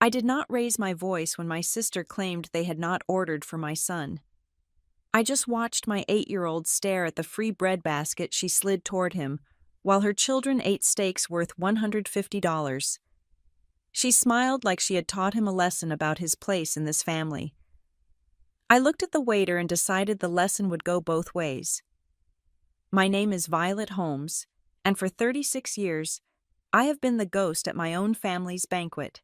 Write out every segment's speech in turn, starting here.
I did not raise my voice when my sister claimed they had not ordered for my son. I just watched my 8-year-old stare at the free bread basket she slid toward him, while her children ate steaks worth $150. She smiled like she had taught him a lesson about his place in this family. I looked at the waiter and decided the lesson would go both ways. My name is Violet Holmes, and for 36 years, I have been the ghost at my own family's banquet.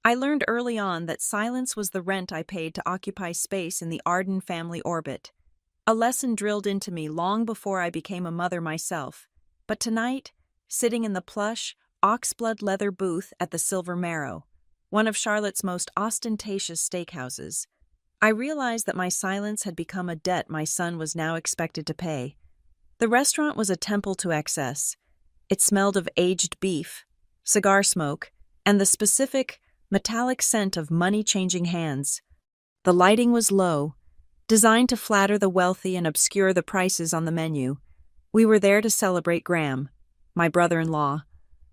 I learned early on that silence was the rent I paid to occupy space in the Arden family orbit, a lesson drilled into me long before I became a mother myself. But tonight, sitting in the plush, oxblood leather booth at the Silver Marrow, one of Charlotte's most ostentatious steakhouses, I realized that my silence had become a debt my son was now expected to pay. The restaurant was a temple to excess. It smelled of aged beef, cigar smoke, and the specific, metallic scent of money-changing hands. The lighting was low, designed to flatter the wealthy and obscure the prices on the menu. We were there to celebrate Graham, my brother-in-law,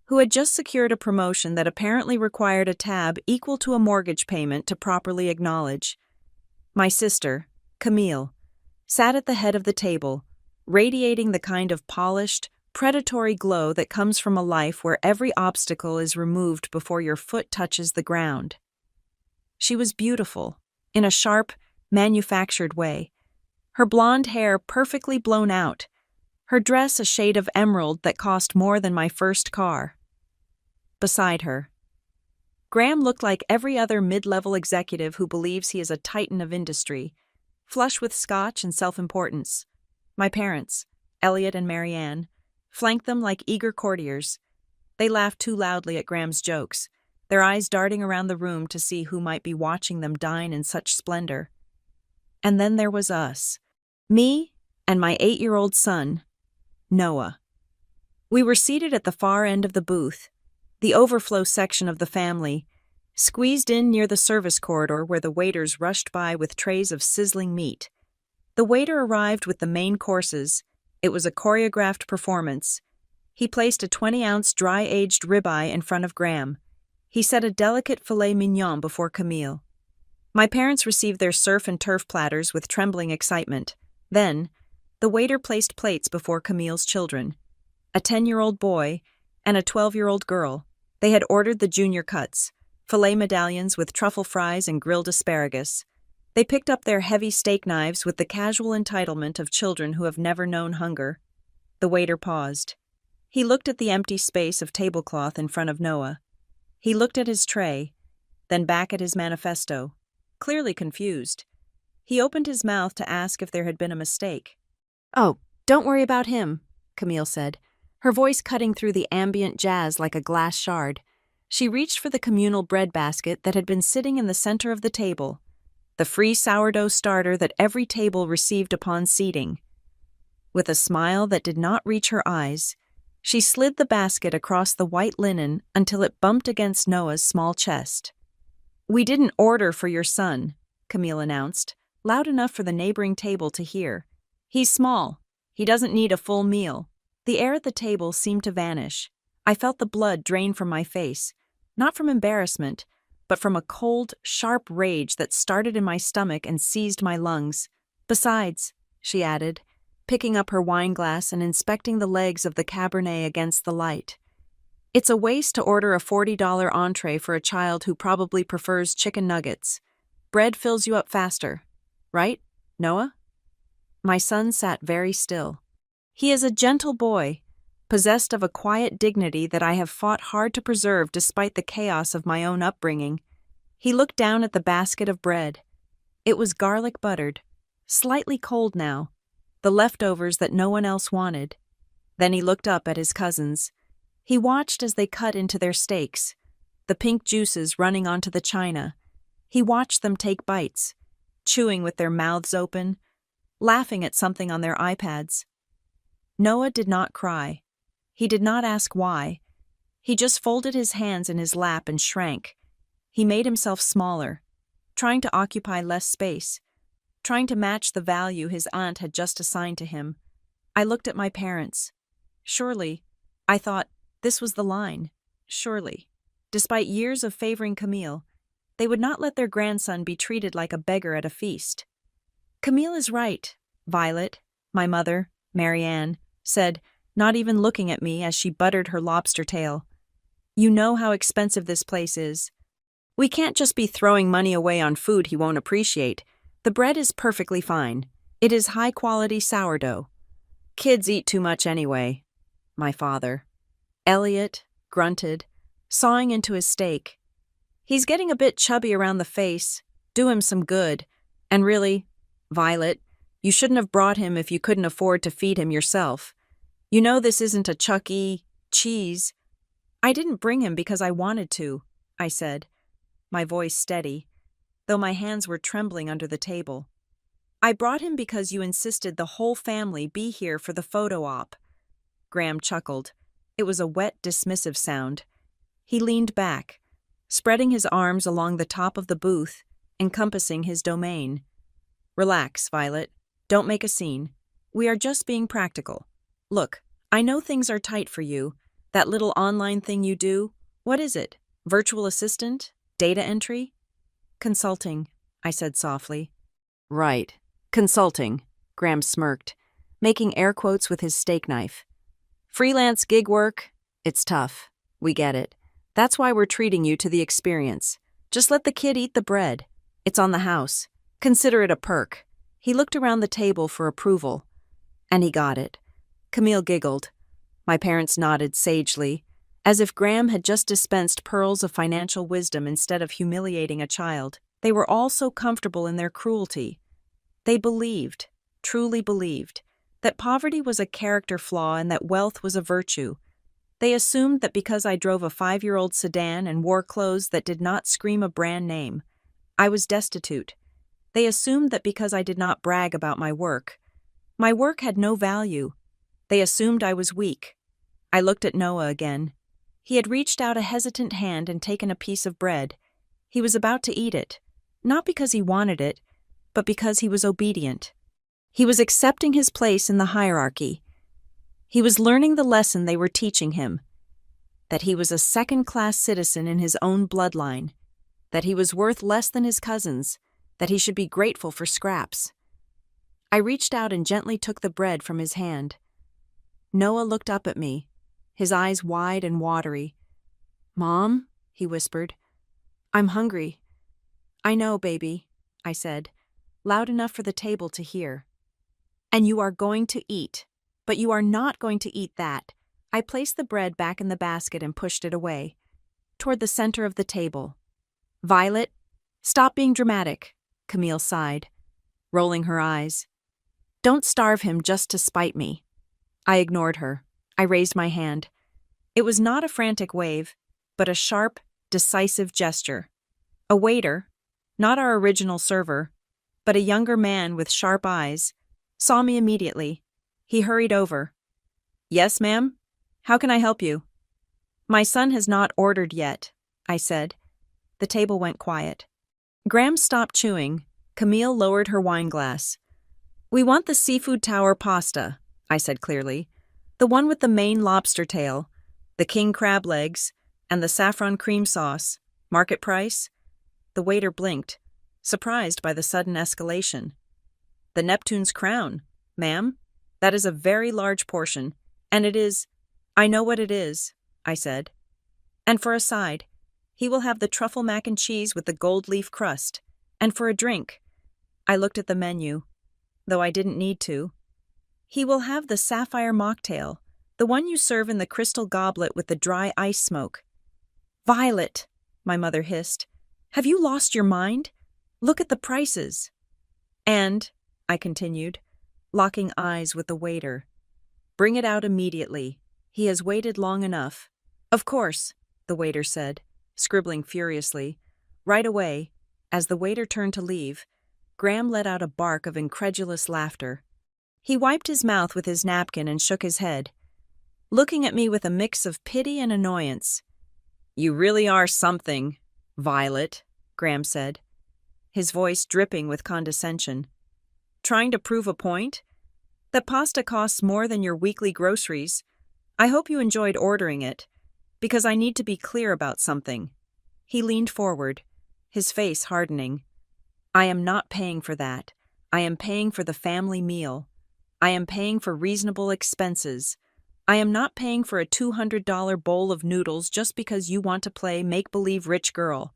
who had just secured a promotion that apparently required a tab equal to a mortgage payment to properly acknowledge. My sister, Camille, sat at the head of the table, radiating the kind of polished, predatory glow that comes from a life where every obstacle is removed before your foot touches the ground. She was beautiful, in a sharp, manufactured way, her blonde hair perfectly blown out, her dress a shade of emerald that cost more than my first car. Beside her, Graham looked like every other mid-level executive who believes he is a titan of industry, flush with scotch and self-importance. My parents, Elliot and Marianne, flanked them like eager courtiers. They laughed too loudly at Graham's jokes, their eyes darting around the room to see who might be watching them dine in such splendor. And then there was us, me and my 8-year-old son, Noah. We were seated at the far end of the booth, the overflow section of the family, squeezed in near the service corridor where the waiters rushed by with trays of sizzling meat. The waiter arrived with the main courses. It was a choreographed performance. He placed a 20-ounce dry-aged ribeye in front of Graham. He set a delicate filet mignon before Camille. My parents received their surf and turf platters with trembling excitement. Then, the waiter placed plates before Camille's children, a 10-year-old boy and a 12-year-old girl. They had ordered the junior cuts, filet medallions with truffle fries and grilled asparagus. They picked up their heavy steak knives with the casual entitlement of children who have never known hunger. The waiter paused. He looked at the empty space of tablecloth in front of Noah. He looked at his tray, then back at his manifesto, clearly confused. He opened his mouth to ask if there had been a mistake. "Oh, don't worry about him," Camille said, her voice cutting through the ambient jazz like a glass shard. She reached for the communal bread basket that had been sitting in the center of the table, the free sourdough starter that every table received upon seating. With a smile that did not reach her eyes, she slid the basket across the white linen until it bumped against Noah's small chest. "We didn't order for your son," Camille announced, loud enough for the neighboring table to hear. "He's small. He doesn't need a full meal." The air at the table seemed to vanish. I felt the blood drain from my face, not from embarrassment, but from a cold, sharp rage that started in my stomach and seized my lungs. "Besides," she added, picking up her wineglass and inspecting the legs of the Cabernet against the light, "it's a waste to order a $40 entree for a child who probably prefers chicken nuggets. Bread fills you up faster. Right, Noah?" My son sat very still. He is a gentle boy, possessed of a quiet dignity that I have fought hard to preserve despite the chaos of my own upbringing. He looked down at the basket of bread. It was garlic buttered, slightly cold now, the leftovers that no one else wanted. Then he looked up at his cousins. He watched as they cut into their steaks, the pink juices running onto the china. He watched them take bites, chewing with their mouths open, laughing at something on their iPads. Noah did not cry. He did not ask why. He just folded his hands in his lap and shrank. He made himself smaller, trying to occupy less space, trying to match the value his aunt had just assigned to him. I looked at my parents. Surely, I thought, this was the line. Surely. Despite years of favoring Camille, They would not let their grandson be treated like a beggar at a feast. Camille is right, Violet, my mother, Marianne, said, not even looking at me as she buttered her lobster tail. You know how expensive this place is. We can't just be throwing money away on food he won't appreciate. The bread is perfectly fine. It is high-quality sourdough. Kids eat too much anyway. My father. Elliot grunted, sawing into his steak. He's getting a bit chubby around the face. Do him some good. And really, Violet, you shouldn't have brought him if you couldn't afford to feed him yourself. You know this isn't a Chuck E. Cheese. I didn't bring him because I wanted to, I said, my voice steady, though my hands were trembling under the table. I brought him because you insisted the whole family be here for the photo op. Graham chuckled. It was a wet, dismissive sound. He leaned back, spreading his arms along the top of the booth, encompassing his domain. Relax, Violet. Don't make a scene. We are just being practical. Look, I know things are tight for you. That little online thing you do, what is it? Virtual assistant? Data entry? Consulting, I said softly. Right. Consulting, Graham smirked, making air quotes with his steak knife. Freelance gig work? It's tough. We get it. That's why we're treating you to the experience. Just let the kid eat the bread. It's on the house. Consider it a perk. He looked around the table for approval. And he got it. Camille giggled. My parents nodded sagely, as if Graham had just dispensed pearls of financial wisdom instead of humiliating a child. They were all so comfortable in their cruelty. They believed, truly believed, that poverty was a character flaw and that wealth was a virtue. They assumed that because I drove a 5-year-old sedan and wore clothes that did not scream a brand name, I was destitute. They assumed that because I did not brag about my work had no value. They assumed I was weak. I looked at Noah again. He had reached out a hesitant hand and taken a piece of bread. He was about to eat it, not because he wanted it, but because he was obedient. He was accepting his place in the hierarchy. He was learning the lesson they were teaching him, that he was a second-class citizen in his own bloodline, that he was worth less than his cousins, that he should be grateful for scraps. I reached out and gently took the bread from his hand. Noah looked up at me, his eyes wide and watery. "Mom," he whispered, "I'm hungry." "I know, baby," I said, loud enough for the table to hear. "And you are going to eat, but you are not going to eat that." I placed the bread back in the basket and pushed it away, toward the center of the table. "Violet, stop being dramatic," Camille sighed, rolling her eyes. "Don't starve him just to spite me." I ignored her. I raised my hand. It was not a frantic wave, but a sharp, decisive gesture. A waiter, not our original server, but a younger man with sharp eyes, saw me immediately. He hurried over. "Yes, ma'am? How can I help you?" "My son has not ordered yet," I said. The table went quiet. Graham stopped chewing. Camille lowered her wine glass. "We want the seafood tower pasta," I said clearly. "The one with the main lobster tail, the king crab legs, and the saffron cream sauce. Market price?" The waiter blinked, surprised by the sudden escalation. "The Neptune's crown, ma'am. That is a very large portion, and it is—" "I know what it is," I said. "And for a side, he will have the truffle mac and cheese with the gold leaf crust. And for a drink," I looked at the menu, though I didn't need to, "he will have the sapphire mocktail, the one you serve in the crystal goblet with the dry ice smoke." "Violet," my mother hissed, "have you lost your mind? Look at the prices." "And," I continued, locking eyes with the waiter, "bring it out immediately. He has waited long enough." "Of course," the waiter said, scribbling furiously. Right away, as the waiter turned to leave, Graham let out a bark of incredulous laughter. He wiped his mouth with his napkin and shook his head, looking at me with a mix of pity and annoyance. "You really are something, Violet," Graham said, his voice dripping with condescension. "Trying to prove a point? That pasta costs more than your weekly groceries. I hope you enjoyed ordering it, because I need to be clear about something." He leaned forward, his face hardening. I am not paying for that. I am paying for the family meal. I am paying for reasonable expenses. I am not paying for a $200 bowl of noodles just because you want to play make-believe rich girl.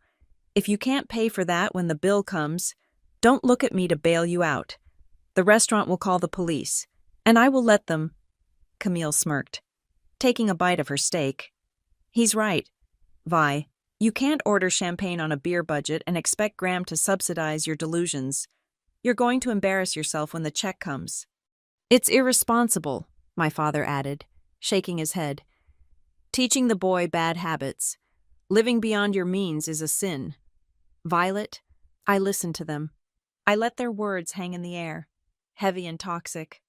If you can't pay for that when the bill comes, don't look at me to bail you out. The restaurant will call the police, and I will let them. Camille smirked, taking a bite of her steak. He's right, Vi. You can't order champagne on a beer budget and expect Graham to subsidize your delusions. You're going to embarrass yourself when the check comes. It's irresponsible, my father added, shaking his head. Teaching the boy bad habits. Living beyond your means is a sin. Violet, I listened to them. I let their words hang in the air, heavy and toxic.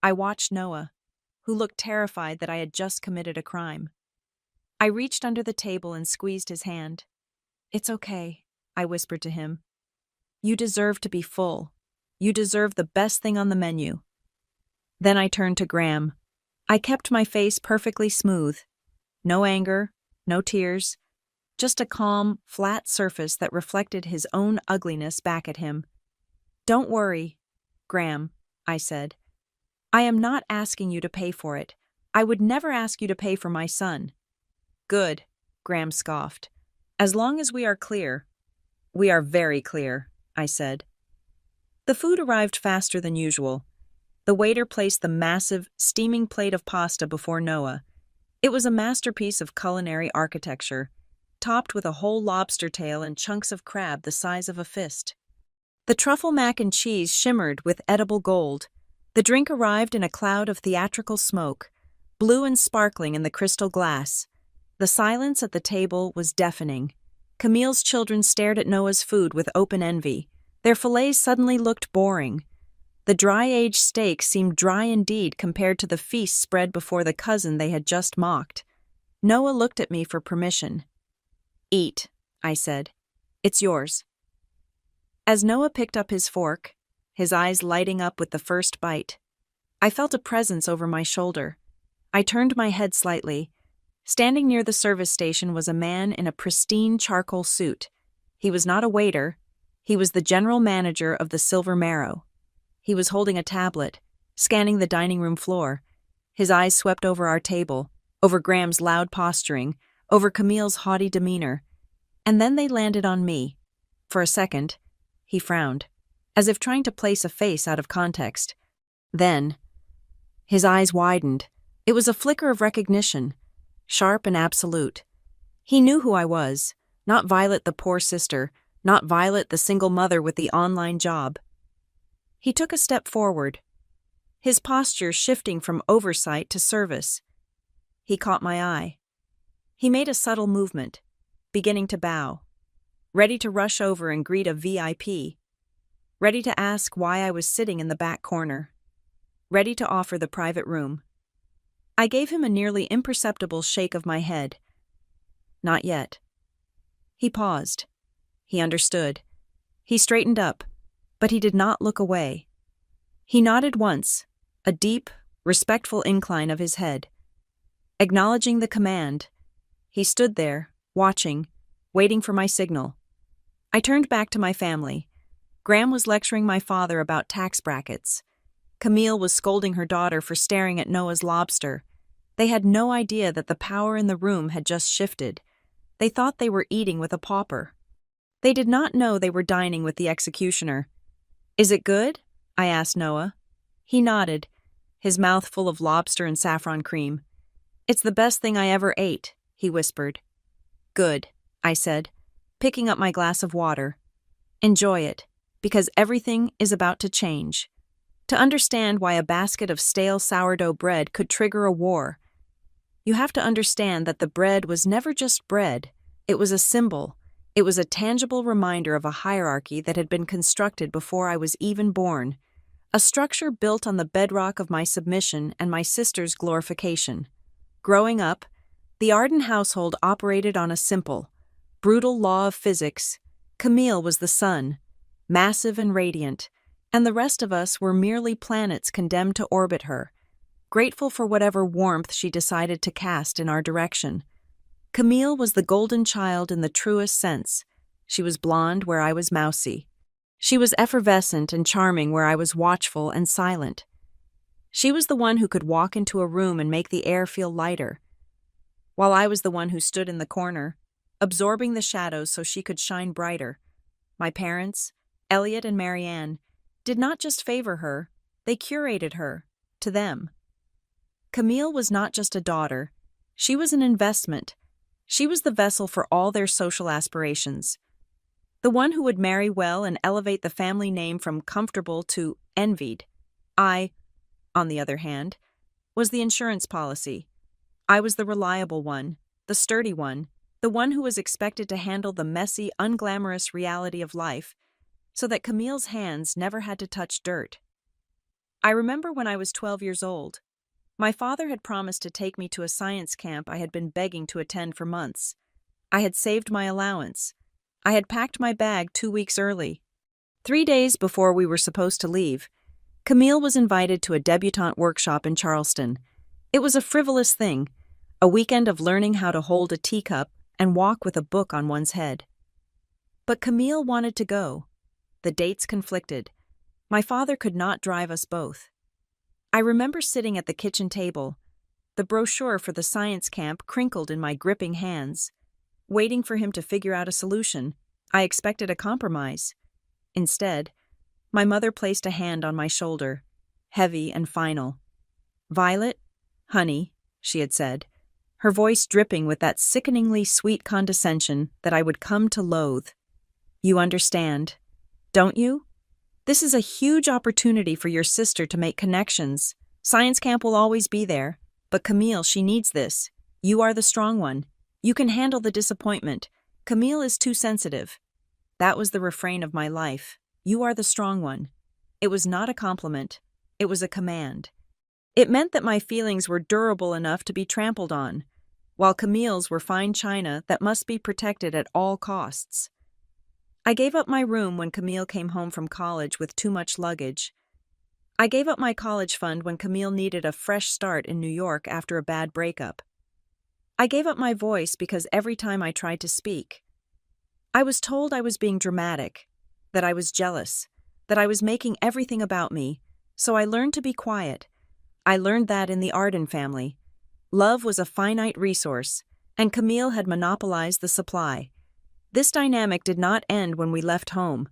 I watched Noah, who looked terrified that I had just committed a crime. I reached under the table and squeezed his hand. It's okay, I whispered to him. You deserve to be full. You deserve the best thing on the menu. Then I turned to Graham. I kept my face perfectly smooth. No anger, no tears, just a calm, flat surface that reflected his own ugliness back at him. Don't worry, Graham, I said. I am not asking you to pay for it. I would never ask you to pay for my son. Good, Graham scoffed. As long as we are clear. We are very clear, I said. The food arrived faster than usual. The waiter placed the massive, steaming plate of pasta before Noah. It was a masterpiece of culinary architecture, topped with a whole lobster tail and chunks of crab the size of a fist. The truffle mac and cheese shimmered with edible gold. The drink arrived in a cloud of theatrical smoke, blue and sparkling in the crystal glass. The silence at the table was deafening. Camille's children stared at Noah's food with open envy. Their fillets suddenly looked boring. The dry-aged steak seemed dry indeed compared to the feast spread before the cousin they had just mocked. Noah looked at me for permission. Eat, I said. It's yours. As Noah picked up his fork, his eyes lighting up with the first bite, I felt a presence over my shoulder. I turned my head slightly. Standing near the service station was a man in a pristine charcoal suit. He was not a waiter. He was the general manager of the Silver Marrow. He was holding a tablet, scanning the dining room floor. His eyes swept over our table, over Graham's loud posturing, over Camille's haughty demeanor, and then they landed on me. For a second, he frowned, as if trying to place a face out of context. Then, his eyes widened. It was a flicker of recognition, sharp and absolute. He knew who I was, not Violet the poor sister, not Violet the single mother with the online job. He took a step forward, his posture shifting from oversight to service. He caught my eye. He made a subtle movement, beginning to bow, ready to rush over and greet a VIP, ready to ask why I was sitting in the back corner, ready to offer the private room. I gave him a nearly imperceptible shake of my head. Not yet. He paused. He understood. He straightened up, but he did not look away. He nodded once, a deep, respectful incline of his head. Acknowledging the command, he stood there, watching, waiting for my signal. I turned back to my family. Graham was lecturing my father about tax brackets. Camille was scolding her daughter for staring at Noah's lobster. They had no idea that the power in the room had just shifted. They thought they were eating with a pauper. They did not know they were dining with the executioner. Is it good? I asked Noah. He nodded, his mouth full of lobster and saffron cream. It's the best thing I ever ate, he whispered. Good, I said, picking up my glass of water. Enjoy it, because everything is about to change. To understand why a basket of stale sourdough bread could trigger a war, you have to understand that the bread was never just bread. It was a symbol. It was a tangible reminder of a hierarchy that had been constructed before I was even born, a structure built on the bedrock of my submission and my sister's glorification. Growing up, the Arden household operated on a simple, brutal law of physics. Camille was the sun, massive and radiant, and the rest of us were merely planets condemned to orbit her, grateful for whatever warmth she decided to cast in our direction. Camille was the golden child in the truest sense. She was blonde where I was mousy. She was effervescent and charming where I was watchful and silent. She was the one who could walk into a room and make the air feel lighter, while I was the one who stood in the corner, absorbing the shadows so she could shine brighter. My parents, Elliot and Marianne, did not just favor her, they curated her, to them. Camille was not just a daughter, she was an investment. She was the vessel for all their social aspirations. The one who would marry well and elevate the family name from comfortable to envied. I, on the other hand, was the insurance policy. I was the reliable one, the sturdy one, the one who was expected to handle the messy, unglamorous reality of life, so that Camille's hands never had to touch dirt. I remember when I was 12 years old. My father had promised to take me to a science camp I had been begging to attend for months. I had saved my allowance. I had packed my bag 2 weeks early. 3 days before we were supposed to leave, Camille was invited to a debutante workshop in Charleston. It was a frivolous thing, a weekend of learning how to hold a teacup and walk with a book on one's head. But Camille wanted to go. The dates conflicted. My father could not drive us both. I remember sitting at the kitchen table, the brochure for the science camp crinkled in my gripping hands, waiting for him to figure out a solution. I expected a compromise. Instead, my mother placed a hand on my shoulder, heavy and final. "Violet, honey," she had said, her voice dripping with that sickeningly sweet condescension that I would come to loathe. "You understand, don't you? This is a huge opportunity for your sister to make connections. Science camp will always be there, but Camille, she needs this. You are the strong one. You can handle the disappointment. Camille is too sensitive." That was the refrain of my life. You are the strong one. It was not a compliment. It was a command. It meant that my feelings were durable enough to be trampled on, while Camille's were fine china that must be protected at all costs. I gave up my room when Camille came home from college with too much luggage. I gave up my college fund when Camille needed a fresh start in New York after a bad breakup. I gave up my voice because every time I tried to speak, I was told I was being dramatic, that I was jealous, that I was making everything about me, so I learned to be quiet. I learned that in the Arden family, love was a finite resource, and Camille had monopolized the supply. This dynamic did not end when we left home.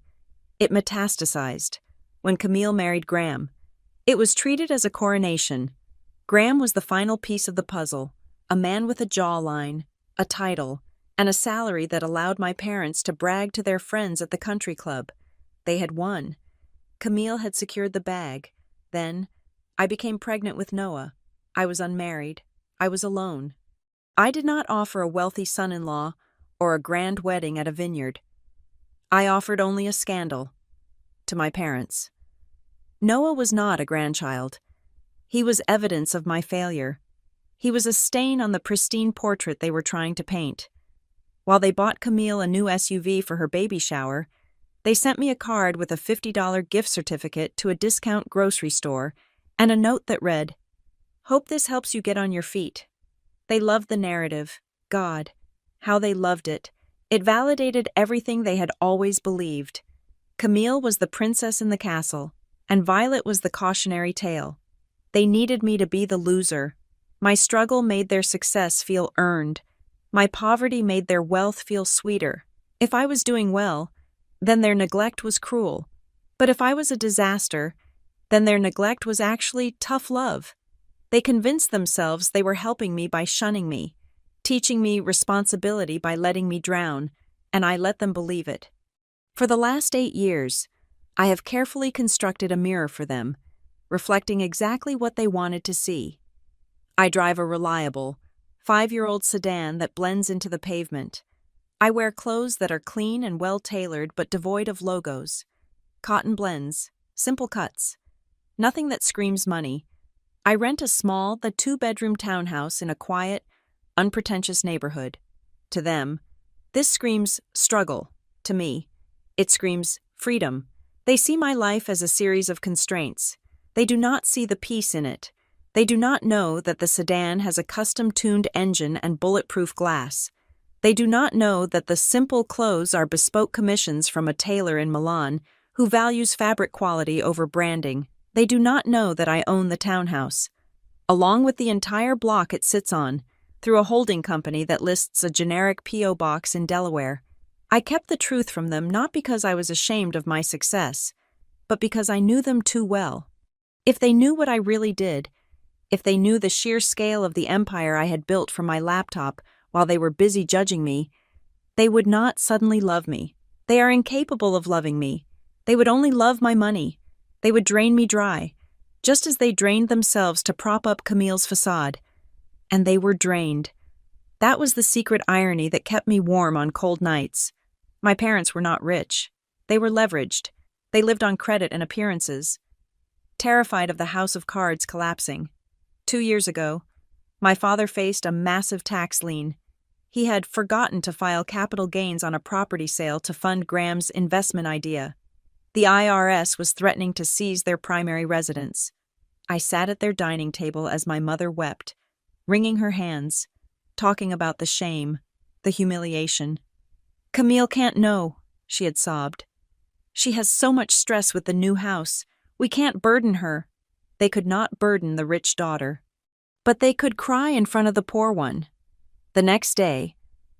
It metastasized. When Camille married Graham, it was treated as a coronation. Graham was the final piece of the puzzle, a man with a jawline, a title, and a salary that allowed my parents to brag to their friends at the country club. They had won. Camille had secured the bag. Then, I became pregnant with Noah. I was unmarried. I was alone. I did not offer a wealthy son-in-law or a grand wedding at a vineyard. I offered only a scandal to my parents. Noah was not a grandchild. He was evidence of my failure. He was a stain on the pristine portrait they were trying to paint. While they bought Camille a new SUV for her baby shower, they sent me a card with a $50 gift certificate to a discount grocery store and a note that read, "Hope this helps you get on your feet." They loved the narrative. God, how they loved it. It validated everything they had always believed. Camille was the princess in the castle, and Violet was the cautionary tale. They needed me to be the loser. My struggle made their success feel earned. My poverty made their wealth feel sweeter. If I was doing well, then their neglect was cruel. But if I was a disaster, then their neglect was actually tough love. They convinced themselves they were helping me by shunning me, teaching me responsibility by letting me drown, and I let them believe it. For the last 8 years, I have carefully constructed a mirror for them, reflecting exactly what they wanted to see. I drive a reliable, 5-year-old sedan that blends into the pavement. I wear clothes that are clean and well-tailored but devoid of logos. Cotton blends, simple cuts. Nothing that screams money. I rent a small, 2-bedroom townhouse in a quiet, unpretentious neighborhood. To them, this screams struggle. To me, it screams freedom. They see my life as a series of constraints. They do not see the peace in it. They do not know that the sedan has a custom-tuned engine and bulletproof glass. They do not know that the simple clothes are bespoke commissions from a tailor in Milan who values fabric quality over branding. They do not know that I own the townhouse, along with the entire block it sits on, through a holding company that lists a generic P.O. box in Delaware. I kept the truth from them not because I was ashamed of my success, but because I knew them too well. If they knew what I really did, if they knew the sheer scale of the empire I had built from my laptop while they were busy judging me, they would not suddenly love me. They are incapable of loving me. They would only love my money. They would drain me dry, just as they drained themselves to prop up Camille's facade. And they were drained. That was the secret irony that kept me warm on cold nights. My parents were not rich. They were leveraged. They lived on credit and appearances. Terrified of the house of cards collapsing. 2 years ago, my father faced a massive tax lien. He had forgotten to file capital gains on a property sale to fund Graham's investment idea. The IRS was threatening to seize their primary residence. I sat at their dining table as my mother wept, wringing her hands, talking about the shame, the humiliation. "Camille can't know," she had sobbed. "She has so much stress with the new house. We can't burden her." They could not burden the rich daughter. But they could cry in front of the poor one. The next day,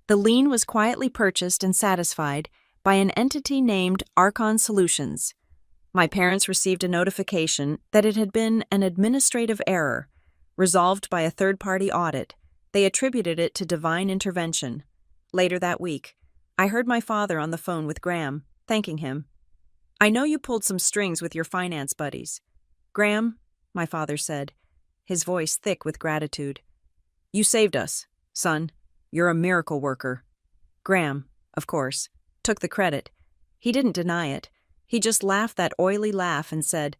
the lien was quietly purchased and satisfied by an entity named Archon Solutions. My parents received a notification that it had been an administrative error, resolved by a third-party audit. They attributed it to divine intervention. Later that week, I heard my father on the phone with Graham, thanking him. "I know you pulled some strings with your finance buddies." "Graham," my father said, his voice thick with gratitude, "you saved us, son. You're a miracle worker." Graham, of course, took the credit. He didn't deny it. He just laughed that oily laugh and said,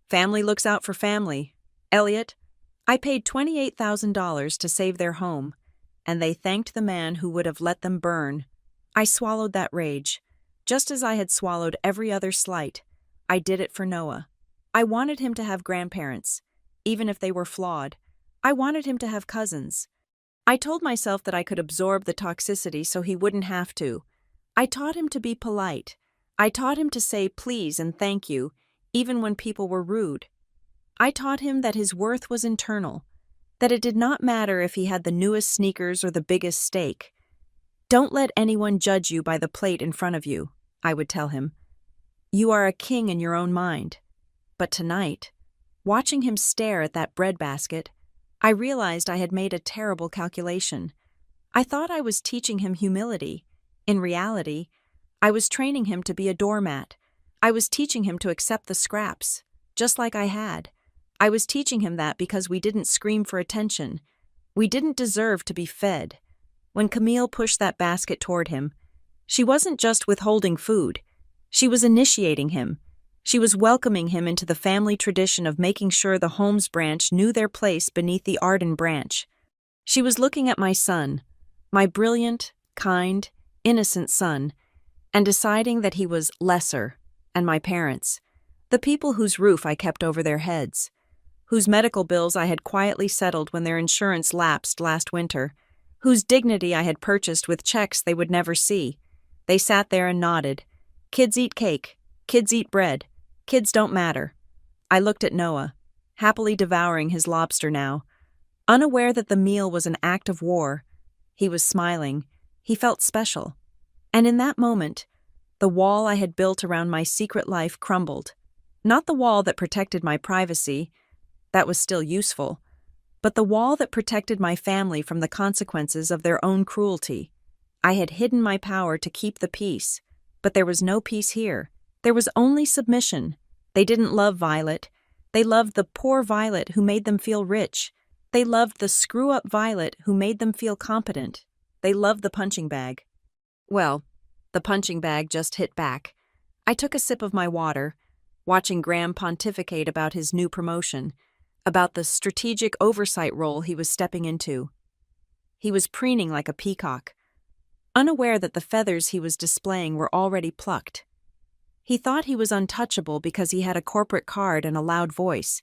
"Family looks out for family. Elliot, I paid $28,000 to save their home, and they thanked the man who would have let them burn." I swallowed that rage. Just as I had swallowed every other slight, I did it for Noah. I wanted him to have grandparents, even if they were flawed. I wanted him to have cousins. I told myself that I could absorb the toxicity so he wouldn't have to. I taught him to be polite. I taught him to say please and thank you, even when people were rude. I taught him that his worth was internal, that it did not matter if he had the newest sneakers or the biggest steak. "Don't let anyone judge you by the plate in front of you," I would tell him. "You are a king in your own mind." But tonight, watching him stare at that breadbasket, I realized I had made a terrible calculation. I thought I was teaching him humility. In reality, I was training him to be a doormat. I was teaching him to accept the scraps, just like I had. I was teaching him that because we didn't scream for attention. We didn't deserve to be fed. When Camille pushed that basket toward him, she wasn't just withholding food. She was initiating him. She was welcoming him into the family tradition of making sure the Holmes branch knew their place beneath the Arden branch. She was looking at my son, my brilliant, kind, innocent son, and deciding that he was lesser, and my parents, the people whose roof I kept over their heads, whose medical bills I had quietly settled when their insurance lapsed last winter, whose dignity I had purchased with checks they would never see. They sat there and nodded. Kids eat cake. Kids eat bread. Kids don't matter. I looked at Noah, happily devouring his lobster now, unaware that the meal was an act of war. He was smiling. He felt special. And in that moment, the wall I had built around my secret life crumbled. Not the wall that protected my privacy, that was still useful, but the wall that protected my family from the consequences of their own cruelty. I had hidden my power to keep the peace, but there was no peace here. There was only submission. They didn't love Violet. They loved the poor Violet who made them feel rich. They loved the screw-up Violet who made them feel competent. They loved the punching bag. Well, the punching bag just hit back. I took a sip of my water, watching Graham pontificate about his new promotion, about the strategic oversight role he was stepping into. He was preening like a peacock, unaware that the feathers he was displaying were already plucked. He thought he was untouchable because he had a corporate card and a loud voice.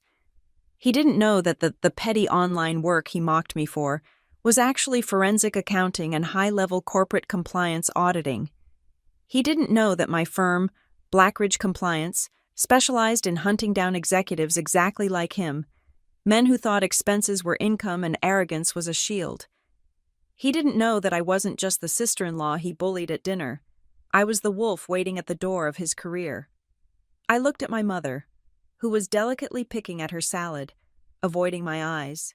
He didn't know that the petty online work he mocked me for was actually forensic accounting and high-level corporate compliance auditing. He didn't know that my firm, Blackridge Compliance, specialized in hunting down executives exactly like him, men who thought expenses were income and arrogance was a shield. He didn't know that I wasn't just the sister-in-law he bullied at dinner. I was the wolf waiting at the door of his career. I looked at my mother, who was delicately picking at her salad, avoiding my eyes.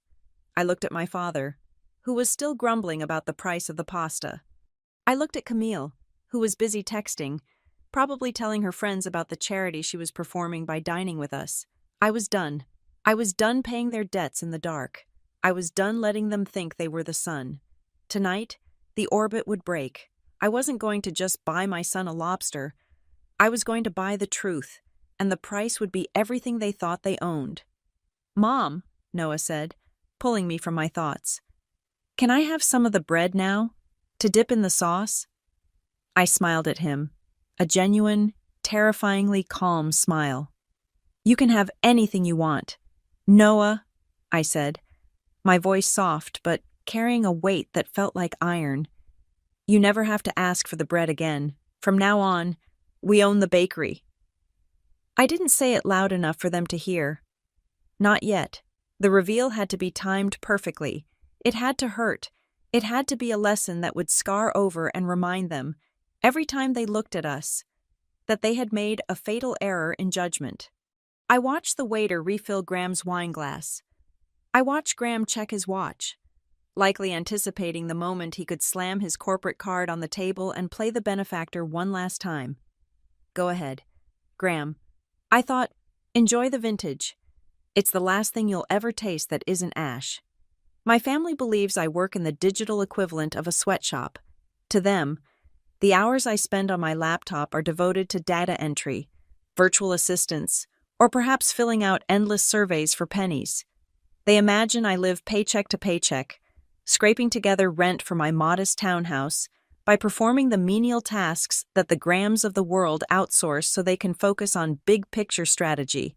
I looked at my father, who was still grumbling about the price of the pasta. I looked at Camille, who was busy texting, probably telling her friends about the charity she was performing by dining with us. I was done. I was done paying their debts in the dark. I was done letting them think they were the sun. Tonight, the orbit would break. I wasn't going to just buy my son a lobster. I was going to buy the truth, and the price would be everything they thought they owned. "Mom," Noah said, pulling me from my thoughts. "Can I have some of the bread now? To dip in the sauce?" I smiled at him, a genuine, terrifyingly calm smile. "You can have anything you want. Noah," I said, my voice soft but carrying a weight that felt like iron. "You never have to ask for the bread again. From now on, we own the bakery." I didn't say it loud enough for them to hear. Not yet. The reveal had to be timed perfectly. It had to hurt. It had to be a lesson that would scar over and remind them, every time they looked at us, that they had made a fatal error in judgment. I watched the waiter refill Graham's wine glass. I watched Graham check his watch, likely anticipating the moment he could slam his corporate card on the table and play the benefactor one last time. "Go ahead, Graham." I thought, "Enjoy the vintage. It's the last thing you'll ever taste that isn't ash." My family believes I work in the digital equivalent of a sweatshop. To them, the hours I spend on my laptop are devoted to data entry, virtual assistants, or perhaps filling out endless surveys for pennies. They imagine I live paycheck to paycheck, scraping together rent for my modest townhouse by performing the menial tasks that the Grahams of the world outsource so they can focus on big-picture strategy.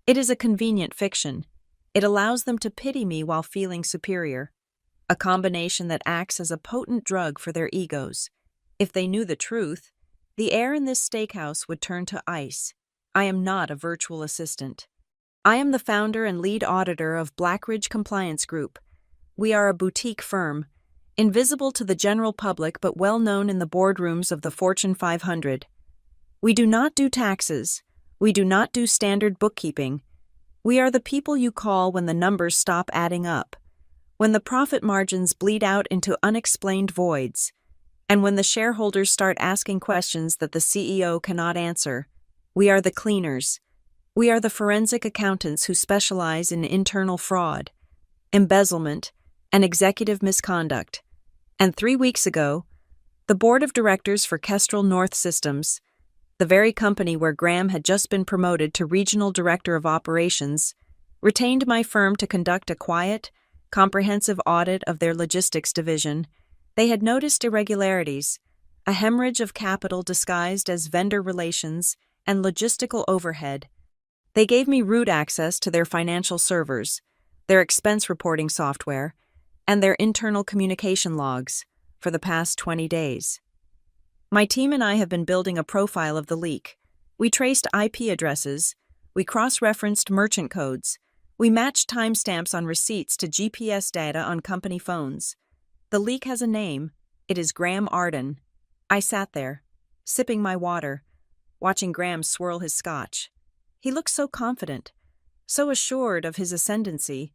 It is a convenient fiction. It allows them to pity me while feeling superior, a combination that acts as a potent drug for their egos. If they knew the truth, the air in this steakhouse would turn to ice. I am not a virtual assistant. I am the founder and lead auditor of Blackridge Compliance Group. We are a boutique firm, invisible to the general public but well known in the boardrooms of the Fortune 500. We do not do taxes. We do not do standard bookkeeping. We are the people you call when the numbers stop adding up, when the profit margins bleed out into unexplained voids, and when the shareholders start asking questions that the CEO cannot answer. We are the cleaners. We are the forensic accountants who specialize in internal fraud, embezzlement, and executive misconduct. And 3 weeks ago, the board of directors for Kestrel North Systems, the very company where Graham had just been promoted to regional director of operations, retained my firm to conduct a quiet, comprehensive audit of their logistics division. They had noticed irregularities, a hemorrhage of capital disguised as vendor relations and logistical overhead. They gave me root access to their financial servers, their expense reporting software, and their internal communication logs for the past 20 days. My team and I have been building a profile of the leak. We traced IP addresses, we cross-referenced merchant codes, we matched timestamps on receipts to GPS data on company phones. The leak has a name. It is Graham Arden. I sat there, sipping my water, watching Graham swirl his scotch. He looked so confident, so assured of his ascendancy.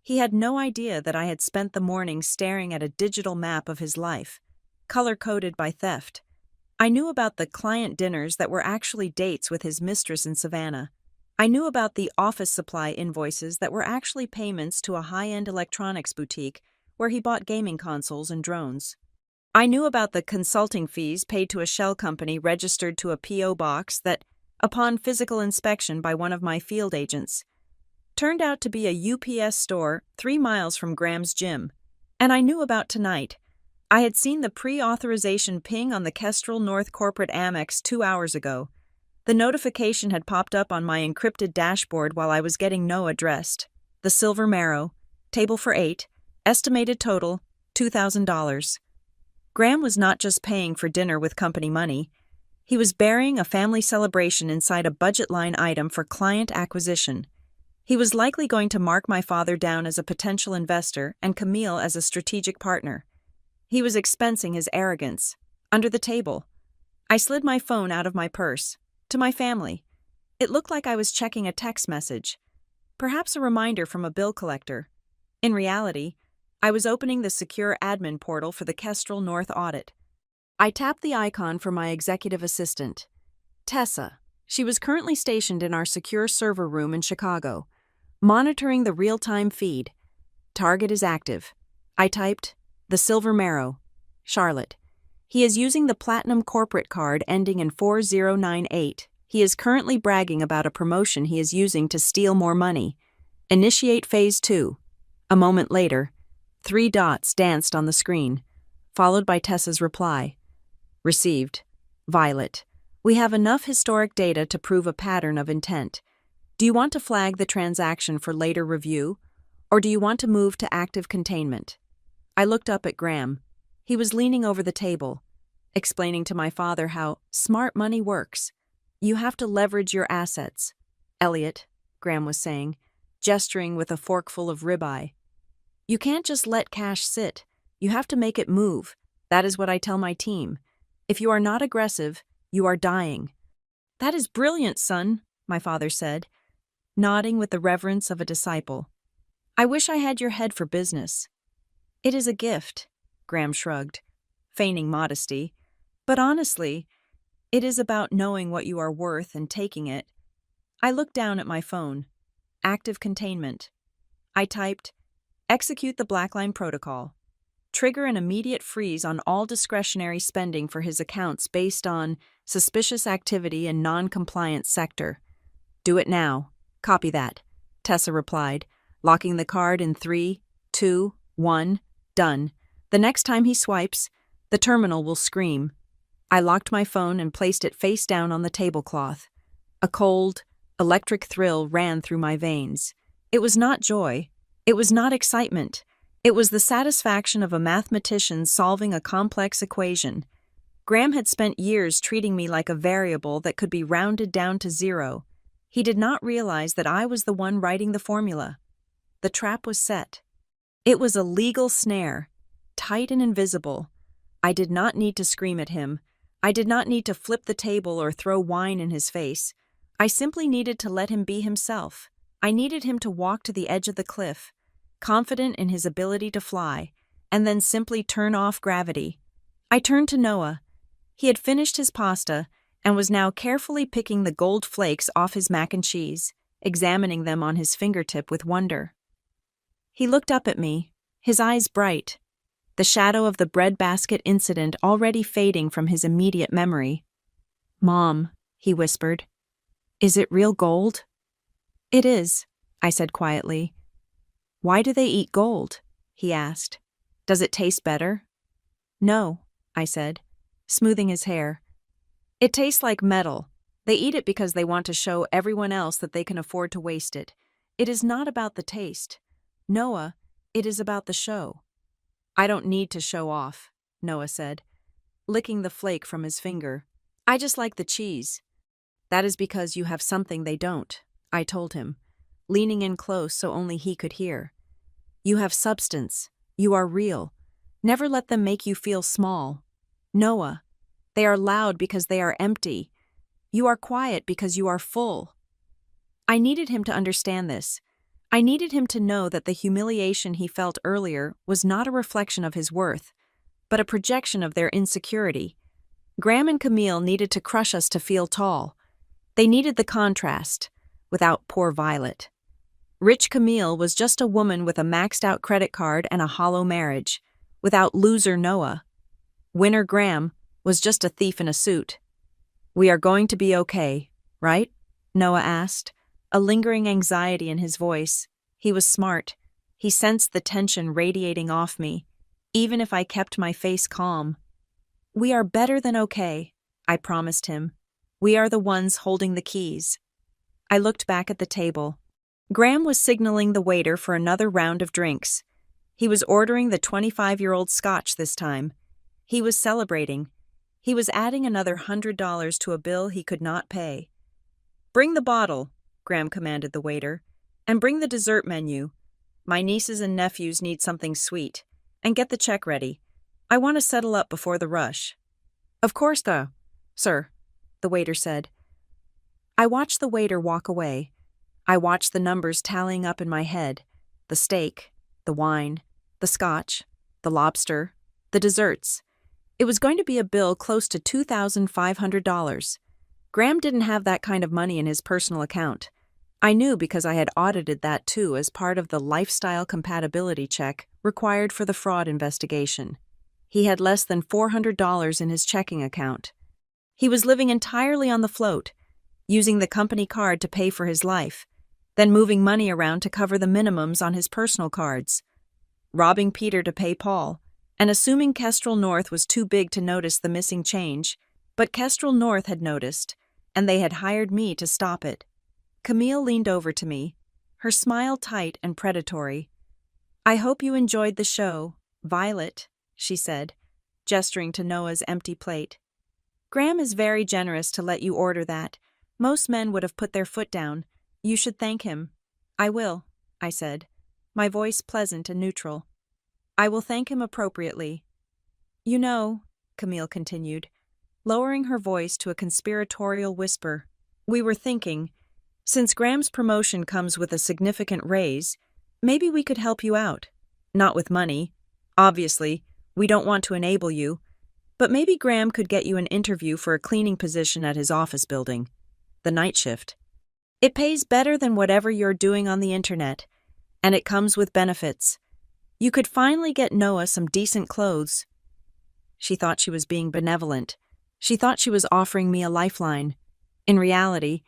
He had no idea that I had spent the morning staring at a digital map of his life, color-coded by theft. I knew about the client dinners that were actually dates with his mistress in Savannah. I knew about the office supply invoices that were actually payments to a high-end electronics boutique where he bought gaming consoles and drones. I knew about the consulting fees paid to a shell company registered to a P.O. box that, upon physical inspection by one of my field agents, turned out to be a UPS store 3 miles from Graham's gym. And I knew about tonight. I had seen the pre-authorization ping on the Kestrel North corporate Amex 2 hours ago. The notification had popped up on my encrypted dashboard while I was getting Noah dressed. The Silver Marrow, table for 8, Estimated total, $2,000. Graham was not just paying for dinner with company money. He was burying a family celebration inside a budget line item for client acquisition. He was likely going to mark my father down as a potential investor and Camille as a strategic partner. He was expensing his arrogance. Under the table. I slid my phone out of my purse. To my family. It looked like I was checking a text message. Perhaps a reminder from a bill collector. In reality, I was opening the secure admin portal for the Kestrel North audit. I tapped the icon for my executive assistant, Tessa. She was currently stationed in our secure server room in Chicago, monitoring the real-time feed. Target is active. I typed, the Silver Marrow, Charlotte. He is using the Platinum corporate card ending in 4098. He is currently bragging about a promotion he is using to steal more money. Initiate Phase 2. A moment later, 3 dots danced on the screen, followed by Tessa's reply. Received. Violet. We have enough historic data to prove a pattern of intent. Do you want to flag the transaction for later review, or do you want to move to active containment? I looked up at Graham. He was leaning over the table, explaining to my father how smart money works. You have to leverage your assets. Elliot, Graham was saying, gesturing with a forkful of ribeye. You can't just let cash sit. You have to make it move. That is what I tell my team. If you are not aggressive, you are dying. That is brilliant, son, my father said, nodding with the reverence of a disciple. I wish I had your head for business. It is a gift, Graham shrugged, feigning modesty. But honestly, it is about knowing what you are worth and taking it. I looked down at my phone. Active containment. I typed, execute the Blackline protocol. Trigger an immediate freeze on all discretionary spending for his accounts based on suspicious activity in non-compliant sector. Do it now. Copy that, Tessa replied, locking the card in 3, 2, 1, done. The next time he swipes, the terminal will scream. I locked my phone and placed it face down on the tablecloth. A cold, electric thrill ran through my veins. It was not joy. It was not excitement. It was the satisfaction of a mathematician solving a complex equation. Graham had spent years treating me like a variable that could be rounded down to 0. He did not realize that I was the one writing the formula. The trap was set. It was a legal snare, tight and invisible. I did not need to scream at him. I did not need to flip the table or throw wine in his face. I simply needed to let him be himself. I needed him to walk to the edge of the cliff, confident in his ability to fly, and then simply turn off gravity. I turned to Noah. He had finished his pasta and was now carefully picking the gold flakes off his mac and cheese, examining them on his fingertip with wonder. He looked up at me, his eyes bright, the shadow of the breadbasket incident already fading from his immediate memory. Mom, he whispered, is it real gold? It is, I said quietly. Why do they eat gold? He asked. Does it taste better? No, I said, smoothing his hair. It tastes like metal. They eat it because they want to show everyone else that they can afford to waste it. It is not about the taste. Noah, it is about the show. I don't need to show off, Noah said, licking the flake from his finger. I just like the cheese. That is because you have something they don't, I told him, leaning in close so only he could hear. You have substance. You are real. Never let them make you feel small. Noah, they are loud because they are empty. You are quiet because you are full. I needed him to understand this. I needed him to know that the humiliation he felt earlier was not a reflection of his worth, but a projection of their insecurity. Graham and Camille needed to crush us to feel tall. They needed the contrast, without poor Violet. Rich Camille was just a woman with a maxed-out credit card and a hollow marriage, without loser Noah. Winner Graham was just a thief in a suit. We are going to be okay, right? Noah asked, a lingering anxiety in his voice. He was smart. He sensed the tension radiating off me, even if I kept my face calm. We are better than okay, I promised him. We are the ones holding the keys. I looked back at the table. Graham was signaling the waiter for another round of drinks. He was ordering the 25-year-old scotch this time. He was celebrating. He was adding another $100 to a bill he could not pay. "Bring the bottle," Graham commanded the waiter, "and bring the dessert menu. My nieces and nephews need something sweet. And get the check ready. I want to settle up before the rush." "Of course, sir," the waiter said. I watched the waiter walk away. I watched the numbers tallying up in my head: the steak, the wine, the scotch, the lobster, the desserts. It was going to be a bill close to $2,500. Graham didn't have that kind of money in his personal account. I knew because I had audited that too as part of the lifestyle compatibility check required for the fraud investigation. He had less than $400 in his checking account. He was living entirely on the float, using the company card to pay for his life, then moving money around to cover the minimums on his personal cards, robbing Peter to pay Paul, and assuming Kestrel North was too big to notice the missing change. But Kestrel North had noticed, and they had hired me to stop it. Camille leaned over to me, her smile tight and predatory. "I hope you enjoyed the show, Violet," she said, gesturing to Noah's empty plate. "Graham is very generous to let you order that. Most men would have put their foot down. You should thank him." "I will," I said, my voice pleasant and neutral. "I will thank him appropriately." "You know," Camille continued, lowering her voice to a conspiratorial whisper, "we were thinking, since Graham's promotion comes with a significant raise, maybe we could help you out. Not with money. Obviously, we don't want to enable you, but maybe Graham could get you an interview for a cleaning position at his office building. The night shift. It pays better than whatever you're doing on the internet, and it comes with benefits. You could finally get Noah some decent clothes." She thought she was being benevolent. She thought she was offering me a lifeline. In reality,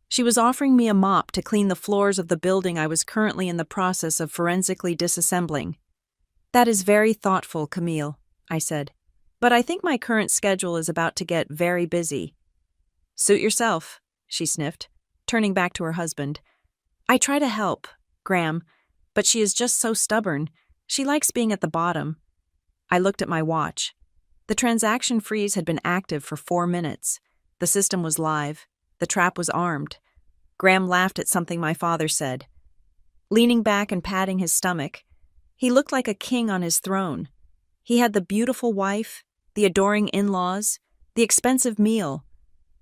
she was offering me a mop to clean the floors of the building I was currently in the process of forensically disassembling. "That is very thoughtful, Camille," I said, "but I think my current schedule is about to get very busy." "Suit yourself," she sniffed, turning back to her husband. "I try to help, Graham, but she is just so stubborn. She likes being at the bottom." I looked at my watch. The transaction freeze had been active for 4 minutes. The system was live. The trap was armed. Graham laughed at something my father said. Leaning back and patting his stomach, he looked like a king on his throne. He had the beautiful wife, the adoring in-laws, the expensive meal,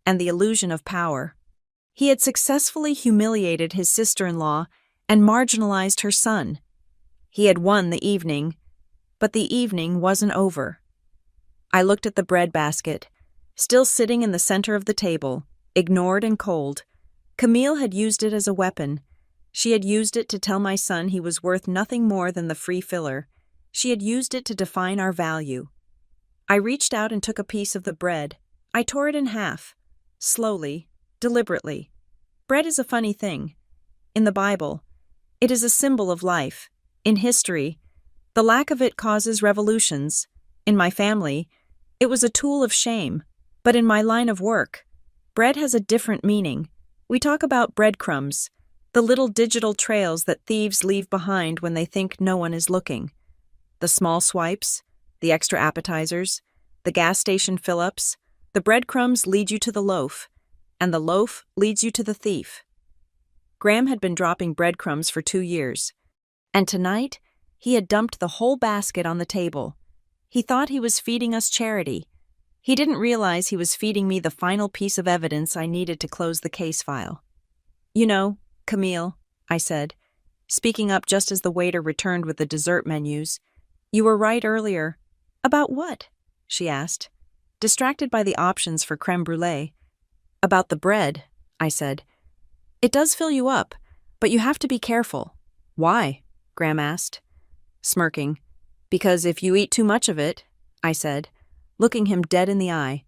and the illusion of power. He had successfully humiliated his sister-in-law and marginalized her son. He had won the evening, but the evening wasn't over. I looked at the bread basket, still sitting in the center of the table, ignored and cold. Camille had used it as a weapon. She had used it to tell my son he was worth nothing more than the free filler. She had used it to define our value. I reached out and took a piece of the bread. I tore it in half, slowly, deliberately. Bread is a funny thing. In the Bible, it is a symbol of life. In history, the lack of it causes revolutions. In my family, it was a tool of shame. But in my line of work, bread has a different meaning. We talk about breadcrumbs, the little digital trails that thieves leave behind when they think no one is looking. The small swipes, the extra appetizers, the gas station fill-ups, the breadcrumbs lead you to the loaf, and the loaf leads you to the thief. Graham had been dropping breadcrumbs for 2 years, and tonight he had dumped the whole basket on the table. He thought he was feeding us charity. He didn't realize he was feeding me the final piece of evidence I needed to close the case file. "You know, Camille," I said, speaking up just as the waiter returned with the dessert menus, "you were right earlier." "About what?" she asked, distracted by the options for crème brûlée. "About the bread," I said. "It does fill you up, but you have to be careful." "Why?" Graham asked, smirking. "Because if you eat too much of it," I said, looking him dead in the eye.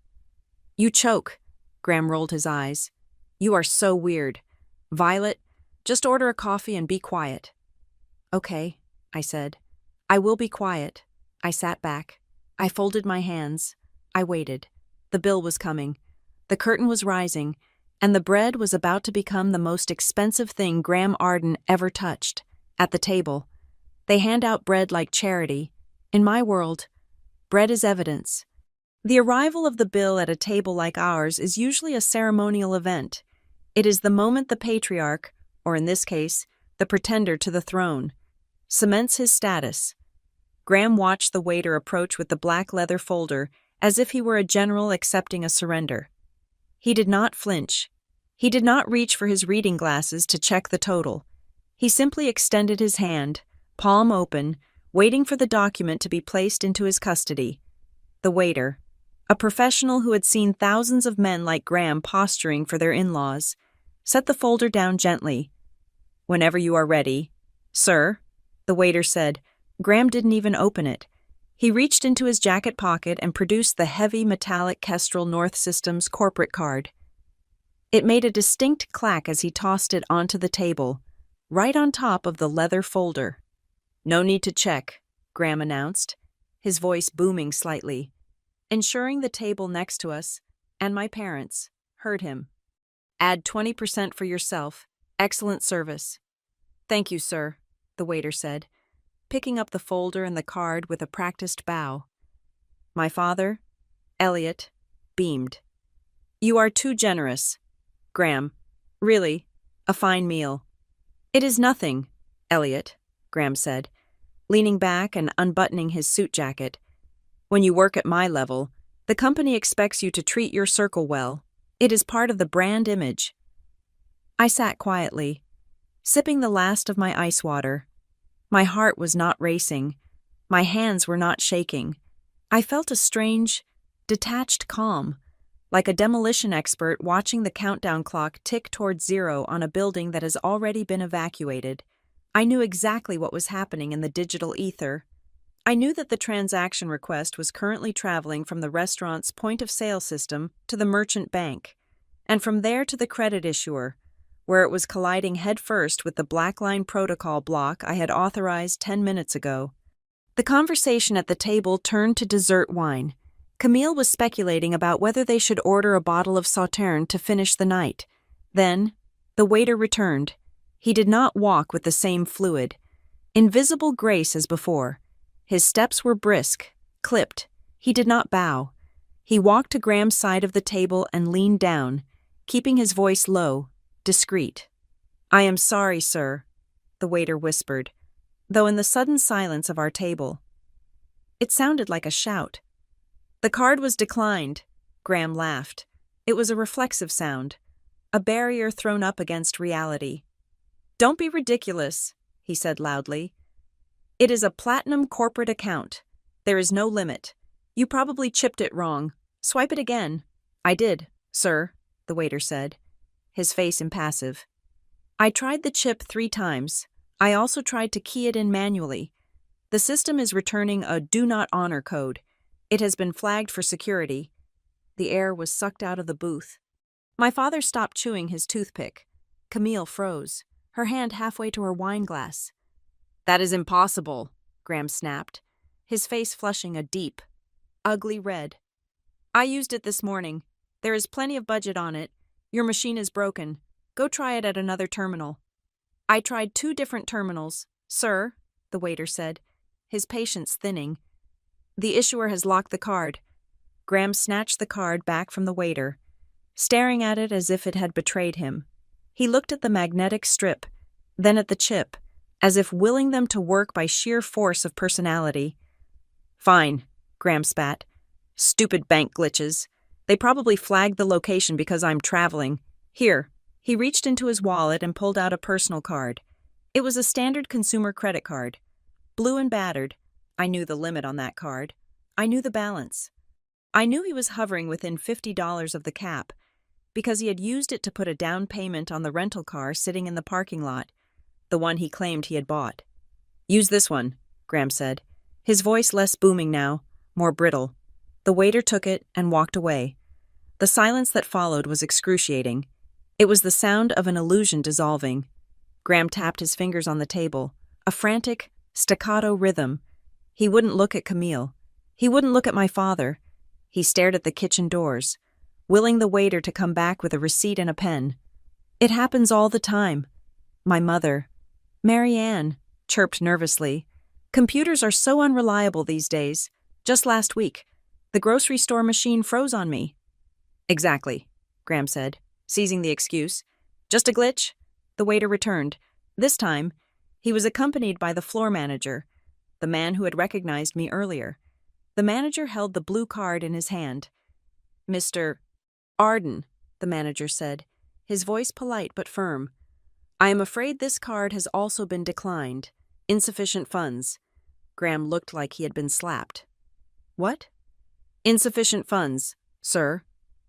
"You choke." Graham rolled his eyes. "You are so weird. Violet, just order a coffee and be quiet." "Okay," I said. "I will be quiet." I sat back. I folded my hands. I waited. The bill was coming. The curtain was rising, and the bread was about to become the most expensive thing Graham Arden ever touched. At the table, They hand out bread like charity. In my world, bread is evidence. The arrival of the bill at a table like ours is usually a ceremonial event. It is the moment the patriarch, or in this case, the pretender to the throne, cements his status. Graham watched the waiter approach with the black leather folder as if he were a general accepting a surrender. He did not flinch. He did not reach for his reading glasses to check the total. He simply extended his hand, palm open, waiting for the document to be placed into his custody. The waiter, a professional who had seen thousands of men like Graham posturing for their in-laws, set the folder down gently. "Whenever you are ready, sir," the waiter said. Graham didn't even open it. He reached into his jacket pocket and produced the heavy metallic Kestrel North Systems corporate card. It made a distinct clack as he tossed it onto the table, right on top of the leather folder. "No need to check," Graham announced, his voice booming slightly, ensuring the table next to us, and my parents, heard him. "Add 20% for yourself. Excellent service." "Thank you, sir," the waiter said, picking up the folder and the card with a practiced bow. My father, Elliot, beamed. "You are too generous, Graham. Really, a fine meal." "It is nothing, Elliot," Graham said, leaning back and unbuttoning his suit jacket. "When you work at my level, the company expects you to treat your circle well. It is part of the brand image." I sat quietly, sipping the last of my ice water. My heart was not racing. My hands were not shaking. I felt a strange, detached calm, like a demolition expert watching the countdown clock tick towards zero on a building that has already been evacuated. I knew exactly what was happening in the digital ether. I knew that the transaction request was currently traveling from the restaurant's point-of-sale system to the merchant bank, and from there to the credit issuer, where it was colliding headfirst with the Blackline protocol block I had authorized 10 minutes ago. The conversation at the table turned to dessert wine. Camille was speculating about whether they should order a bottle of Sauterne to finish the night. Then, the waiter returned. He did not walk with the same fluid, invisible grace as before. His steps were brisk, clipped. He did not bow. He walked to Graham's side of the table and leaned down, keeping his voice low, discreet. "I am sorry, sir," the waiter whispered, though in the sudden silence of our table, it sounded like a shout. "The card was declined," Graham laughed. It was a reflexive sound, a barrier thrown up against reality. "Don't be ridiculous," he said loudly. "It is a platinum corporate account. There is no limit. You probably chipped it wrong. Swipe it again." "I did, sir," the waiter said, his face impassive. "I tried the chip 3 times. I also tried to key it in manually. The system is returning a do not honor code. It has been flagged for security." The air was sucked out of the booth. My father stopped chewing his toothpick. Camille froze, her hand halfway to her wine glass. "That is impossible," Graham snapped, his face flushing a deep, ugly red. "I used it this morning. There is plenty of budget on it. Your machine is broken. Go try it at another terminal." "I tried 2 different terminals, sir," the waiter said, his patience thinning. "The issuer has locked the card." Graham snatched the card back from the waiter, staring at it as if it had betrayed him. He looked at the magnetic strip, then at the chip, as if willing them to work by sheer force of personality. "Fine," Graham spat. "Stupid bank glitches. They probably flagged the location because I'm traveling. Here." He reached into his wallet and pulled out a personal card. It was a standard consumer credit card. Blue and battered. I knew the limit on that card. I knew the balance. I knew he was hovering within $50 of the cap, because he had used it to put a down payment on the rental car sitting in the parking lot, the one he claimed he had bought. "Use this one," Graham said, his voice less booming now, more brittle. The waiter took it and walked away. The silence that followed was excruciating. It was the sound of an illusion dissolving. Graham tapped his fingers on the table, a frantic, staccato rhythm. He wouldn't look at Camille. He wouldn't look at my father. He stared at the kitchen doors, willing the waiter to come back with a receipt and a pen. "It happens all the time." My mother, Mary Ann, chirped nervously. Computers are so unreliable these days. Just last week, the grocery store machine froze on me. Exactly, Graham said, seizing the excuse. Just a glitch? The waiter returned. This time, he was accompanied by the floor manager, the man who had recognized me earlier. The manager held the blue card in his hand. Mr. Arden, the manager said, his voice polite but firm. I am afraid this card has also been declined. Insufficient funds. Graham looked like he had been slapped. What? Insufficient funds, sir,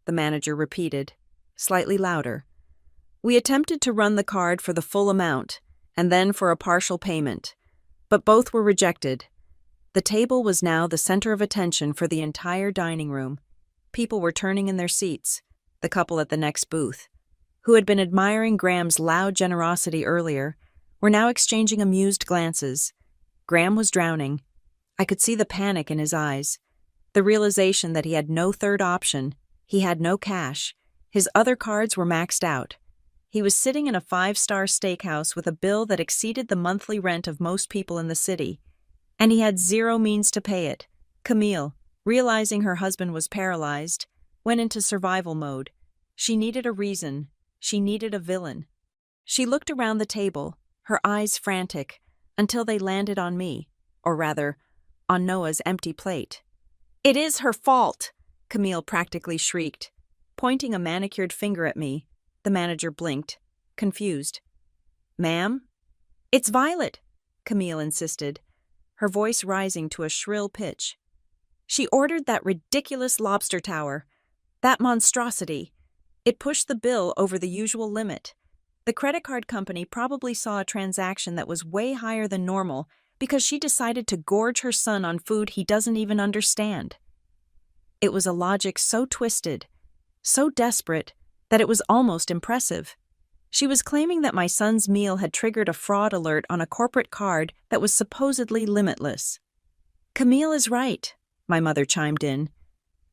the manager repeated, slightly louder. We attempted to run the card for the full amount, and then for a partial payment, but both were rejected. The table was now the center of attention for the entire dining room. People were turning in their seats, the couple at the next booth, who had been admiring Graham's loud generosity earlier, were now exchanging amused glances. Graham was drowning. I could see the panic in his eyes, the realization that he had no third option, he had no cash, his other cards were maxed out. He was sitting in a 5-star steakhouse with a bill that exceeded the monthly rent of most people in the city, and he had zero means to pay it. Camille, realizing her husband was paralyzed, went into survival mode. She needed a reason. She needed a villain. She looked around the table, her eyes frantic, until they landed on me, or rather, on Noah's empty plate. It is her fault, Camille practically shrieked. Pointing a manicured finger at me, the manager blinked, confused. Ma'am? It's Violet, Camille insisted, her voice rising to a shrill pitch. She ordered that ridiculous lobster tower, that monstrosity. It pushed the bill over the usual limit. The credit card company probably saw a transaction that was way higher than normal because she decided to gorge her son on food he doesn't even understand. It was a logic so twisted, so desperate, that it was almost impressive. She was claiming that my son's meal had triggered a fraud alert on a corporate card that was supposedly limitless. Camille is right, my mother chimed in,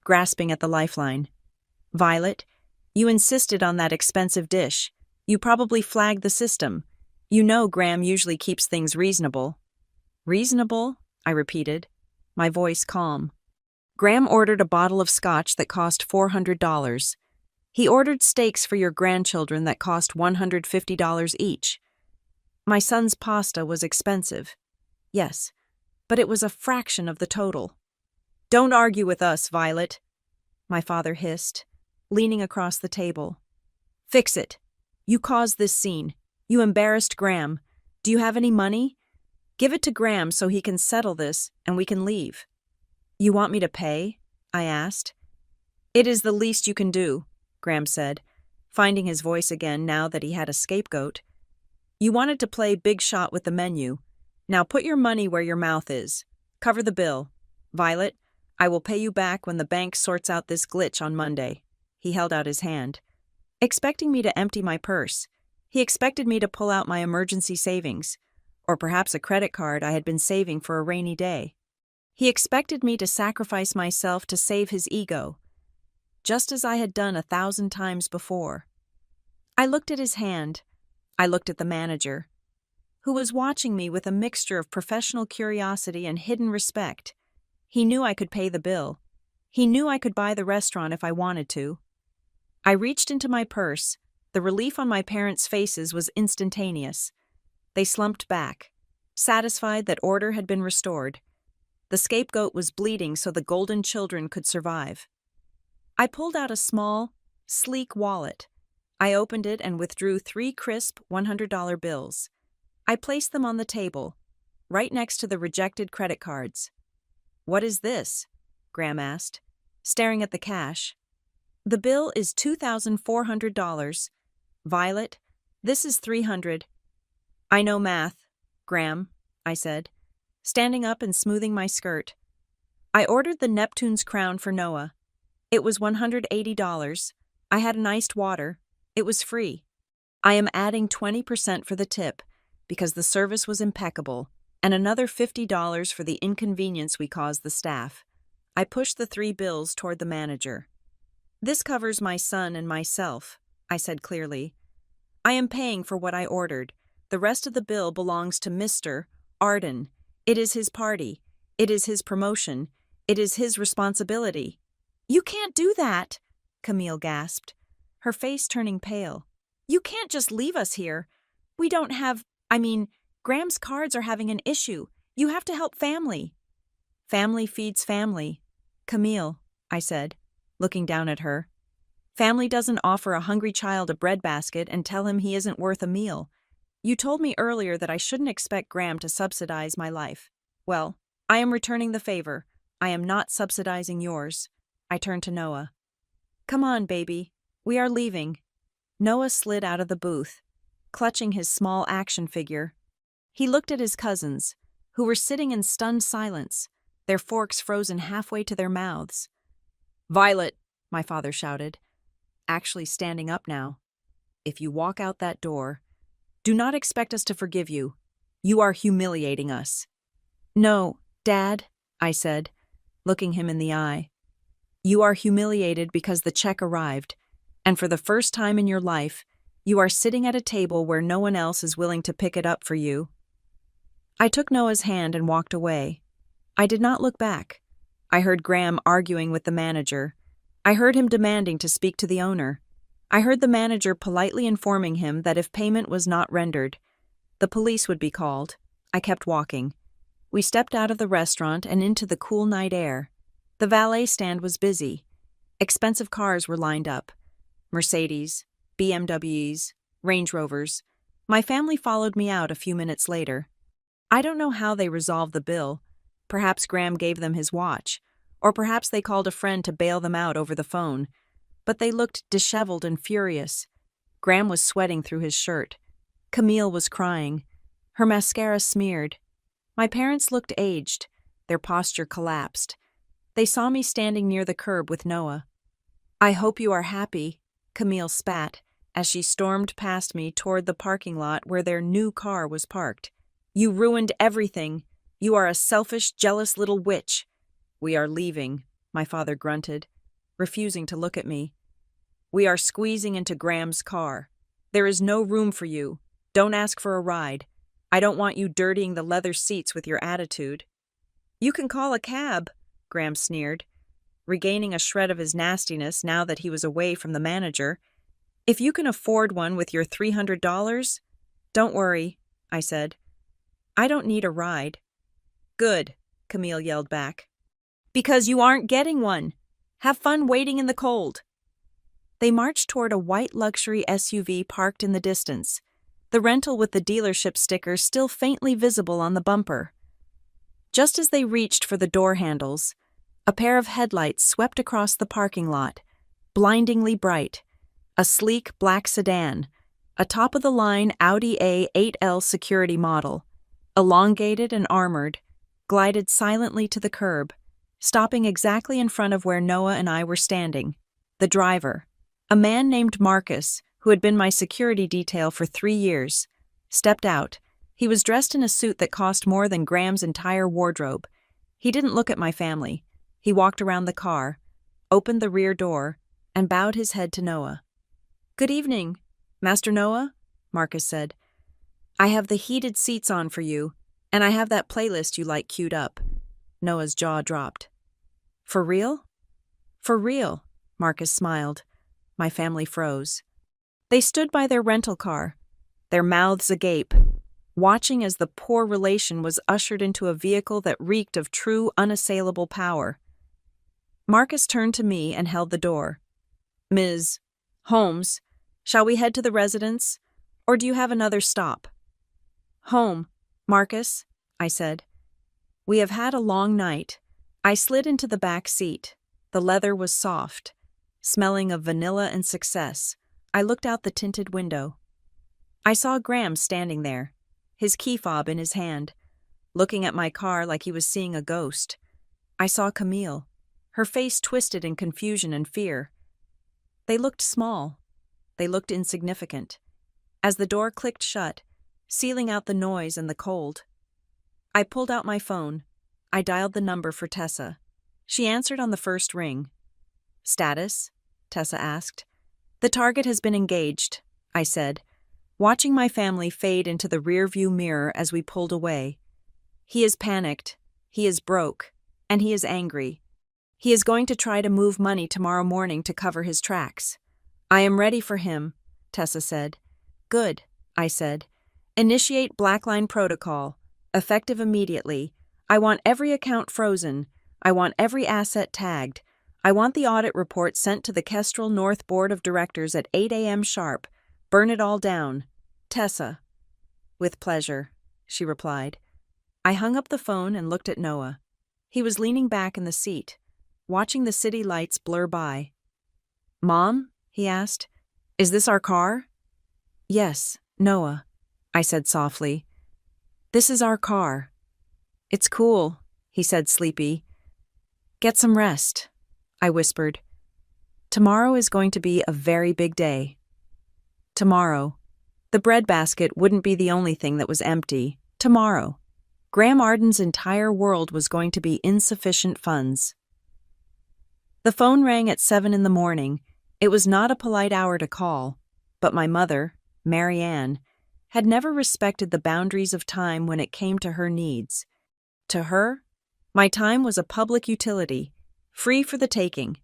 grasping at the lifeline. Violet, you insisted on that expensive dish. You probably flagged the system. You know Graham usually keeps things reasonable. Reasonable? I repeated, my voice calm. Graham ordered a bottle of scotch that cost $400. He ordered steaks for your grandchildren that cost $150 each. My son's pasta was expensive. Yes, but it was a fraction of the total. Don't argue with us, Violet, my father hissed, leaning across the table. Fix it. You caused this scene. You embarrassed Graham. Do you have any money? Give it to Graham so he can settle this and we can leave. You want me to pay? I asked. It is the least you can do, Graham said, finding his voice again now that he had a scapegoat. You wanted to play big shot with the menu. Now put your money where your mouth is. Cover the bill. Violet, I will pay you back when the bank sorts out this glitch on Monday. He held out his hand, expecting me to empty my purse. He expected me to pull out my emergency savings, or perhaps a credit card I had been saving for a rainy day. He expected me to sacrifice myself to save his ego, just as I had done 1,000 times before. I looked at his hand. I looked at the manager, who was watching me with a mixture of professional curiosity and hidden respect. He knew I could pay the bill. He knew I could buy the restaurant if I wanted to. I reached into my purse. The relief on my parents' faces was instantaneous. They slumped back, satisfied that order had been restored. The scapegoat was bleeding so the golden children could survive. I pulled out a small, sleek wallet. I opened it and withdrew 3 crisp $100 bills. I placed them on the table, right next to the rejected credit cards. What is this? Graham asked, staring at the cash. The bill is $2,400. Violet, this is $300. I know math, Graham, I said, standing up and smoothing my skirt. I ordered the Neptune's crown for Noah. It was $180. I had an iced water. It was free. I am adding 20% for the tip because the service was impeccable, and another $50 for the inconvenience we caused the staff. I pushed the 3 bills toward the manager. This covers my son and myself, I said clearly. I am paying for what I ordered. The rest of the bill belongs to Mr. Arden. It is his party. It is his promotion. It is his responsibility. You can't do that, Camille gasped, her face turning pale. You can't just leave us here. We don't have, Graham's cards are having an issue. You have to help family. Family feeds family. Camille, I said, looking down at her. Family doesn't offer a hungry child a breadbasket and tell him he isn't worth a meal. You told me earlier that I shouldn't expect Graham to subsidize my life. Well, I am returning the favor. I am not subsidizing yours. I turned to Noah. Come on, baby. We are leaving. Noah slid out of the booth, clutching his small action figure. He looked at his cousins, who were sitting in stunned silence, their forks frozen halfway to their mouths. Violet, my father shouted, actually standing up now. If you walk out that door, do not expect us to forgive you. You are humiliating us. No, Dad, I said, looking him in the eye. You are humiliated because the check arrived, and for the first time in your life, you are sitting at a table where no one else is willing to pick it up for you. I took Noah's hand and walked away. I did not look back. I heard Graham arguing with the manager. I heard him demanding to speak to the owner. I heard the manager politely informing him that if payment was not rendered, the police would be called. I kept walking. We stepped out of the restaurant and into the cool night air. The valet stand was busy. Expensive cars were lined up. Mercedes, BMWs, Range Rovers. My family followed me out a few minutes later. I don't know how they resolved the bill. Perhaps Graham gave them his watch, or perhaps they called a friend to bail them out over the phone. But they looked disheveled and furious. Graham was sweating through his shirt. Camille was crying. Her mascara smeared. My parents looked aged. Their posture collapsed. They saw me standing near the curb with Noah. I hope you are happy, Camille spat, as she stormed past me toward the parking lot where their new car was parked. You ruined everything. You are a selfish, jealous little witch. We are leaving, my father grunted, refusing to look at me. We are squeezing into Graham's car. There is no room for you. Don't ask for a ride. I don't want you dirtying the leather seats with your attitude. You can call a cab, Graham sneered, regaining a shred of his nastiness now that he was away from the manager. If you can afford one with your $300, don't worry, I said. I don't need a ride. Good, Camille yelled back. Because you aren't getting one. Have fun waiting in the cold. They marched toward a white luxury SUV parked in the distance, the rental with the dealership sticker still faintly visible on the bumper. Just as they reached for the door handles, a pair of headlights swept across the parking lot, blindingly bright. A sleek black sedan, a top-of-the-line Audi A8L security model, elongated and armored, glided silently to the curb, stopping exactly in front of where Noah and I were standing. The driver, a man named Marcus, who had been my security detail for 3 years, stepped out. He was dressed in a suit that cost more than Graham's entire wardrobe. He didn't look at my family. He walked around the car, opened the rear door, and bowed his head to Noah. Good evening, Master Noah, Marcus said. I have the heated seats on for you, and I have that playlist you like queued up. Noah's jaw dropped. For real? For real, Marcus smiled. My family froze. They stood by their rental car, their mouths agape, watching as the poor relation was ushered into a vehicle that reeked of true, unassailable power. Marcus turned to me and held the door. Ms. Holmes, shall we head to the residence, or do you have another stop? Home, Marcus, I said. We have had a long night. I slid into the back seat. The leather was soft, smelling of vanilla and success. I looked out the tinted window. I saw Graham standing there, his key fob in his hand, looking at my car like he was seeing a ghost. I saw Camille, her face twisted in confusion and fear. They looked small. They looked insignificant. As the door clicked shut, sealing out the noise and the cold, I pulled out my phone. I dialed the number for Tessa. She answered on the first ring. Status? Tessa asked. The target has been engaged, I said, watching my family fade into the rearview mirror as we pulled away. He is panicked, he is broke, and he is angry. He is going to try to move money tomorrow morning to cover his tracks. I am ready for him, Tessa said. Good, I said. Initiate Blackline protocol. Effective immediately. I want every account frozen. I want every asset tagged. I want the audit report sent to the Kestrel North Board of Directors at 8 a.m. sharp. Burn it all down. Tessa. With pleasure, she replied. I hung up the phone and looked at Noah. He was leaning back in the seat, watching the city lights blur by. Mom? He asked. Is this our car? Yes, Noah, I said softly. This is our car. It's cool, he said sleepy. Get some rest, I whispered. Tomorrow is going to be a very big day. Tomorrow. The breadbasket wouldn't be the only thing that was empty. Tomorrow. Graham Arden's entire world was going to be insufficient funds. The phone rang at 7 in the morning. It was not a polite hour to call, but my mother, Mary Ann, had never respected the boundaries of time when it came to her needs. To her, my time was a public utility, free for the taking,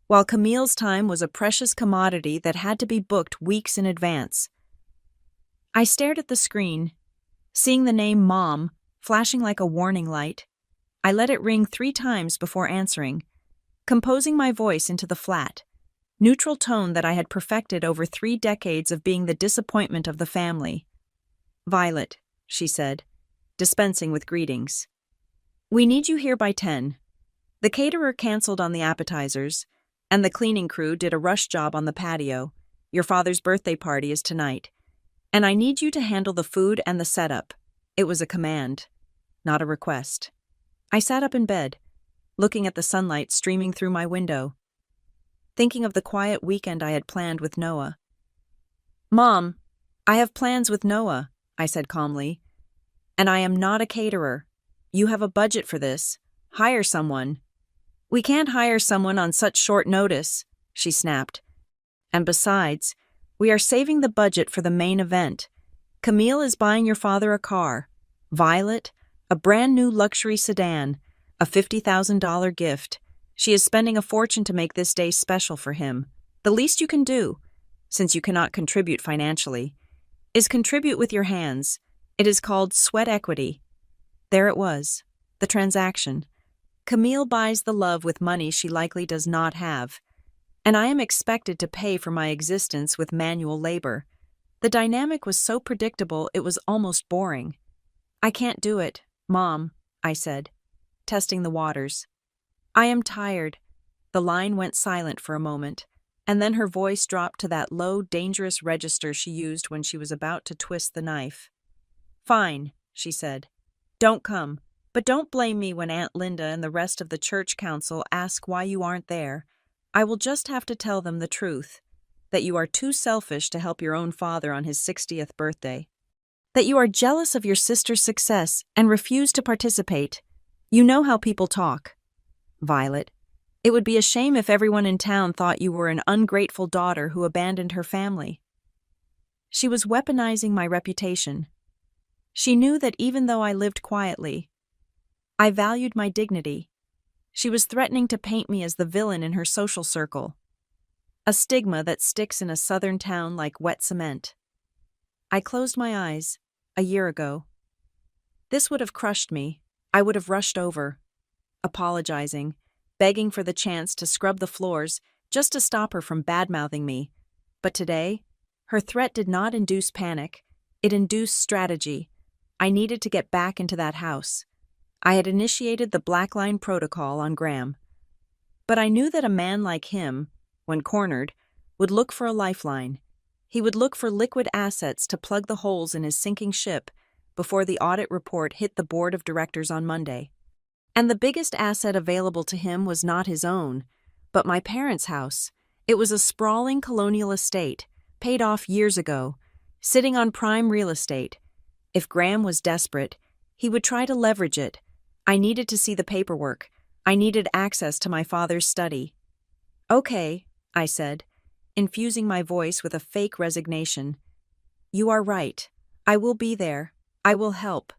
while Camille's time was a precious commodity that had to be booked weeks in advance. I stared at the screen, seeing the name Mom flashing like a warning light. I let it ring 3 times before answering, composing my voice into the flat, neutral tone that I had perfected over 3 decades of being the disappointment of the family. Violet, she said, dispensing with greetings. We need you here by 10. The caterer canceled on the appetizers, and the cleaning crew did a rush job on the patio. Your father's birthday party is tonight, and I need you to handle the food and the setup. It was a command, not a request. I sat up in bed, looking at the sunlight streaming through my window, thinking of the quiet weekend I had planned with Noah. Mom, I have plans with Noah, I said calmly. And I am not a caterer. You have a budget for this. Hire someone. We can't hire someone on such short notice, she snapped. And besides, we are saving the budget for the main event. Camille is buying your father a car. Violet, a brand new luxury sedan, a $50,000 gift. She is spending a fortune to make this day special for him. The least you can do, since you cannot contribute financially, is contribute with your hands. It is called sweat equity. There it was, the transaction. Camille buys the love with money she likely does not have, and I am expected to pay for my existence with manual labor. The dynamic was so predictable it was almost boring. I can't do it, Mom, I said, testing the waters. I am tired. The line went silent for a moment, and then her voice dropped to that low, dangerous register she used when she was about to twist the knife. Fine, she said. Don't come, but don't blame me when Aunt Linda and the rest of the church council ask why you aren't there. I will just have to tell them the truth, that you are too selfish to help your own father on his 60th birthday. That you are jealous of your sister's success and refuse to participate. You know how people talk. Violet, it would be a shame if everyone in town thought you were an ungrateful daughter who abandoned her family. She was weaponizing my reputation. She knew that even though I lived quietly, I valued my dignity. She was threatening to paint me as the villain in her social circle, a stigma that sticks in a southern town like wet cement. I closed my eyes, a year ago. This would have crushed me. I would have rushed over, apologizing, begging for the chance to scrub the floors just to stop her from bad-mouthing me. But today, her threat did not induce panic. It induced strategy. I needed to get back into that house. I had initiated the Blackline protocol on Graham. But I knew that a man like him, when cornered, would look for a lifeline. He would look for liquid assets to plug the holes in his sinking ship before the audit report hit the board of directors on Monday. And the biggest asset available to him was not his own, but my parents' house. It was a sprawling colonial estate, paid off years ago, sitting on prime real estate. If Graham was desperate, he would try to leverage it. I needed to see the paperwork. I needed access to my father's study. Okay, I said, infusing my voice with a fake resignation. You are right. I will be there. I will help.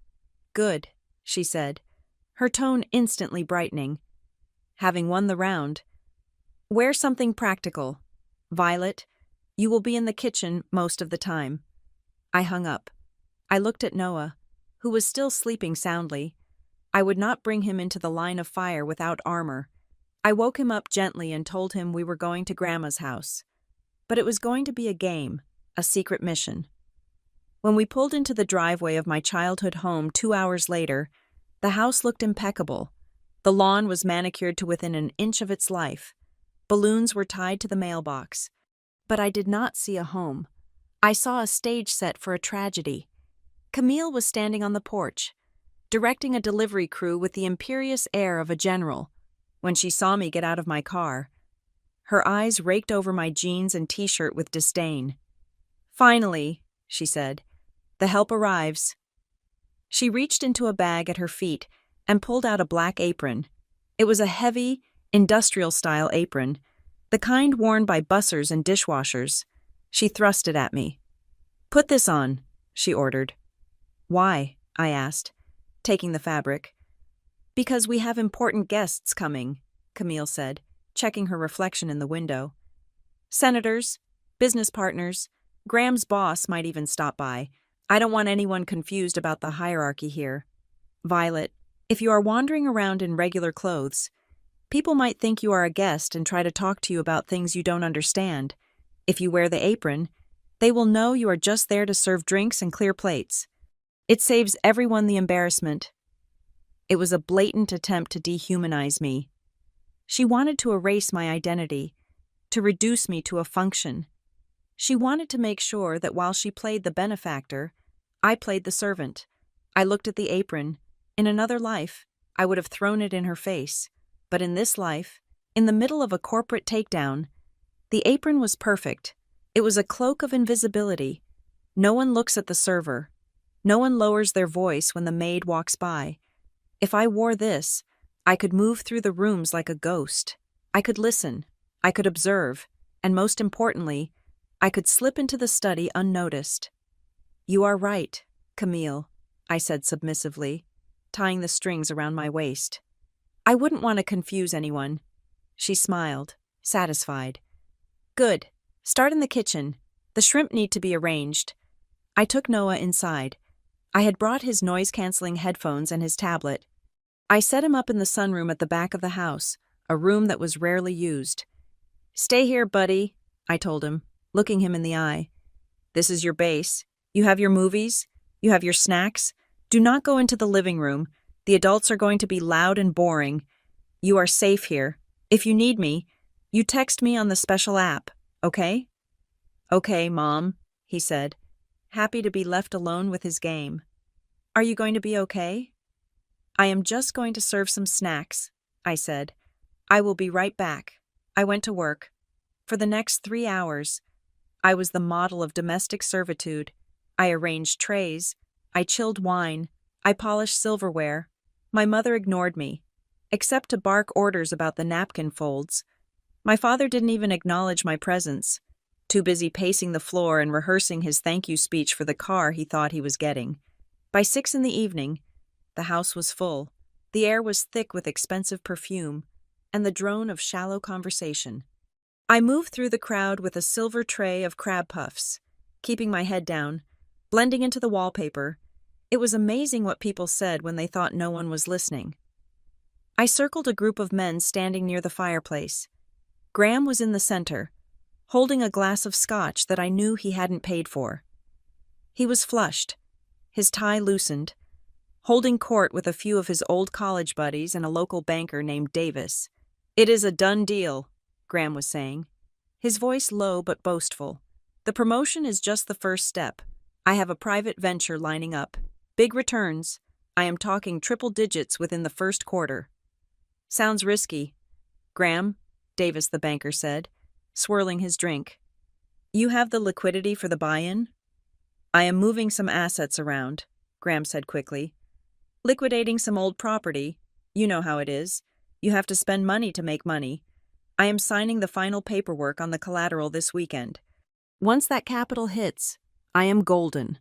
Good, she said, her tone instantly brightening. Having won the round. Wear something practical. Violet, you will be in the kitchen most of the time. I hung up. I looked at Noah, who was still sleeping soundly. I would not bring him into the line of fire without armor. I woke him up gently and told him we were going to Grandma's house. But it was going to be a game, a secret mission. When we pulled into the driveway of my childhood home 2 hours later, the house looked impeccable. The lawn was manicured to within an inch of its life. Balloons were tied to the mailbox. But I did not see a home. I saw a stage set for a tragedy. Camille was standing on the porch, directing a delivery crew with the imperious air of a general. When she saw me get out of my car, her eyes raked over my jeans and t-shirt with disdain. "Finally," she said, "the help arrives." She reached into a bag at her feet and pulled out a black apron. It was a heavy, industrial-style apron, the kind worn by bussers and dishwashers. She thrust it at me. "Put this on," she ordered. "Why?" I asked, taking the fabric. "Because we have important guests coming," Camille said, checking her reflection in the window. "Senators, business partners, Graham's boss might even stop by. I don't want anyone confused about the hierarchy here. Violet, if you are wandering around in regular clothes, people might think you are a guest and try to talk to you about things you don't understand. If you wear the apron, they will know you are just there to serve drinks and clear plates. It saves everyone the embarrassment." It was a blatant attempt to dehumanize me. She wanted to erase my identity, to reduce me to a function. She wanted to make sure that while she played the benefactor, I played the servant. I looked at the apron. In another life, I would have thrown it in her face. But in this life, in the middle of a corporate takedown, the apron was perfect. It was a cloak of invisibility. No one looks at the server. No one lowers their voice when the maid walks by. If I wore this, I could move through the rooms like a ghost. I could listen. I could observe. And most importantly, I could slip into the study unnoticed. "You are right, Camille," I said submissively, tying the strings around my waist. "I wouldn't want to confuse anyone." She smiled, satisfied. "Good. Start in the kitchen. The shrimp need to be arranged." I took Noah inside. I had brought his noise-canceling headphones and his tablet. I set him up in the sunroom at the back of the house, a room that was rarely used. "Stay here, buddy," I told him, looking him in the eye. "This is your base. You have your movies. You have your snacks. Do not go into the living room. The adults are going to be loud and boring. You are safe here. If you need me, you text me on the special app, okay?" "Okay, Mom," he said, happy to be left alone with his game. "Are you going to be okay?" "I am just going to serve some snacks," I said. "I will be right back." I went to work. For the next 3 hours, I was the model of domestic servitude. I arranged trays. I chilled wine. I polished silverware. My mother ignored me, except to bark orders about the napkin folds. My father didn't even acknowledge my presence, too busy pacing the floor and rehearsing his thank you speech for the car he thought he was getting. By 6 in the evening, the house was full. The air was thick with expensive perfume and the drone of shallow conversation. I moved through the crowd with a silver tray of crab puffs, keeping my head down, blending into the wallpaper. It was amazing what people said when they thought no one was listening. I circled a group of men standing near the fireplace. Graham was in the center, holding a glass of scotch that I knew he hadn't paid for. He was flushed, his tie loosened, holding court with a few of his old college buddies and a local banker named Davis. "It is a done deal," Graham was saying, his voice low but boastful. "The promotion is just the first step. I have a private venture lining up. Big returns. I am talking triple digits within the first quarter." "Sounds risky." "Graham," Davis the banker said, swirling his drink. "You have the liquidity for the buy-in?" "I am moving some assets around," Graham said quickly. "Liquidating some old property. You know how it is. You have to spend money to make money. I am signing the final paperwork on the collateral this weekend. Once that capital hits, I am golden."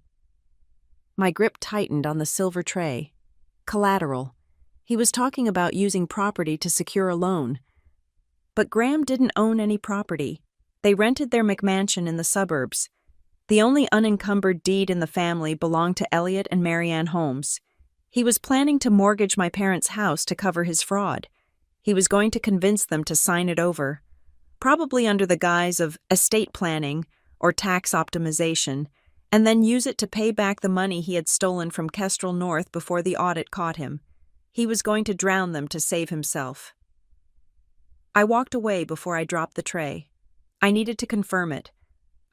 My grip tightened on the silver tray. Collateral. He was talking about using property to secure a loan. But Graham didn't own any property. They rented their McMansion in the suburbs. The only unencumbered deed in the family belonged to Elliot and Marianne Holmes. He was planning to mortgage my parents' house to cover his fraud. He was going to convince them to sign it over, probably under the guise of estate planning or tax optimization, and then use it to pay back the money he had stolen from Kestrel North before the audit caught him. He was going to drown them to save himself. I walked away before I dropped the tray. I needed to confirm it.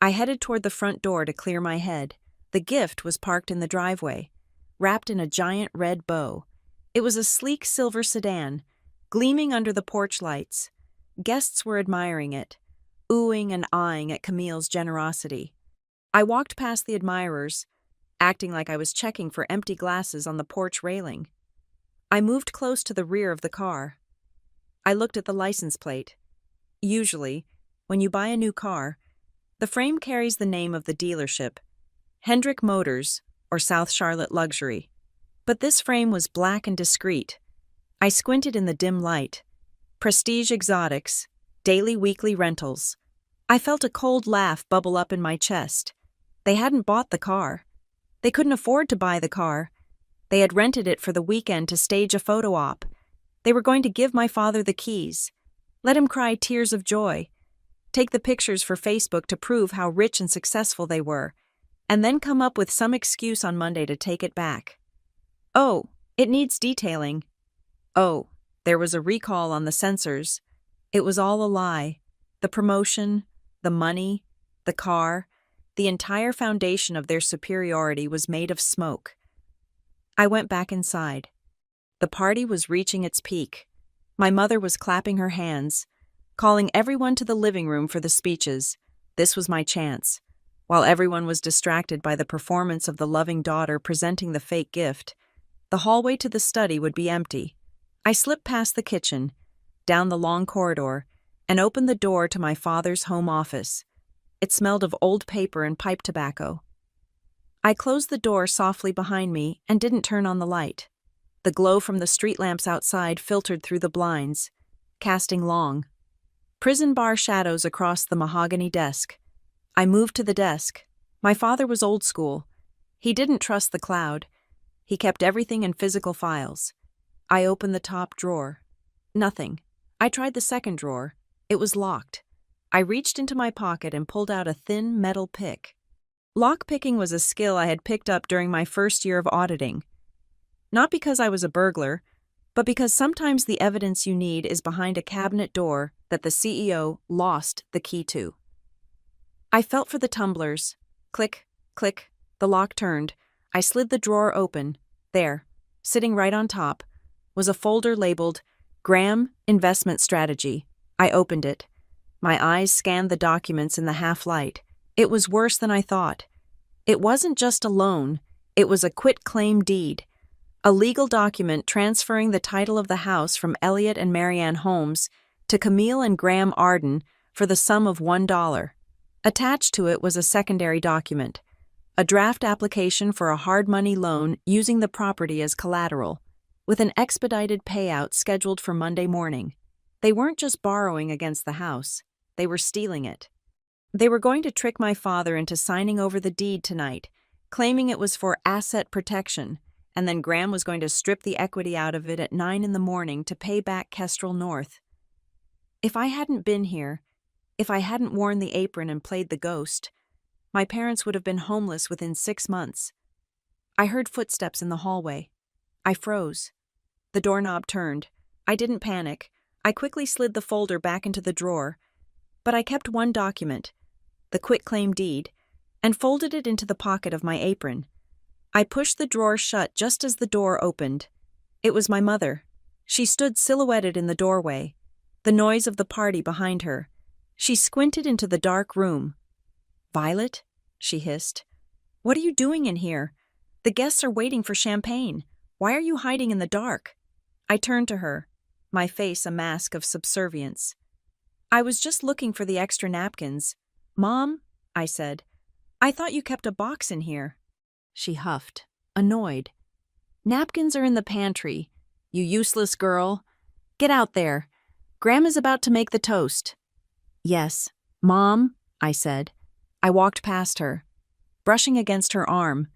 I headed toward the front door to clear my head. The gift was parked in the driveway, wrapped in a giant red bow. It was a sleek silver sedan, gleaming under the porch lights. Guests were admiring it, oohing and eyeing at Camille's generosity. I walked past the admirers, acting like I was checking for empty glasses on the porch railing. I moved close to the rear of the car. I looked at the license plate. Usually, when you buy a new car, the frame carries the name of the dealership, Hendrick Motors or South Charlotte Luxury. But this frame was black and discreet. I squinted in the dim light. Prestige Exotics, daily weekly rentals. I felt a cold laugh bubble up in my chest. They hadn't bought the car. They couldn't afford to buy the car. They had rented it for the weekend to stage a photo op. They were going to give my father the keys, let him cry tears of joy, take the pictures for Facebook to prove how rich and successful they were, and then come up with some excuse on Monday to take it back. Oh, it needs detailing. Oh, there was a recall on the sensors. It was all a lie. The promotion, the money, the car, the entire foundation of their superiority was made of smoke. I went back inside. The party was reaching its peak. My mother was clapping her hands, calling everyone to the living room for the speeches. This was my chance. While everyone was distracted by the performance of the loving daughter presenting the fake gift, the hallway to the study would be empty. I slipped past the kitchen, down the long corridor, and opened the door to my father's home office. It smelled of old paper and pipe tobacco. I closed the door softly behind me and didn't turn on the light. The glow from the street lamps outside filtered through the blinds, casting long, prison bar shadows across the mahogany desk. I moved to the desk. My father was old school. He didn't trust the cloud. He kept everything in physical files. I opened the top drawer. Nothing. I tried the second drawer. It was locked. I reached into my pocket and pulled out a thin metal pick. Lockpicking was a skill I had picked up during my first year of auditing. Not because I was a burglar, but because sometimes the evidence you need is behind a cabinet door that the CEO lost the key to. I felt for the tumblers. Click, click, the lock turned. I slid the drawer open. There, sitting right on top, was a folder labeled Graham Investment Strategy. I opened it. My eyes scanned the documents in the half-light. It was worse than I thought. It wasn't just a loan. It was a quit-claim deed. A legal document transferring the title of the house from Elliot and Marianne Holmes to Camille and Graham Arden for the sum of $1. Attached to it was a secondary document, a draft application for a hard money loan using the property as collateral, with an expedited payout scheduled for Monday morning. They weren't just borrowing against the house, they were stealing it. They were going to trick my father into signing over the deed tonight, claiming it was for asset protection, and then Graham was going to strip the equity out of it at 9 a.m. to pay back Kestrel North. If I hadn't been here, if I hadn't worn the apron and played the ghost, my parents would have been homeless within 6 months. I heard footsteps in the hallway. I froze. The doorknob turned. I didn't panic. I quickly slid the folder back into the drawer, but I kept one document, the quitclaim deed, and folded it into the pocket of my apron. I pushed the drawer shut just as the door opened. It was my mother. She stood silhouetted in the doorway, the noise of the party behind her. She squinted into the dark room. "Violet?" she hissed. "What are you doing in here? The guests are waiting for champagne. Why are you hiding in the dark?" I turned to her, my face a mask of subservience. "I was just looking for the extra napkins. Mom," I said, "I thought you kept a box in here." She huffed, annoyed. Napkins are in the pantry. You useless girl. Get out there. Graham is about to make the toast. Yes. Mom, I said. I walked past her, brushing against her arm.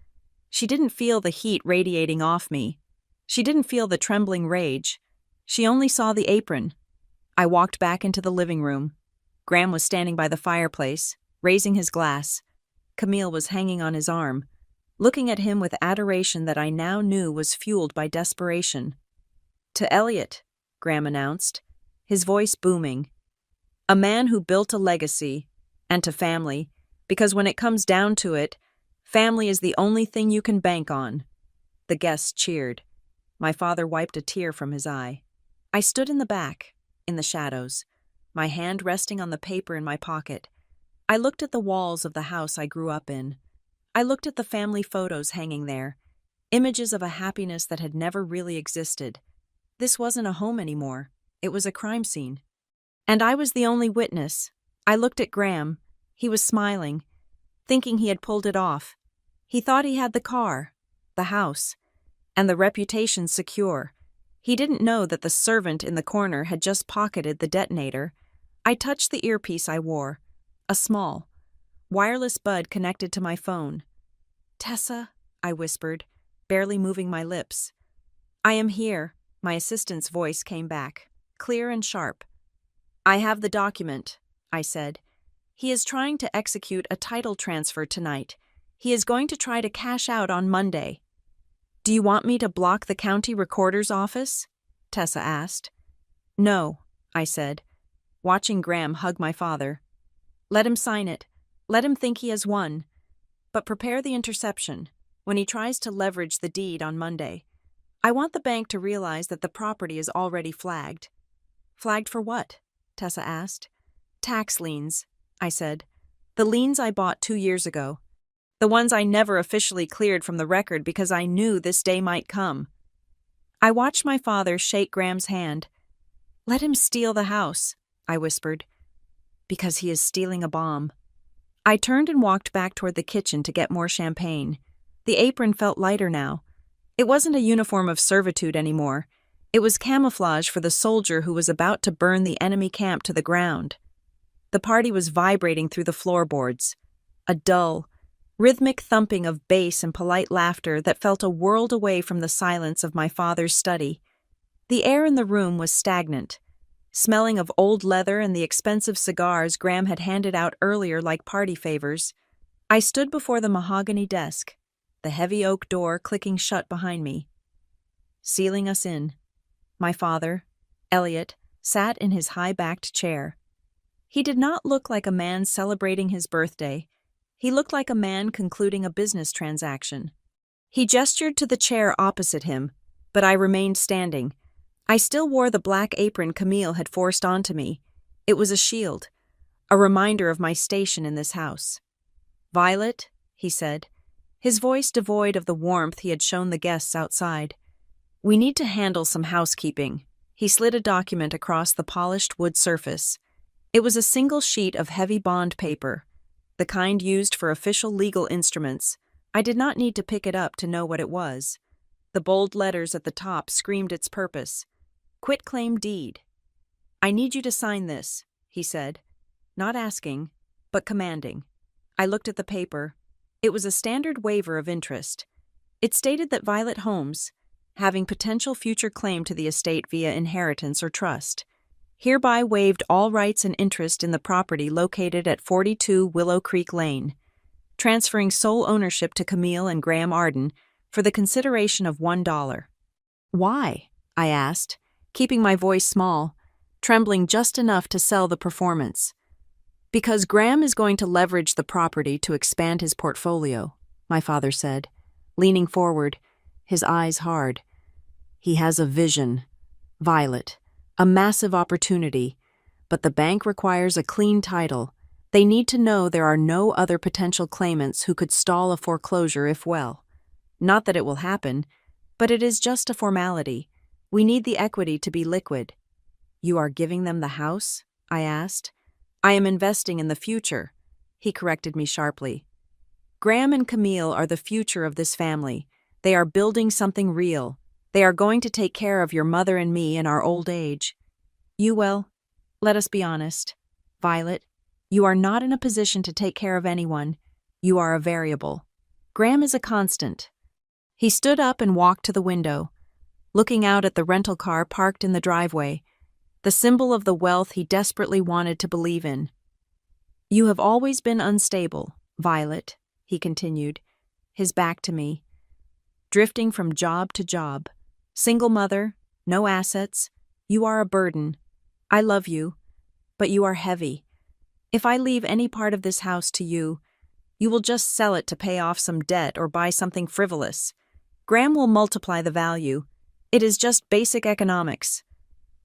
She didn't feel the heat radiating off me. She didn't feel the trembling rage. She only saw the apron. I walked back into the living room. Graham was standing by the fireplace, raising his glass. Camille was hanging on his arm, looking at him with adoration that I now knew was fueled by desperation. To Elliot, Graham announced, his voice booming. A man who built a legacy, and to family, because when it comes down to it, family is the only thing you can bank on. The guests cheered. My father wiped a tear from his eye. I stood in the back, in the shadows, my hand resting on the paper in my pocket. I looked at the walls of the house I grew up in. I looked at the family photos hanging there, images of a happiness that had never really existed. This wasn't a home anymore. It was a crime scene. And I was the only witness. I looked at Graham. He was smiling, thinking he had pulled it off. He thought he had the car, the house, and the reputation secure. He didn't know that the servant in the corner had just pocketed the detonator. I touched the earpiece I wore, a small, wireless bud connected to my phone. Tessa, I whispered, barely moving my lips. I am here, my assistant's voice came back, clear and sharp. I have the document, I said. He is trying to execute a title transfer tonight. He is going to try to cash out on Monday. Do you want me to block the county recorder's office? Tessa asked. No, I said, watching Graham hug my father. Let him sign it. Let him think he has won. But prepare the interception when he tries to leverage the deed on Monday. I want the bank to realize that the property is already flagged. Flagged for what? Tessa asked. Tax liens, I said. The liens I bought 2 years ago. The ones I never officially cleared from the record because I knew this day might come. I watched my father shake Graham's hand. Let him steal the house, I whispered. Because he is stealing a bomb. I turned and walked back toward the kitchen to get more champagne. The apron felt lighter now. It wasn't a uniform of servitude anymore. It was camouflage for the soldier who was about to burn the enemy camp to the ground. The party was vibrating through the floorboards. A dull, rhythmic thumping of bass and polite laughter that felt a world away from the silence of my father's study. The air in the room was stagnant, smelling of old leather and the expensive cigars Graham had handed out earlier like party favors. I stood before the mahogany desk, the heavy oak door clicking shut behind me. Sealing us in, my father, Elliot, sat in his high-backed chair. He did not look like a man celebrating his birthday. He looked like a man concluding a business transaction. He gestured to the chair opposite him, but I remained standing. I still wore the black apron Camille had forced onto me. It was a shield, a reminder of my station in this house. Violet, he said, his voice devoid of the warmth he had shown the guests outside. We need to handle some housekeeping. He slid a document across the polished wood surface. It was a single sheet of heavy bond paper, the kind used for official legal instruments. I did not need to pick it up to know what it was. The bold letters at the top screamed its purpose. Quitclaim deed. I need you to sign this, he said, not asking, but commanding. I looked at the paper. It was a standard waiver of interest. It stated that Violet Holmes, having potential future claim to the estate via inheritance or trust, hereby waived all rights and interest in the property located at 42 Willow Creek Lane, transferring sole ownership to Camille and Graham Arden for the consideration of $1. Why? I asked, keeping my voice small, trembling just enough to sell the performance. Because Graham is going to leverage the property to expand his portfolio, my father said, leaning forward, his eyes hard. He has a vision. Violet. A massive opportunity, but the bank requires a clean title. They need to know there are no other potential claimants who could stall a foreclosure if well. Not that it will happen, but it is just a formality. We need the equity to be liquid. You are giving them the house? I asked. I am investing in the future, he corrected me sharply. Graham and Camille are the future of this family. They are building something real. They are going to take care of your mother and me in our old age. Let us be honest. Violet, you are not in a position to take care of anyone. You are a variable. Graham is a constant. He stood up and walked to the window, looking out at the rental car parked in the driveway, the symbol of the wealth he desperately wanted to believe in. You have always been unstable, Violet, he continued, his back to me, drifting from job to job. Single mother, no assets. You are a burden. I love you, but you are heavy. If I leave any part of this house to you, you will just sell it to pay off some debt or buy something frivolous. Graham will multiply the value. It is just basic economics.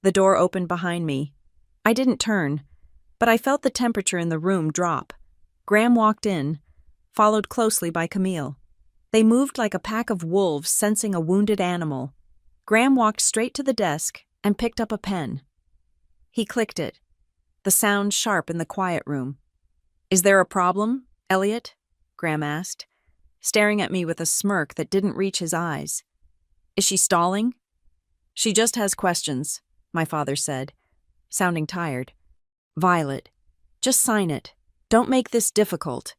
The door opened behind me. I didn't turn, but I felt the temperature in the room drop. Graham walked in, followed closely by Camille. They moved like a pack of wolves sensing a wounded animal. Graham walked straight to the desk and picked up a pen. He clicked it, the sound sharp in the quiet room. "Is there a problem, Elliot?" Graham asked, staring at me with a smirk that didn't reach his eyes. "Is she stalling?" "She just has questions," my father said, sounding tired. "Violet, just sign it. Don't make this difficult."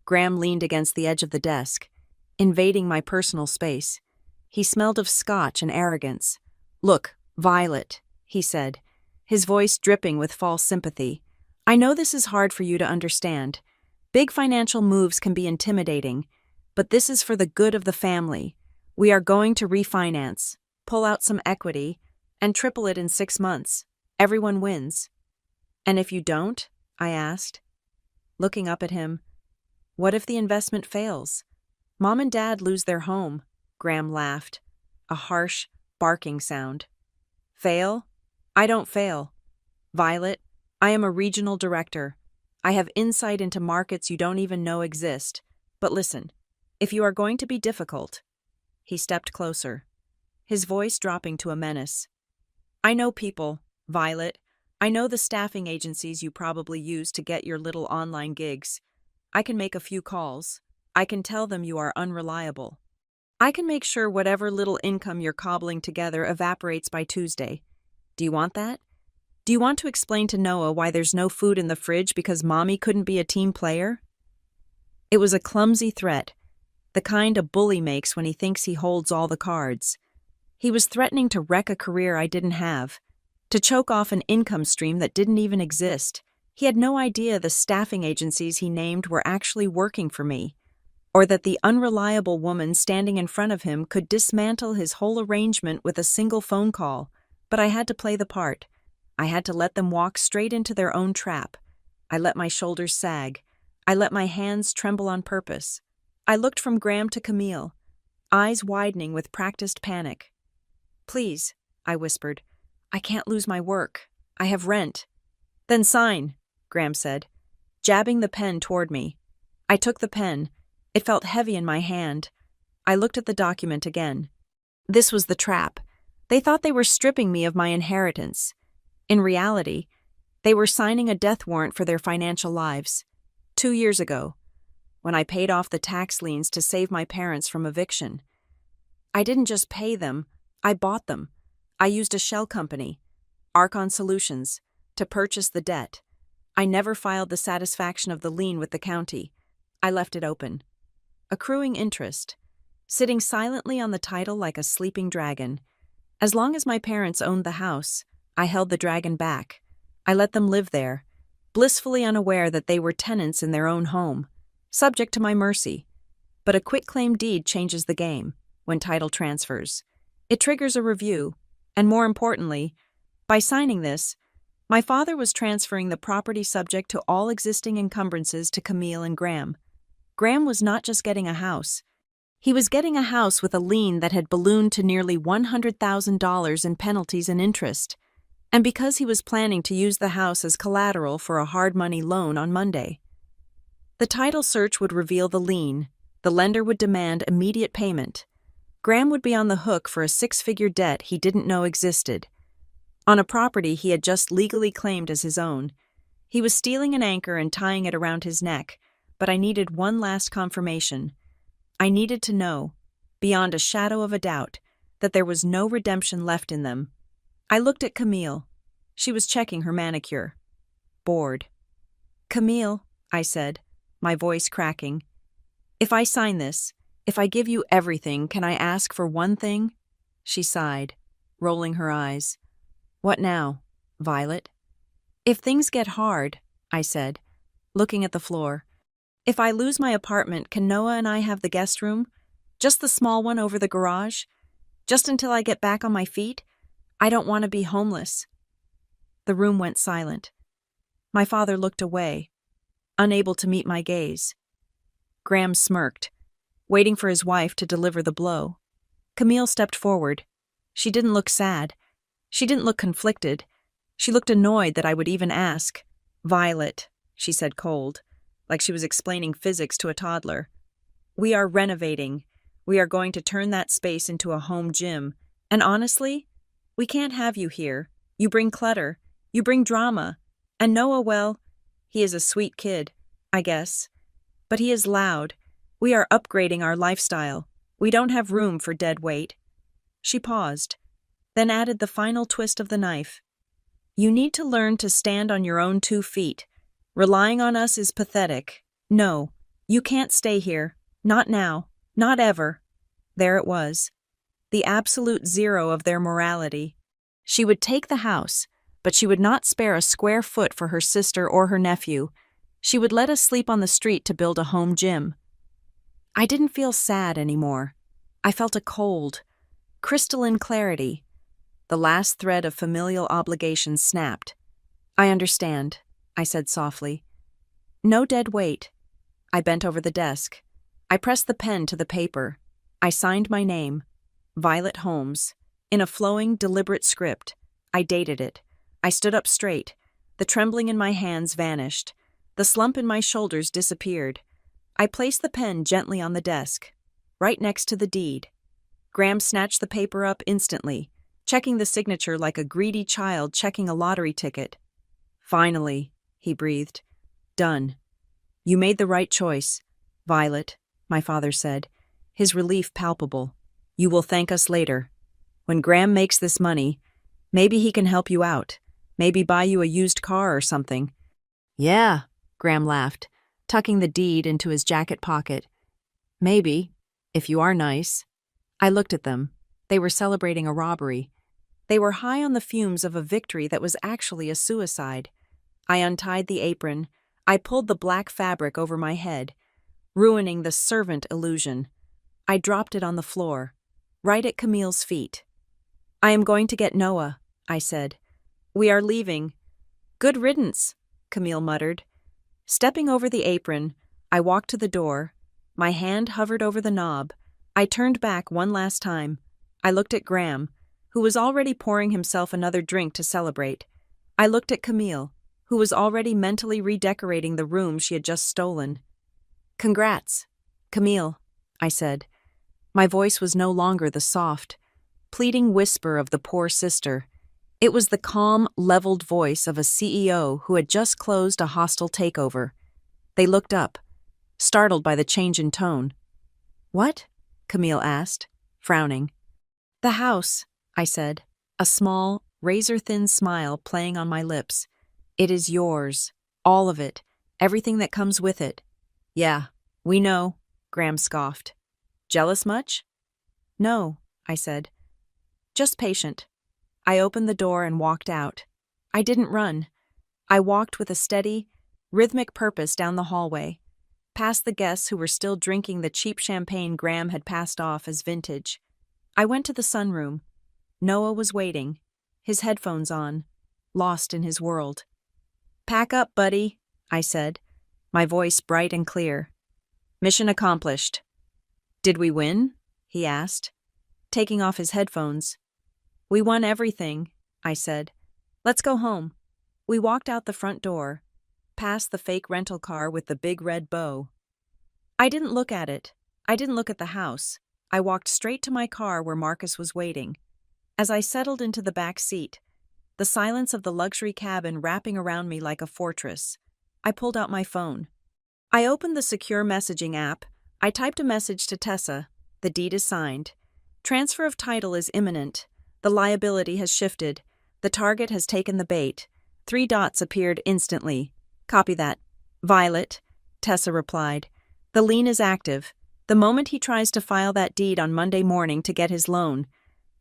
Graham leaned against the edge of the desk, invading my personal space. He smelled of scotch and arrogance. "Look, Violet," he said, his voice dripping with false sympathy. "I know this is hard for you to understand. Big financial moves can be intimidating, but this is for the good of the family. We are going to refinance, pull out some equity, and triple it in 6 months. Everyone wins." "And if you don't?" I asked, looking up at him. "What if the investment fails? Mom and Dad lose their home." Graham laughed, a harsh, barking sound. "Fail? I don't fail. Violet, I am a regional director. I have insight into markets you don't even know exist. But listen, if you are going to be difficult..." He stepped closer, his voice dropping to a menace. "I know people, Violet. I know the staffing agencies you probably use to get your little online gigs. I can make a few calls. I can tell them you are unreliable. I can make sure whatever little income you're cobbling together evaporates by Tuesday. Do you want that? Do you want to explain to Noah why there's no food in the fridge because Mommy couldn't be a team player?" It was a clumsy threat, the kind a bully makes when he thinks he holds all the cards. He was threatening to wreck a career I didn't have, to choke off an income stream that didn't even exist. He had no idea the staffing agencies he named were actually working for me, or that the unreliable woman standing in front of him could dismantle his whole arrangement with a single phone call. But I had to play the part. I had to let them walk straight into their own trap. I let my shoulders sag. I let my hands tremble on purpose. I looked from Graham to Camille, eyes widening with practiced panic. "Please," I whispered. "I can't lose my work. I have rent." "Then sign," Graham said, jabbing the pen toward me. I took the pen. It felt heavy in my hand. I looked at the document again. This was the trap. They thought they were stripping me of my inheritance. In reality, they were signing a death warrant for their financial lives. 2 years ago, when I paid off the tax liens to save my parents from eviction. I didn't just pay them, I bought them. I used a shell company, Archon Solutions, to purchase the debt. I never filed the satisfaction of the lien with the county. I left it open. Accruing interest, sitting silently on the title like a sleeping dragon. As long as my parents owned the house, I held the dragon back. I let them live there, blissfully unaware that they were tenants in their own home, subject to my mercy. But a quitclaim deed changes the game when title transfers. It triggers a review, and more importantly, by signing this, my father was transferring the property subject to all existing encumbrances to Camille and Graham. Graham was not just getting a house. He was getting a house with a lien that had ballooned to nearly $100,000 in penalties and interest. And because he was planning to use the house as collateral for a hard money loan on Monday. The title search would reveal the lien. The lender would demand immediate payment. Graham would be on the hook for a 6-figure debt he didn't know existed. On a property he had just legally claimed as his own. He was stealing an anchor and tying it around his neck, but I needed one last confirmation. I needed to know, beyond a shadow of a doubt, that there was no redemption left in them. I looked at Camille. She was checking her manicure. Bored. "Camille," I said, my voice cracking, "if I sign this, if I give you everything, can I ask for one thing?" She sighed, rolling her eyes. "What now, Violet?" "If things get hard," I said, looking at the floor, "if I lose my apartment, can Noah and I have the guest room? Just the small one over the garage? Just until I get back on my feet? I don't want to be homeless." The room went silent. My father looked away, unable to meet my gaze. Graham smirked, waiting for his wife to deliver the blow. Camille stepped forward. She didn't look sad. She didn't look conflicted. She looked annoyed that I would even ask. "Violet," she said cold, like she was explaining physics to a toddler. "We are renovating. We are going to turn that space into a home gym. And honestly, we can't have you here. You bring clutter. You bring drama. And Noah, well, he is a sweet kid, I guess. But he is loud. We are upgrading our lifestyle. We don't have room for dead weight." She paused, then added the final twist of the knife. "You need to learn to stand on your own 2 feet. Relying on us is pathetic. No, you can't stay here. Not now. Not ever." There it was. The absolute zero of their morality. She would take the house, but she would not spare a square foot for her sister or her nephew. She would let us sleep on the street to build a home gym. I didn't feel sad anymore. I felt a cold, crystalline clarity. The last thread of familial obligation snapped. "I understand," I said softly. "No dead weight." I bent over the desk. I pressed the pen to the paper. I signed my name, Violet Holmes, in a flowing, deliberate script. I dated it. I stood up straight. The trembling in my hands vanished. The slump in my shoulders disappeared. I placed the pen gently on the desk, right next to the deed. Graham snatched the paper up instantly, checking the signature like a greedy child checking a lottery ticket. "Finally," he breathed. "Done. You made the right choice, Violet," my father said, his relief palpable. "You will thank us later. When Graham makes this money, maybe he can help you out. Maybe buy you a used car or something." "Yeah," Graham laughed, tucking the deed into his jacket pocket. "Maybe, if you are nice." I looked at them. They were celebrating a robbery. They were high on the fumes of a victory that was actually a suicide. I untied the apron. I pulled the black fabric over my head, ruining the servant illusion. I dropped it on the floor, right at Camille's feet. "I am going to get Noah," I said. "We are leaving." "Good riddance," Camille muttered. Stepping over the apron, I walked to the door. My hand hovered over the knob. I turned back one last time. I looked at Graham, who was already pouring himself another drink to celebrate. I looked at Camille, who was already mentally redecorating the room she had just stolen. "Congrats, Camille," I said. My voice was no longer the soft, pleading whisper of the poor sister. It was the calm, leveled voice of a CEO who had just closed a hostile takeover. They looked up, startled by the change in tone. "What?" Camille asked, frowning. "The house," I said, a small, razor-thin smile playing on my lips. "It is yours, all of it, everything that comes with it." "Yeah, we know," Graham scoffed. "Jealous much?" "No," I said. "Just patient." I opened the door and walked out. I didn't run. I walked with a steady, rhythmic purpose down the hallway, past the guests who were still drinking the cheap champagne Graham had passed off as vintage. I went to the sunroom. Noah was waiting, his headphones on, lost in his world. "Pack up, buddy," I said, my voice bright and clear. "Mission accomplished." "Did we win?" he asked, taking off his headphones. "We won everything," I said. "Let's go home." We walked out the front door, past the fake rental car with the big red bow. I didn't look at it. I didn't look at the house. I walked straight to my car where Marcus was waiting. As I settled into the back seat, the silence of the luxury cabin wrapping around me like a fortress, I pulled out my phone. I opened the secure messaging app. I typed a message to Tessa, The deed is signed. Transfer of title is imminent. The liability has shifted. The target has taken the bait. 3 dots appeared instantly. Copy that. Violet, Tessa replied. The lien is active. The moment he tries to file that deed on Monday morning to get his loan,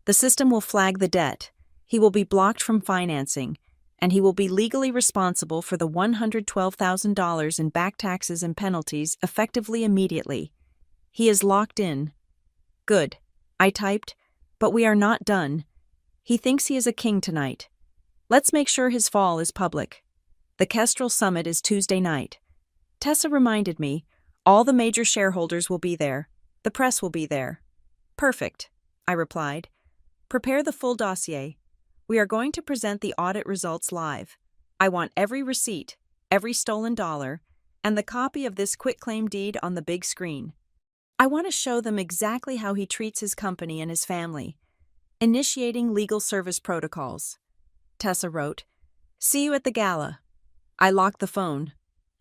the system will flag the debt. He will be blocked from financing, and he will be legally responsible for the $112,000 in back taxes and penalties effectively immediately. He is locked in. Good, I typed, but we are not done. He thinks he is a king tonight. Let's make sure his fall is public. The Kestrel Summit is Tuesday night. Tessa reminded me, all the major shareholders will be there. The press will be there. Perfect, I replied. Prepare the full dossier. We are going to present the audit results live. I want every receipt, every stolen dollar, and the copy of this quitclaim deed on the big screen. I want to show them exactly how he treats his company and his family. Initiating legal service protocols. Tessa wrote, See you at the gala. I locked the phone.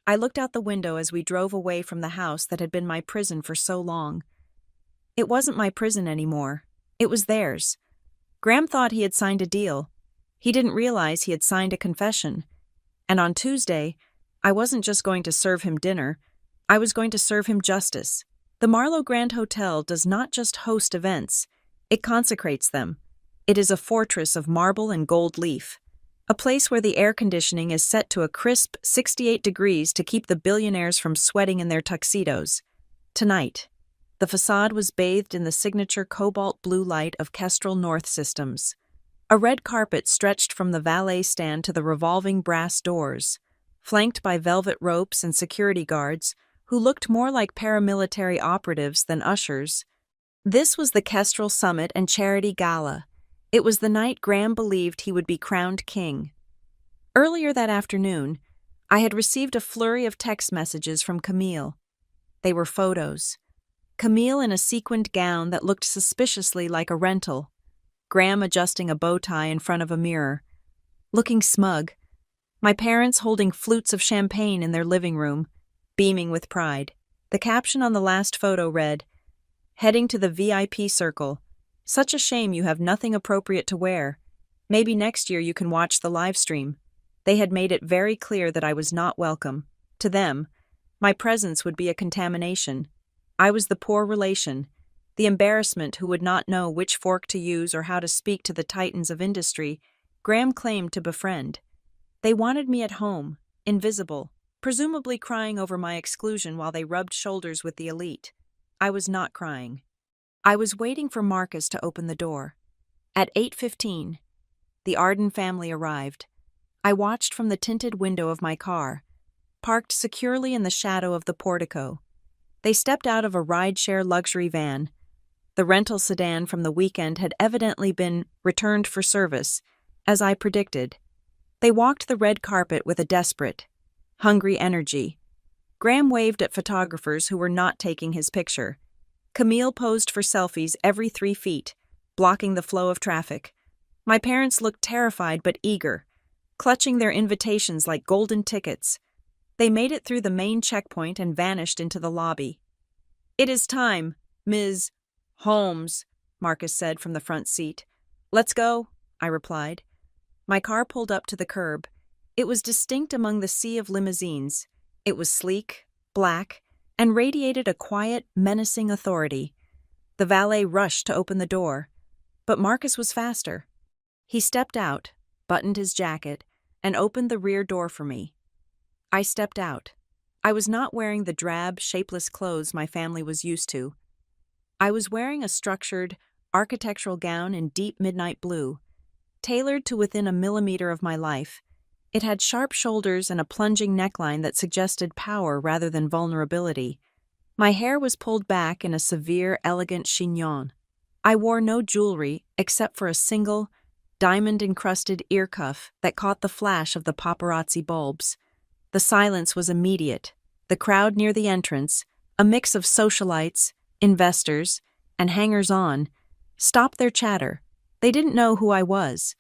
I looked out the window as we drove away from the house that had been my prison for so long. It wasn't my prison anymore. It was theirs. Graham thought he had signed a deal. He didn't realize he had signed a confession. And on Tuesday, I wasn't just going to serve him dinner. I was going to serve him justice. The Marlowe Grand Hotel does not just host events. It consecrates them. It is a fortress of marble and gold leaf. A place where the air conditioning is set to a crisp 68 degrees to keep the billionaires from sweating in their tuxedos. Tonight, the facade was bathed in the signature cobalt blue light of Kestrel North Systems. A red carpet stretched from the valet stand to the revolving brass doors, flanked by velvet ropes and security guards who looked more like paramilitary operatives than ushers. This was the Kestrel Summit and Charity Gala. It was the night Graham believed he would be crowned king. Earlier that afternoon, I had received a flurry of text messages from Camille. They were photos. Camille in a sequined gown that looked suspiciously like a rental. Graham adjusting a bow tie in front of a mirror. Looking smug. My parents holding flutes of champagne in their living room, beaming with pride. The caption on the last photo read, Heading to the VIP circle. Such a shame you have nothing appropriate to wear. Maybe next year you can watch the live stream. They had made it very clear that I was not welcome. To them, my presence would be a contamination. I was the poor relation, the embarrassment who would not know which fork to use or how to speak to the titans of industry Graham claimed to befriend. They wanted me at home, invisible, presumably crying over my exclusion while they rubbed shoulders with the elite. I was not crying. I was waiting for Marcus to open the door. At 8:15, the Arden family arrived. I watched from the tinted window of my car, parked securely in the shadow of the portico. They stepped out of a rideshare luxury van. The rental sedan from the weekend had evidently been returned for service, as I predicted. They walked the red carpet with a desperate, hungry energy. Graham waved at photographers who were not taking his picture. Camille posed for selfies every 3 feet, blocking the flow of traffic. My parents looked terrified but eager, clutching their invitations like golden tickets. They made it through the main checkpoint and vanished into the lobby. It is time, Ms. Holmes, Marcus said from the front seat. Let's go, I replied. My car pulled up to the curb. It was distinct among the sea of limousines. It was sleek, black, and radiated a quiet, menacing authority. The valet rushed to open the door, but Marcus was faster. He stepped out, buttoned his jacket, and opened the rear door for me. I stepped out. I was not wearing the drab, shapeless clothes my family was used to. I was wearing a structured, architectural gown in deep midnight blue, tailored to within a millimeter of my life. It had sharp shoulders and a plunging neckline that suggested power rather than vulnerability. My hair was pulled back in a severe, elegant chignon. I wore no jewelry except for a single, diamond-encrusted ear cuff that caught the flash of the paparazzi bulbs. The silence was immediate. The crowd near the entrance, a mix of socialites, investors, and hangers-on, stopped their chatter. They didn't know who I was,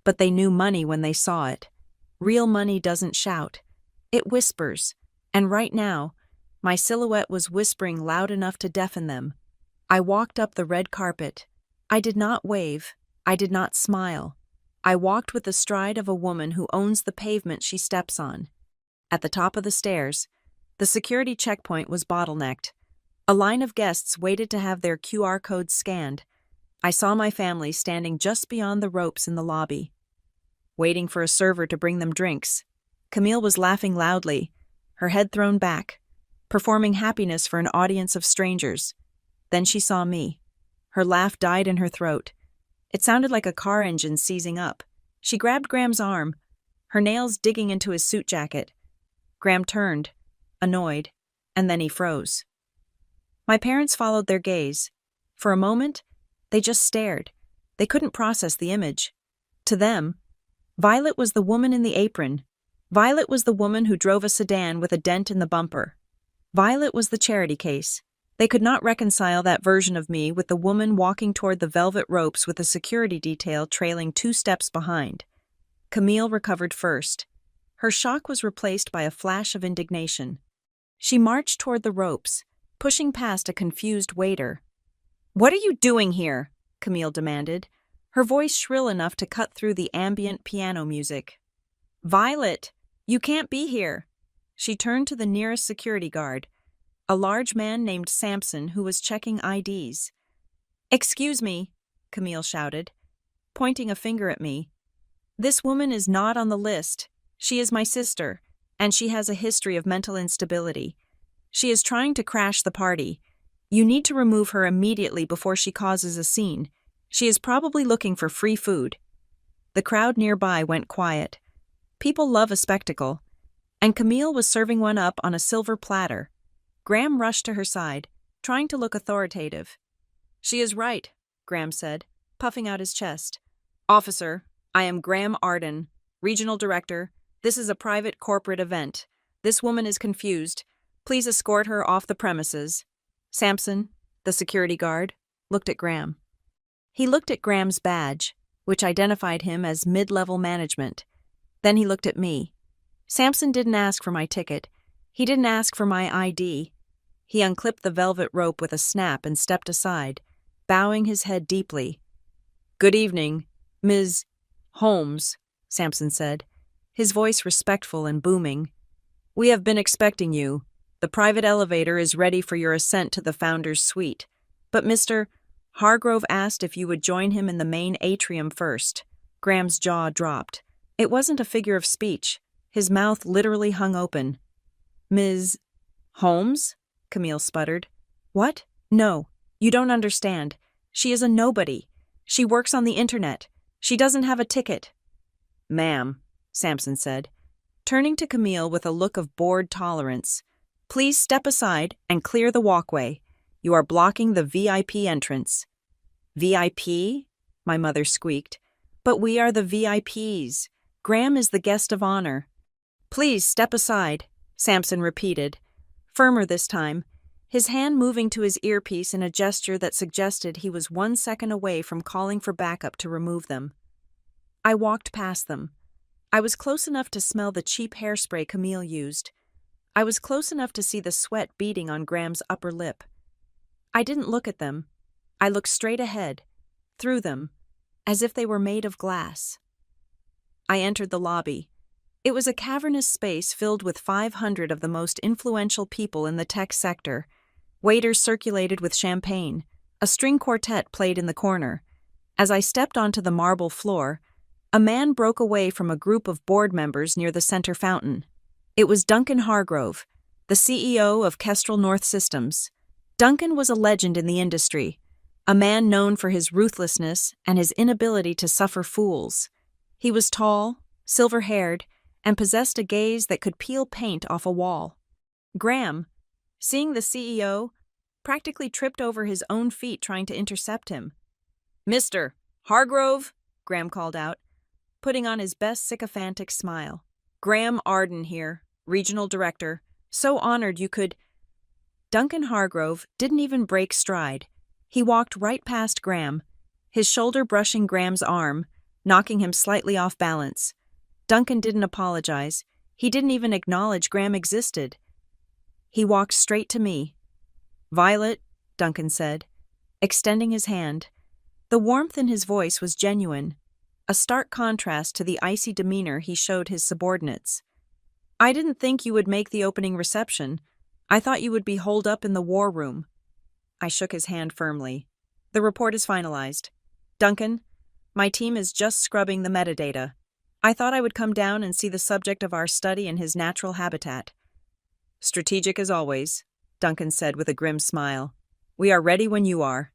but they knew money when they saw it. Real money doesn't shout. It whispers, and right now, my silhouette was whispering loud enough to deafen them. I walked up the red carpet. I did not wave. I did not smile. I walked with the stride of a woman who owns the pavement she steps on. At the top of the stairs, the security checkpoint was bottlenecked. A line of guests waited to have their QR codes scanned. I saw my family standing just beyond the ropes in the lobby, waiting for a server to bring them drinks. Camille was laughing loudly, her head thrown back, performing happiness for an audience of strangers. Then she saw me. Her laugh died in her throat. It sounded like a car engine seizing up. She grabbed Graham's arm, her nails digging into his suit jacket. Graham turned, annoyed, and then he froze. My parents followed their gaze. For a moment, they just stared. They couldn't process the image. To them, Violet was the woman in the apron. Violet was the woman who drove a sedan with a dent in the bumper. Violet was the charity case. They could not reconcile that version of me with the woman walking toward the velvet ropes with a security detail trailing 2 steps behind. Camille recovered first. Her shock was replaced by a flash of indignation. She marched toward the ropes, pushing past a confused waiter. "What are you doing here?" Camille demanded, her voice shrill enough to cut through the ambient piano music. "Violet, you can't be here." She turned to the nearest security guard, a large man named Sampson who was checking IDs. "Excuse me," Camille shouted, pointing a finger at me. "This woman is not on the list. She is my sister, and she has a history of mental instability. She is trying to crash the party. You need to remove her immediately before she causes a scene. She is probably looking for free food." The crowd nearby went quiet. People love a spectacle, and Camille was serving one up on a silver platter. Graham rushed to her side, trying to look authoritative. "She is right," Graham said, puffing out his chest. "Officer, I am Graham Arden, Regional Director. This is a private corporate event. This woman is confused. Please escort her off the premises." Sampson, the security guard, looked at Graham. He looked at Graham's badge, which identified him as mid-level management. Then he looked at me. Sampson didn't ask for my ticket. He didn't ask for my ID. He unclipped the velvet rope with a snap and stepped aside, bowing his head deeply. "Good evening, Ms. Holmes," Sampson said, his voice respectful and booming. "We have been expecting you. The private elevator is ready for your ascent to the founder's suite. But Mr. Hargrove asked if you would join him in the main atrium first." Graham's jaw dropped. It wasn't a figure of speech. His mouth literally hung open. "Ms. Holmes?" Camille sputtered. "What? No, you don't understand. She is a nobody. She works on the internet. She doesn't have a ticket." "Ma'am," Sampson said, turning to Camille with a look of bored tolerance, "please step aside and clear the walkway. You are blocking the VIP entrance." "VIP?" my mother squeaked. "But we are the VIPs. Graham is the guest of honor." "Please step aside," Sampson repeated, firmer this time, his hand moving to his earpiece in a gesture that suggested he was 1 second away from calling for backup to remove them. I walked past them. I was close enough to smell the cheap hairspray Camille used. I was close enough to see the sweat beading on Graham's upper lip. I didn't look at them. I looked straight ahead, through them, as if they were made of glass. I entered the lobby. It was a cavernous space filled with 500 of the most influential people in the tech sector. Waiters circulated with champagne. A string quartet played in the corner. As I stepped onto the marble floor, a man broke away from a group of board members near the center fountain. It was Duncan Hargrove, the CEO of Kestrel North Systems. Duncan was a legend in the industry, a man known for his ruthlessness and his inability to suffer fools. He was tall, silver-haired, and possessed a gaze that could peel paint off a wall. Graham, seeing the CEO, practically tripped over his own feet trying to intercept him. "Mr. Hargrove," Graham called out, putting on his best sycophantic smile. "Graham Arden here, Regional Director. So honored you could—" Duncan Hargrove didn't even break stride. He walked right past Graham, his shoulder brushing Graham's arm, knocking him slightly off balance. Duncan didn't apologize. He didn't even acknowledge Graham existed. He walked straight to me. "Violet," Duncan said, extending his hand. The warmth in his voice was genuine, a stark contrast to the icy demeanor he showed his subordinates. "I didn't think you would make the opening reception. I thought you would be holed up in the war room." I shook his hand firmly. "The report is finalized. Duncan, my team is just scrubbing the metadata. I thought I would come down and see the subject of our study in his natural habitat." "Strategic as always," Duncan said with a grim smile. "We are ready when you are."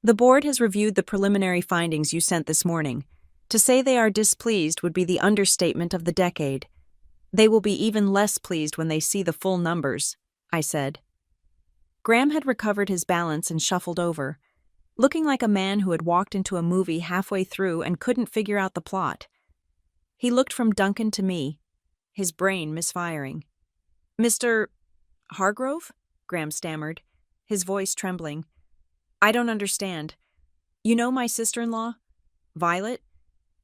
"The board has reviewed the preliminary findings you sent this morning. To say they are displeased would be the understatement of the decade. They will be even less pleased when they see the full numbers," I said. Graham had recovered his balance and shuffled over, looking like a man who had walked into a movie halfway through and couldn't figure out the plot. He looked from Duncan to me, his brain misfiring. "Mr. Hargrove?" Graham stammered, his voice trembling. "I don't understand. You know my sister-in-law, Violet?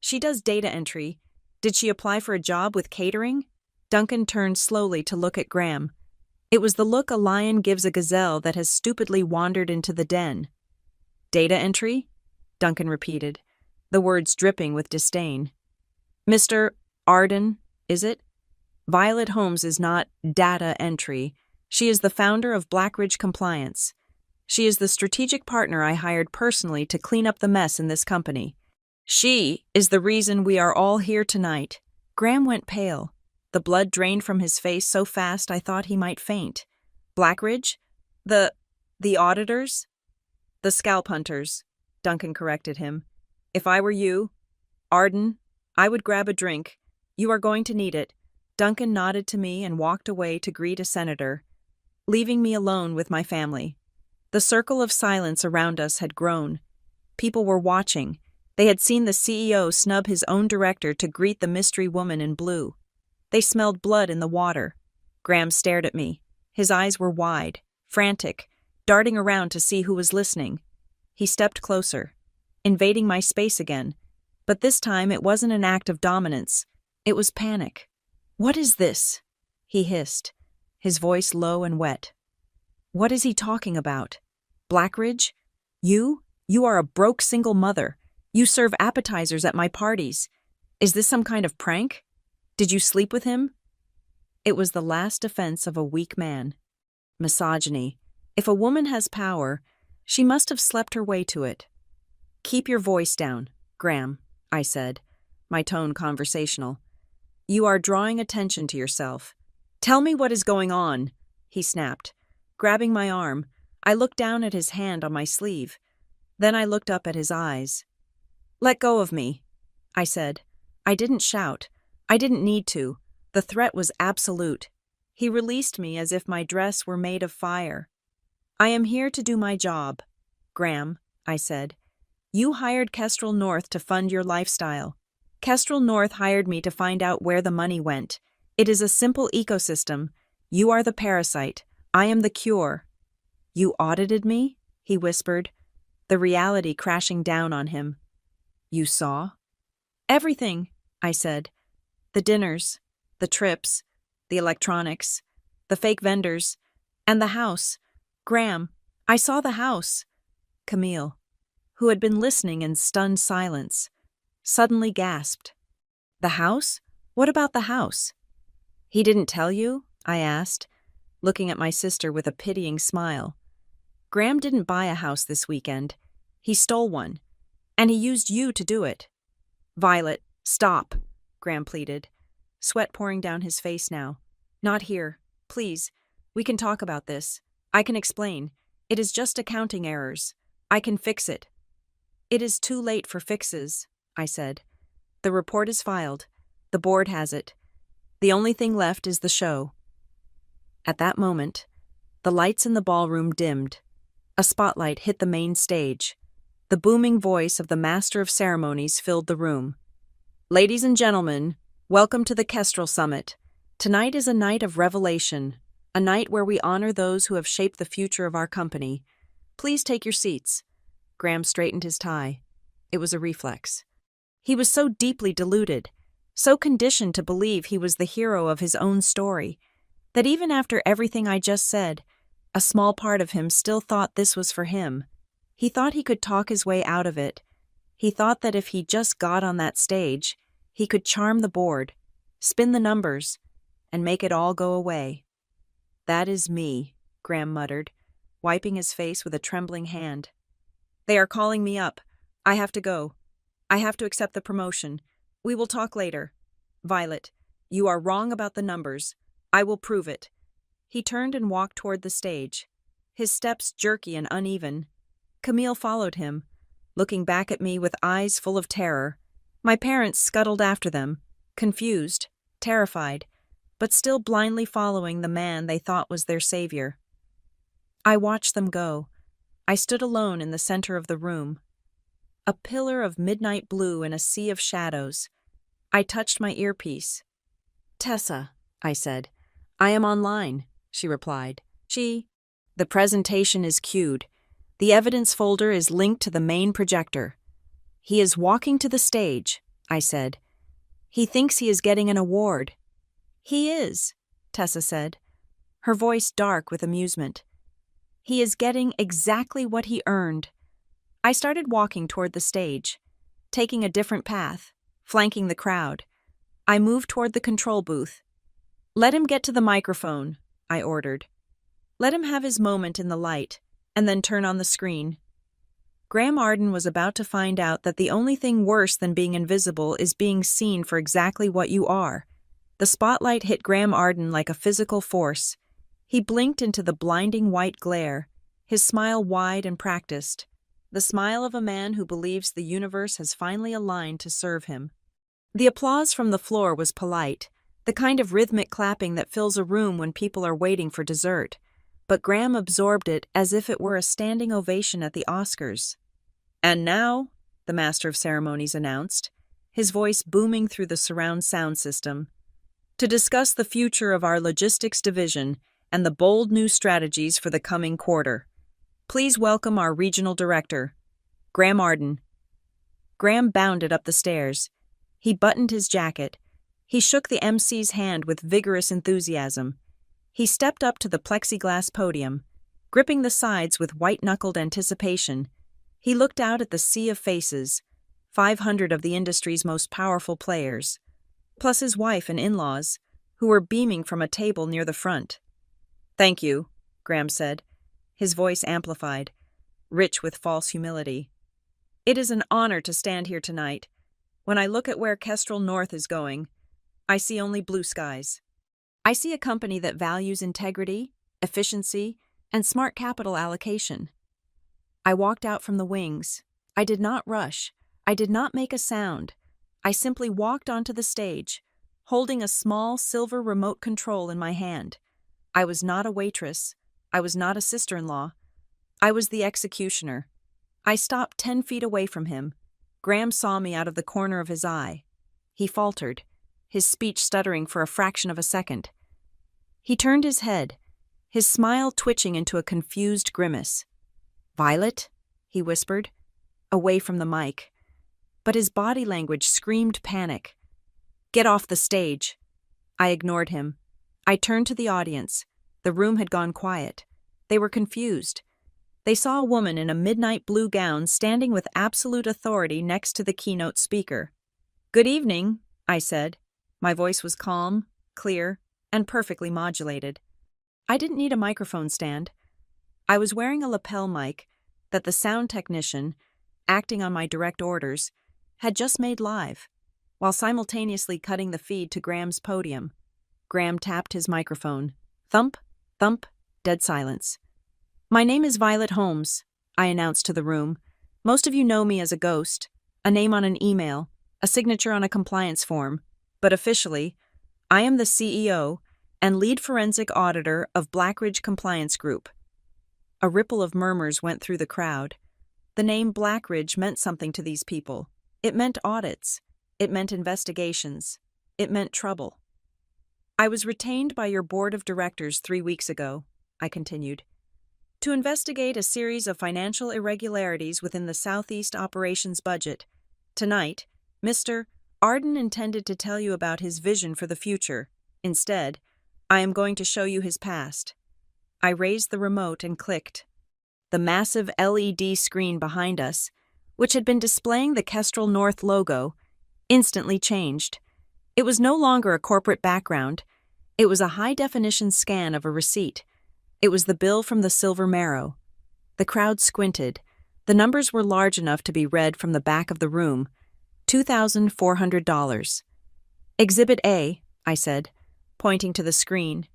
She does data entry. Did she apply for a job with catering?" Duncan turned slowly to look at Graham. It was the look a lion gives a gazelle that has stupidly wandered into the den. "Data entry?" Duncan repeated, the words dripping with disdain. "Mr. Arden, is it? Violet Holmes is not data entry. She is the founder of Blackridge Compliance. She is the strategic partner I hired personally to clean up the mess in this company. She is the reason we are all here tonight." Graham went pale. The blood drained from his face so fast I thought he might faint. "Blackridge? The auditors?" "The scalp hunters," Duncan corrected him. "If I were you, Arden, I would grab a drink. You are going to need it." Duncan nodded to me and walked away to greet a senator, leaving me alone with my family. The circle of silence around us had grown. People were watching. They had seen the CEO snub his own director to greet the mystery woman in blue. They smelled blood in the water. Graham stared at me. His eyes were wide, frantic, darting around to see who was listening. He stepped closer, invading my space again. But this time it wasn't an act of dominance. It was panic. "What is this?" he hissed, his voice low and wet. "What is he talking about? Blackridge? You are a broke single mother. You serve appetizers at my parties. Is this some kind of prank? Did you sleep with him?" It was the last defense of a weak man. Misogyny. If a woman has power, she must have slept her way to it. "Keep your voice down, Graham," I said, my tone conversational. "You are drawing attention to yourself." "Tell me what is going on," he snapped. Grabbing my arm, I looked down at his hand on my sleeve. Then I looked up at his eyes. "Let go of me," I said. I didn't shout. I didn't need to. The threat was absolute. He released me as if my dress were made of fire. "I am here to do my job, Graham," I said. "You hired Kestrel North to fund your lifestyle. Kestrel North hired me to find out where the money went. It is a simple ecosystem. You are the parasite. I am the cure." "You audited me?" he whispered, the reality crashing down on him. "You saw?" "Everything," I said. "The dinners, the trips, the electronics, the fake vendors, and the house. Graham, I saw the house." Camille, who had been listening in stunned silence, suddenly gasped. "The house? What about the house?" "He didn't tell you?" I asked, looking at my sister with a pitying smile. "Graham didn't buy a house this weekend. He stole one, and he used you to do it." "Violet, stop," Graham pleaded, sweat pouring down his face now. "Not here. Please, we can talk about this. I can explain. It is just accounting errors. I can fix it." "It is too late for fixes," I said. "The report is filed. The board has it. The only thing left is the show." At that moment, the lights in the ballroom dimmed. A spotlight hit the main stage. The booming voice of the master of ceremonies filled the room. "Ladies and gentlemen, welcome to the Kestrel Summit. Tonight is a night of revelation, a night where we honor those who have shaped the future of our company. Please take your seats." Graham straightened his tie. It was a reflex. He was so deeply deluded, so conditioned to believe he was the hero of his own story, that even after everything I just said, a small part of him still thought this was for him. He thought he could talk his way out of it. He thought that if he just got on that stage, he could charm the board, spin the numbers, and make it all go away. "That is me," Graham muttered, wiping his face with a trembling hand. "They are calling me up. I have to go. I have to accept the promotion. We will talk later. Violet, you are wrong about the numbers. I will prove it." He turned and walked toward the stage, his steps jerky and uneven. Camille followed him, looking back at me with eyes full of terror. My parents scuttled after them, confused, terrified, but still blindly following the man they thought was their savior. I watched them go. I stood alone in the center of the room, a pillar of midnight blue in a sea of shadows. I touched my earpiece. "Tessa," I said. "I am online," she replied. "The presentation is queued. The evidence folder is linked to the main projector." "He is walking to the stage," I said. "He thinks he is getting an award." "He is," Tessa said, her voice dark with amusement. "He is getting exactly what he earned." I started walking toward the stage, taking a different path, flanking the crowd. I moved toward the control booth. "Let him get to the microphone," I ordered. "Let him have his moment in the light, and then turn on the screen." Graham Arden was about to find out that the only thing worse than being invisible is being seen for exactly what you are. The spotlight hit Graham Arden like a physical force. He blinked into the blinding white glare, his smile wide and practiced, the smile of a man who believes the universe has finally aligned to serve him. The applause from the floor was polite, the kind of rhythmic clapping that fills a room when people are waiting for dessert, but Graham absorbed it as if it were a standing ovation at the Oscars. "And now," the master of ceremonies announced, his voice booming through the surround sound system, "to discuss the future of our logistics division and the bold new strategies for the coming quarter. Please welcome our regional director, Graham Arden." Graham bounded up the stairs. He buttoned his jacket. He shook the MC's hand with vigorous enthusiasm. He stepped up to the plexiglass podium. Gripping the sides with white-knuckled anticipation, he looked out at the sea of faces, 500 of the industry's most powerful players, plus his wife and in-laws, who were beaming from a table near the front. "Thank you," Graham said, his voice amplified, rich with false humility. "It is an honor to stand here tonight. When I look at where Kestrel North is going, I see only blue skies. I see a company that values integrity, efficiency, and smart capital allocation." I walked out from the wings. I did not rush. I did not make a sound. I simply walked onto the stage, holding a small silver remote control in my hand. I was not a waitress. I was not a sister-in-law. I was the executioner. I stopped 10 feet away from him. Graham saw me out of the corner of his eye. He faltered, his speech stuttering for a fraction of a second. He turned his head, his smile twitching into a confused grimace. "Violet?" he whispered, away from the mic. But his body language screamed panic. "Get off the stage." I ignored him. I turned to the audience. The room had gone quiet. They were confused. They saw a woman in a midnight blue gown standing with absolute authority next to the keynote speaker. "Good evening," I said. My voice was calm, clear, and perfectly modulated. I didn't need a microphone stand. I was wearing a lapel mic that the sound technician, acting on my direct orders, had just made live, while simultaneously cutting the feed to Graham's podium. Graham tapped his microphone. Thump, thump, dead silence. "My name is Violet Holmes," I announced to the room. "Most of you know me as a ghost, a name on an email, a signature on a compliance form, but officially, I am the CEO and lead forensic auditor of Blackridge Compliance Group." A ripple of murmurs went through the crowd. The name Blackridge meant something to these people. It meant audits. It meant investigations. It meant trouble. "I was retained by your board of directors 3 weeks ago," I continued, "to investigate a series of financial irregularities within the Southeast operations budget. Tonight, Mr. Arden intended to tell you about his vision for the future. Instead, I am going to show you his past." I raised the remote and clicked. the massive LED screen behind us, which had been displaying the Kestrel North logo, instantly changed. It was no longer a corporate background. It was a high-definition scan of a receipt. It was the bill from the Silver Marrow. The crowd squinted. The numbers were large enough to be read from the back of the room. $2,400. Exhibit A, I said, pointing to the screen.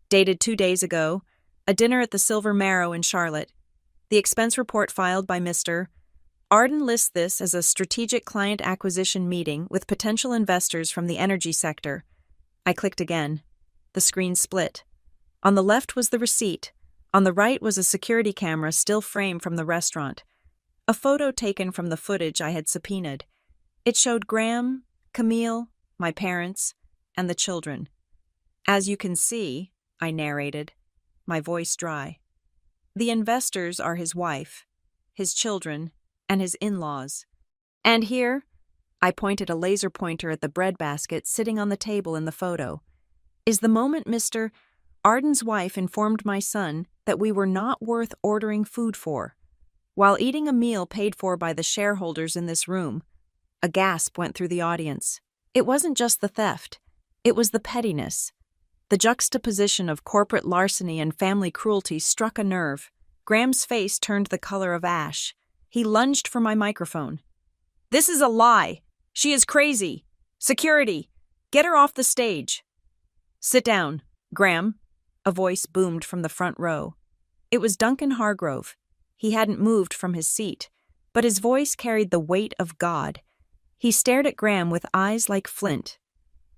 Dated 2 days ago, a dinner at the Silver Marrow in Charlotte. The expense report filed by Mr. Arden lists this as a strategic client acquisition meeting with potential investors from the energy sector. I clicked again. The screen split. On the left was the receipt. On the right was a security camera still framed from the restaurant. A photo taken from the footage I had subpoenaed. It showed Graham, Camille, my parents, and the children. As you can see, I narrated, my voice dry. The investors are his wife, his children, and his in-laws. And here, I pointed a laser pointer at the breadbasket sitting on the table in the photo, is the moment Mr. Arden's wife informed my son that we were not worth ordering food for. While eating a meal paid for by the shareholders in this room, a gasp went through the audience. It wasn't just the theft. It was the pettiness. The juxtaposition of corporate larceny and family cruelty struck a nerve. Graham's face turned the color of ash. He lunged for my microphone. "This is a lie! She is crazy! Security! Get her off the stage!" "Sit down, Graham," a voice boomed from the front row. It was Duncan Hargrove. He hadn't moved from his seat, but his voice carried the weight of God. He stared at Graham with eyes like flint.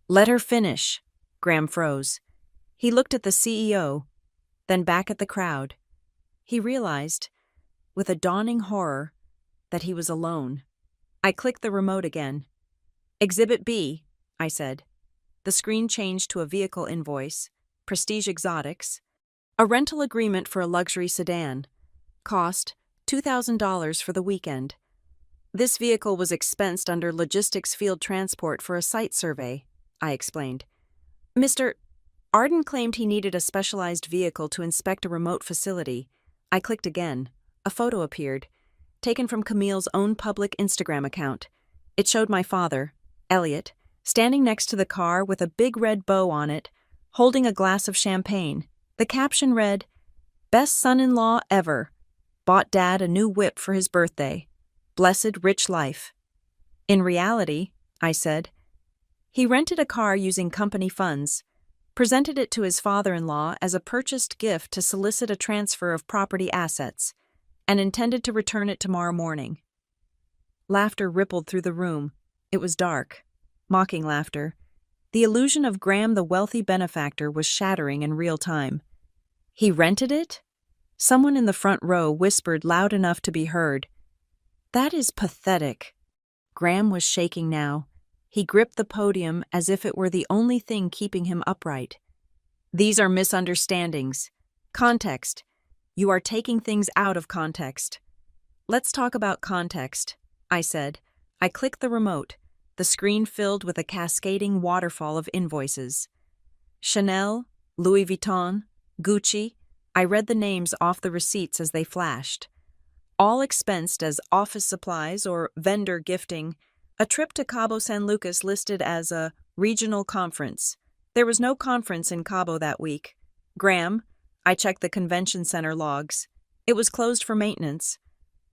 "Let her finish." Graham froze. He looked at the CEO, then back at the crowd. He realized, with a dawning horror, that he was alone. I clicked the remote again. "Exhibit B," I said. The screen changed to a vehicle invoice, Prestige Exotics, a rental agreement for a luxury sedan. Cost $2,000 for the weekend. This vehicle was expensed under Logistics Field Transport for a site survey, I explained. Mr. Arden claimed he needed a specialized vehicle to inspect a remote facility. I clicked again. A photo appeared, taken from Camille's own public Instagram account. It showed my father, Elliot, standing next to the car with a big red bow on it, holding a glass of champagne. The caption read, "Best son-in-law ever. Bought Dad a new whip for his birthday. Blessed rich life." In reality, I said, he rented a car using company funds, presented it to his father-in-law as a purchased gift to solicit a transfer of property assets, and intended to return it tomorrow morning. Laughter rippled through the room. It was dark. Mocking laughter. The illusion of Graham the wealthy benefactor was shattering in real time. He rented it? Someone in the front row whispered loud enough to be heard. "That is pathetic." Graham was shaking now. He gripped the podium as if it were the only thing keeping him upright. "These are misunderstandings. Context. You are taking things out of context." "Let's talk about context," I said. I clicked the remote. The screen filled with a cascading waterfall of invoices. Chanel, Louis Vuitton, Gucci. I read the names off the receipts as they flashed. All expensed as office supplies or vendor gifting. A trip to Cabo San Lucas listed as a regional conference. There was no conference in Cabo that week. Graham, I checked the convention center logs. It was closed for maintenance.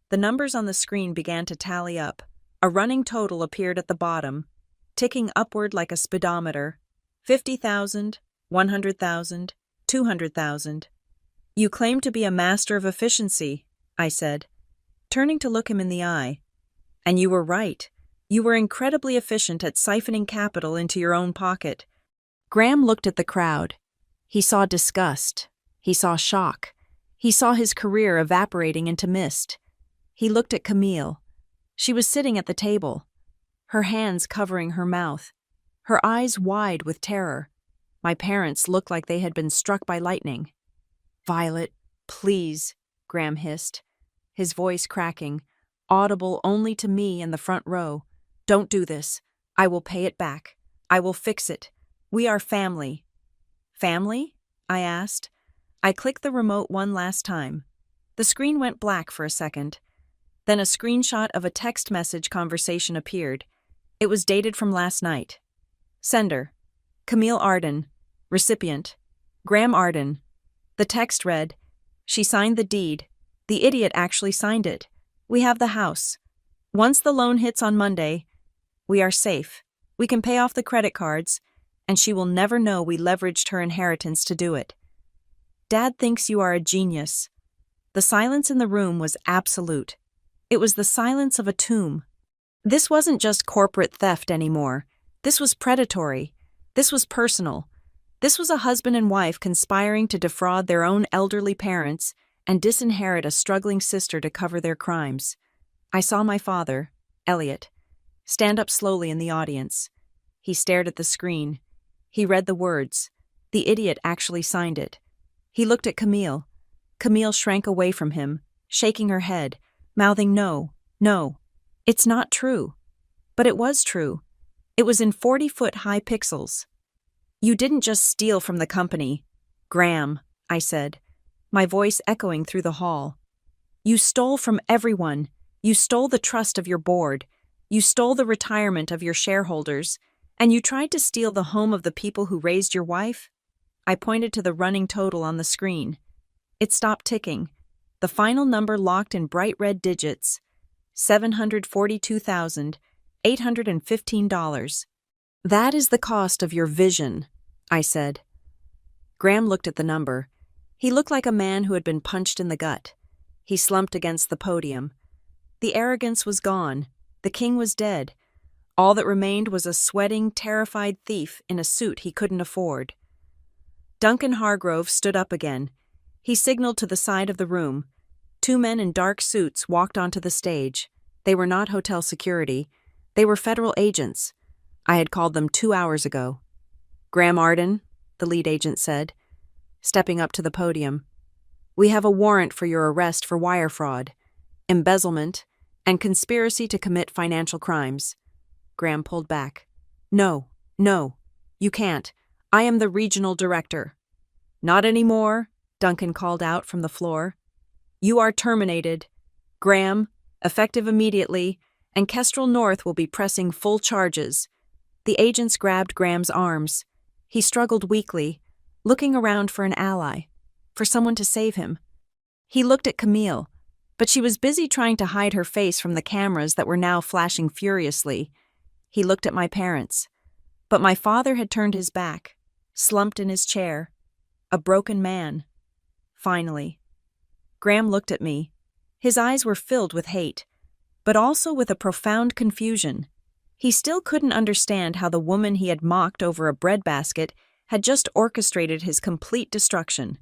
The numbers on the screen began to tally up. A running total appeared at the bottom, ticking upward like a speedometer. 50,000, 100,000, 200,000. "You claim to be a master of efficiency," I said, turning to look him in the eye. "And you were right. You were incredibly efficient at siphoning capital into your own pocket." Graham looked at the crowd. He saw disgust. He saw shock. He saw his career evaporating into mist. He looked at Camille. She was sitting at the table, her hands covering her mouth, her eyes wide with terror. My parents looked like they had been struck by lightning. "Violet, please," Graham hissed, his voice cracking, audible only to me in the front row. "Don't do this. I will pay it back. I will fix it. We are family." "Family?" I asked. I clicked the remote one last time. The screen went black for a second. Then a screenshot of a text message conversation appeared. It was dated from last night. Sender: Camille Arden. Recipient: Graham Arden. The text read, "She signed the deed. The idiot actually signed it. We have the house. Once the loan hits on Monday, we are safe. We can pay off the credit cards, and she will never know we leveraged her inheritance to do it. Dad thinks you are a genius." The silence in the room was absolute. It was the silence of a tomb. This wasn't just corporate theft anymore. This was predatory. This was personal. This was a husband and wife conspiring to defraud their own elderly parents and disinherit a struggling sister to cover their crimes. I saw my father, Elliot, stand up slowly in the audience. He stared at the screen. He read the words. The idiot actually signed it. He looked at Camille. Camille shrank away from him, shaking her head, mouthing no, no. It's not true. But it was true. It was in 40-foot-high pixels. "You didn't just steal from the company, Graham," I said, my voice echoing through the hall. "You stole from everyone. You stole the trust of your board. You stole the retirement of your shareholders. And you tried to steal the home of the people who raised your wife?" I pointed to the running total on the screen. It stopped ticking. The final number locked in bright red digits: $742,815. "That is the cost of your vision," I said. Graham looked at the number. He looked like a man who had been punched in the gut. He slumped against the podium. The arrogance was gone. The king was dead. All that remained was a sweating, terrified thief in a suit he couldn't afford. Duncan Hargrove stood up again. He signaled to the side of the room. Two men in dark suits walked onto the stage. They were not hotel security. They were federal agents. I had called them 2 hours ago. "Graham Arden," the lead agent said, stepping up to the podium. "We have a warrant for your arrest for wire fraud, embezzlement, and conspiracy to commit financial crimes." Graham pulled back. No, you can't. I am the regional director." "Not anymore," Duncan called out from the floor. "You are terminated. Graham, effective immediately, and Kestrel North will be pressing full charges." The agents grabbed Graham's arms. He struggled weakly, looking around for an ally, for someone to save him. He looked at Camille, but she was busy trying to hide her face from the cameras that were now flashing furiously. He looked at my parents, but my father had turned his back, slumped in his chair, a broken man. Finally, Graham looked at me. His eyes were filled with hate, but also with a profound confusion. He still couldn't understand how the woman he had mocked over a breadbasket had just orchestrated his complete destruction.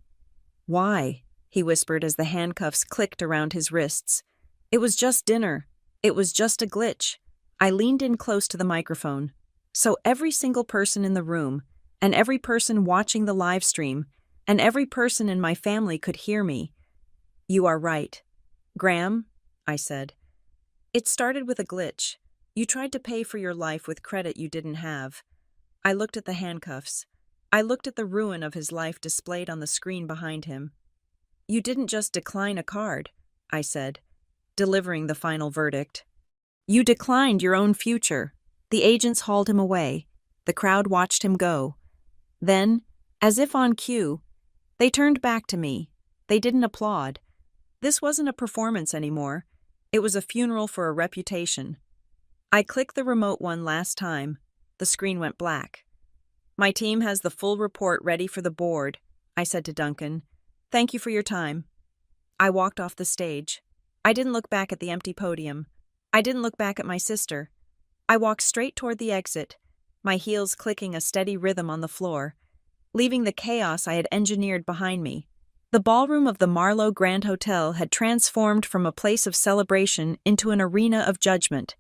"Why?" he whispered as the handcuffs clicked around his wrists. "It was just dinner. It was just a glitch." I leaned in close to the microphone, so every single person in the room, and every person watching the live stream, and every person in my family could hear me. "You are right. Graham," I said. "It started with a glitch. You tried to pay for your life with credit you didn't have." I looked at the handcuffs. I looked at the ruin of his life displayed on the screen behind him. "You didn't just decline a card," I said, delivering the final verdict. "You declined your own future." The agents hauled him away. The crowd watched him go. Then, as if on cue, they turned back to me. They didn't applaud. This wasn't a performance anymore. It was a funeral for a reputation. I clicked the remote one last time. The screen went black. "My team has the full report ready for the board," I said to Duncan. "Thank you for your time." I walked off the stage. I didn't look back at the empty podium. I didn't look back at my sister. I walked straight toward the exit, my heels clicking a steady rhythm on the floor, leaving the chaos I had engineered behind me. The ballroom of the Marlowe Grand Hotel had transformed from a place of celebration into an arena of judgment.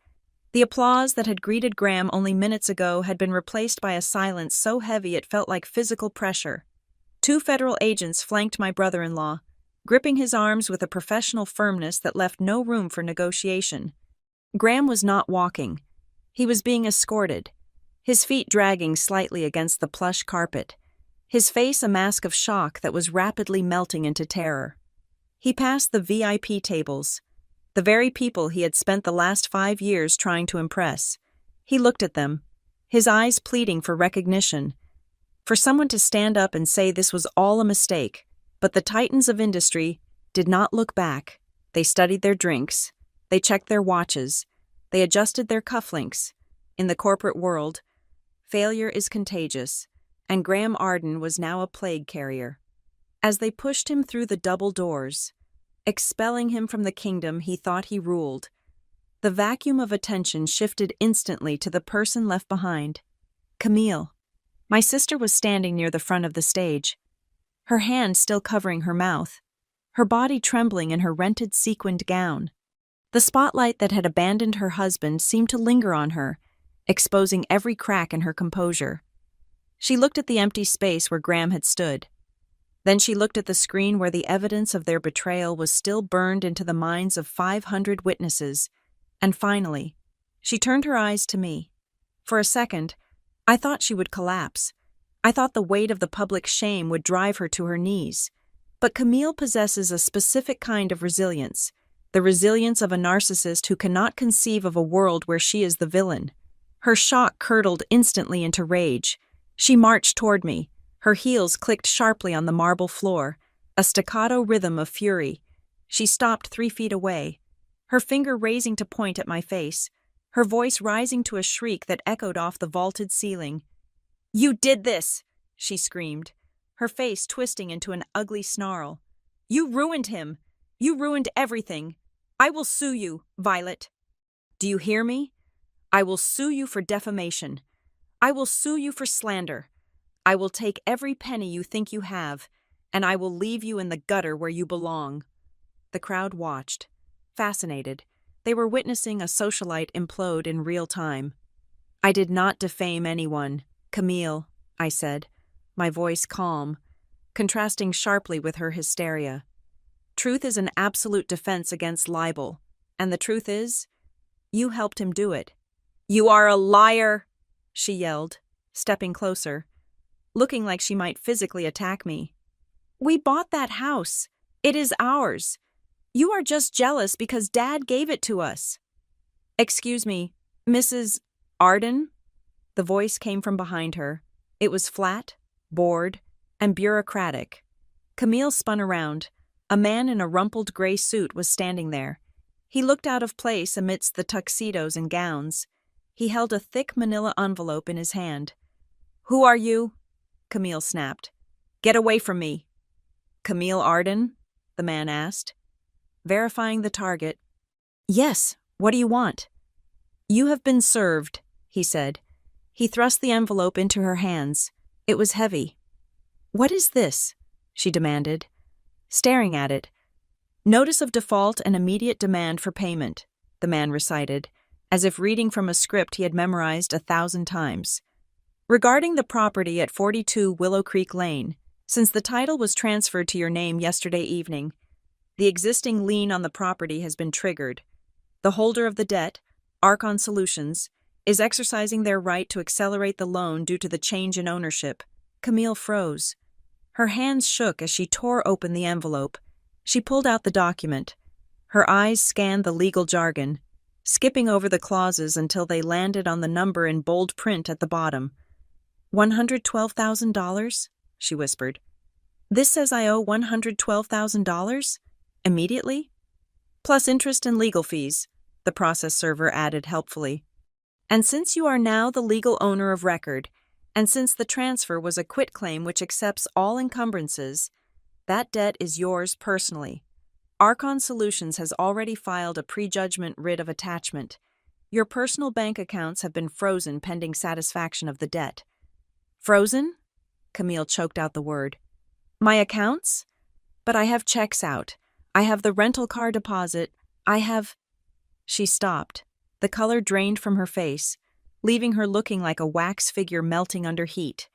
The applause that had greeted Graham only minutes ago had been replaced by a silence so heavy it felt like physical pressure. 2 federal agents flanked my brother-in-law, gripping his arms with a professional firmness that left no room for negotiation. Graham was not walking. He was being escorted, his feet dragging slightly against the plush carpet, his face a mask of shock that was rapidly melting into terror. He passed the VIP tables, the very people he had spent the last 5 years trying to impress. He looked at them, his eyes pleading for recognition, for someone to stand up and say this was all a mistake. But the titans of industry did not look back. They studied their drinks, they checked their watches, they adjusted their cufflinks. In the corporate world, failure is contagious, and Graham Arden was now a plague carrier. As they pushed him through the double doors, expelling him from the kingdom he thought he ruled, the vacuum of attention shifted instantly to the person left behind, Camille. My sister was standing near the front of the stage, her hand still covering her mouth, her body trembling in her rented sequined gown. The spotlight that had abandoned her husband seemed to linger on her, exposing every crack in her composure. She looked at the empty space where Graham had stood. Then she looked at the screen where the evidence of their betrayal was still burned into the minds of 500 witnesses, and finally, she turned her eyes to me. For a second, I thought she would collapse. I thought the weight of the public shame would drive her to her knees. But Camille possesses a specific kind of resilience, the resilience of a narcissist who cannot conceive of a world where she is the villain. Her shock curdled instantly into rage. She marched toward me. Her heels clicked sharply on the marble floor, a staccato rhythm of fury. She stopped 3 feet away, her finger raising to point at my face, her voice rising to a shriek that echoed off the vaulted ceiling. "You did this!" she screamed, her face twisting into an ugly snarl. "You ruined him! You ruined everything! I will sue you, Violet! Do you hear me? I will sue you for defamation. I will sue you for slander. I will take every penny you think you have, and I will leave you in the gutter where you belong." The crowd watched, fascinated. They were witnessing a socialite implode in real time. "I did not defame anyone, Camille," I said, my voice calm, contrasting sharply with her hysteria. "Truth is an absolute defense against libel, and the truth is, you helped him do it." "You are a liar!" she yelled, stepping closer, looking like she might physically attack me. "We bought that house. It is ours. You are just jealous because Dad gave it to us." "Excuse me, Mrs. Arden?" The voice came from behind her. It was flat, bored, and bureaucratic. Camille spun around. A man in a rumpled gray suit was standing there. He looked out of place amidst the tuxedos and gowns. He held a thick manila envelope in his hand. "Who are you?" Camille snapped. "Get away from me." "Camille Arden?" the man asked, verifying the target. "Yes, what do you want?" "You have been served," he said. He thrust the envelope into her hands. It was heavy. "What is this?" she demanded, staring at it. "Notice of default and immediate demand for payment," the man recited, as if reading from a script he had memorized 1,000 times. "Regarding the property at 42 Willow Creek Lane, since the title was transferred to your name yesterday evening, the existing lien on the property has been triggered. The holder of the debt, Archon Solutions, is exercising their right to accelerate the loan due to the change in ownership." Camille froze. Her hands shook as she tore open the envelope. She pulled out the document. Her eyes scanned the legal jargon, skipping over the clauses until they landed on the number in bold print at the bottom. $112,000, she whispered. "This says I owe $112,000? Immediately? Plus interest and legal fees," the process server added helpfully. "And since you are now the legal owner of record, and since the transfer was a quitclaim which accepts all encumbrances, that debt is yours personally. Archon Solutions has already filed a prejudgment writ of attachment. Your personal bank accounts have been frozen pending satisfaction of the debt." "Frozen?" Camille choked out the word. "My accounts? But I have checks out. I have the rental car deposit. I have—" She stopped. The color drained from her face, leaving her looking like a wax figure melting under heat.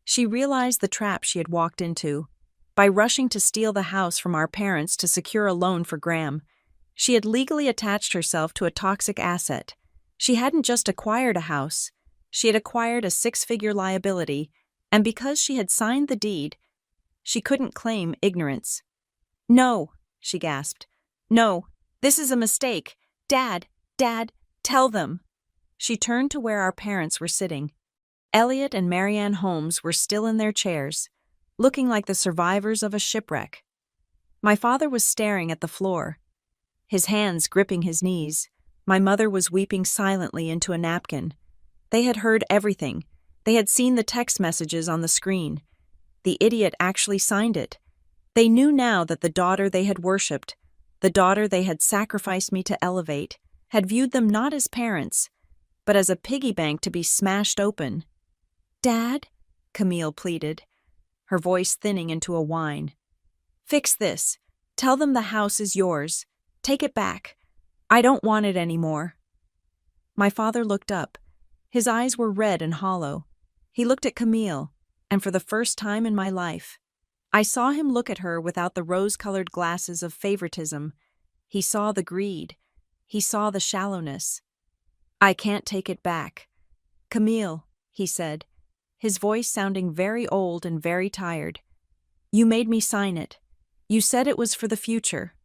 She realized the trap she had walked into. By rushing to steal the house from our parents to secure a loan for Graham, she had legally attached herself to a toxic asset. She hadn't just acquired a house, she had acquired a 6-figure liability, and because she had signed the deed, she couldn't claim ignorance. "No," she gasped. "No, this is a mistake. Dad, tell them." She turned to where our parents were sitting. Elliot and Marianne Holmes were still in their chairs, looking like the survivors of a shipwreck. My father was staring at the floor, his hands gripping his knees. My mother was weeping silently into a napkin. They had heard everything. They had seen the text messages on the screen. The idiot actually signed it. They knew now that the daughter they had worshipped, the daughter they had sacrificed me to elevate, had viewed them not as parents, but as a piggy bank to be smashed open. "Dad," Camille pleaded, her voice thinning into a whine. "Fix this. Tell them the house is yours. Take it back. I don't want it anymore." My father looked up. His eyes were red and hollow. He looked at Camille, and for the first time in my life, I saw him look at her without the rose-colored glasses of favoritism. He saw the greed. He saw the shallowness. "I can't take it back. Camille," he said, his voice sounding very old and very tired. "You made me sign it. You said it was for the future.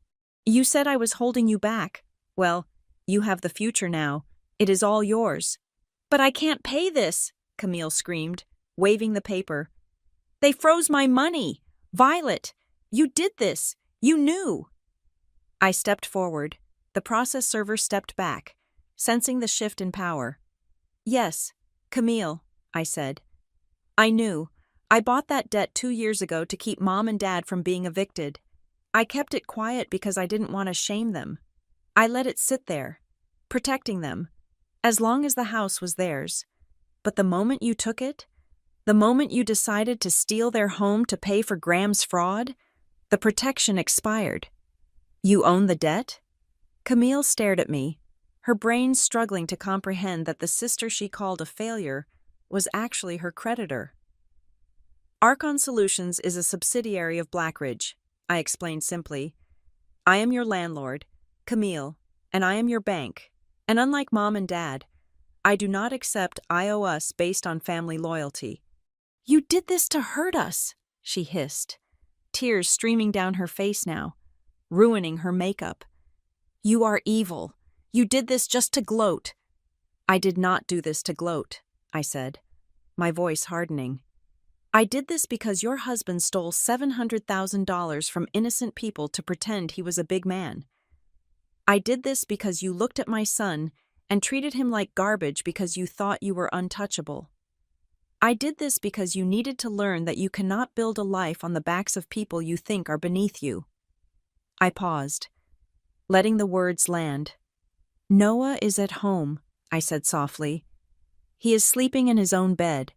You said I was holding you back. Well, you have the future now. It is all yours." "But I can't pay this," Camille screamed, waving the paper. "They froze my money. Violet, you did this. You knew." I stepped forward. The process server stepped back, sensing the shift in power. "Yes, Camille," I said. "I knew. I bought that debt 2 years ago to keep Mom and Dad from being evicted. I kept it quiet because I didn't want to shame them. I let it sit there, protecting them, as long as the house was theirs. But the moment you took it, the moment you decided to steal their home to pay for Graham's fraud, the protection expired. You own the debt?" Camille stared at me, her brain struggling to comprehend that the sister she called a failure was actually her creditor. "Archon Solutions is a subsidiary of Blackridge," I explained simply. "I am your landlord, Camille, and I am your bank, and unlike Mom and Dad, I do not accept IOUs based on family loyalty." "You did this to hurt us," she hissed, tears streaming down her face now, ruining her makeup. "You are evil. You did this just to gloat." "I did not do this to gloat," I said, my voice hardening. "I did this because your husband stole $700,000 from innocent people to pretend he was a big man. I did this because you looked at my son and treated him like garbage because you thought you were untouchable. I did this because you needed to learn that you cannot build a life on the backs of people you think are beneath you." I paused, letting the words land. "Noah is at home," I said softly. "He is sleeping in his own bed,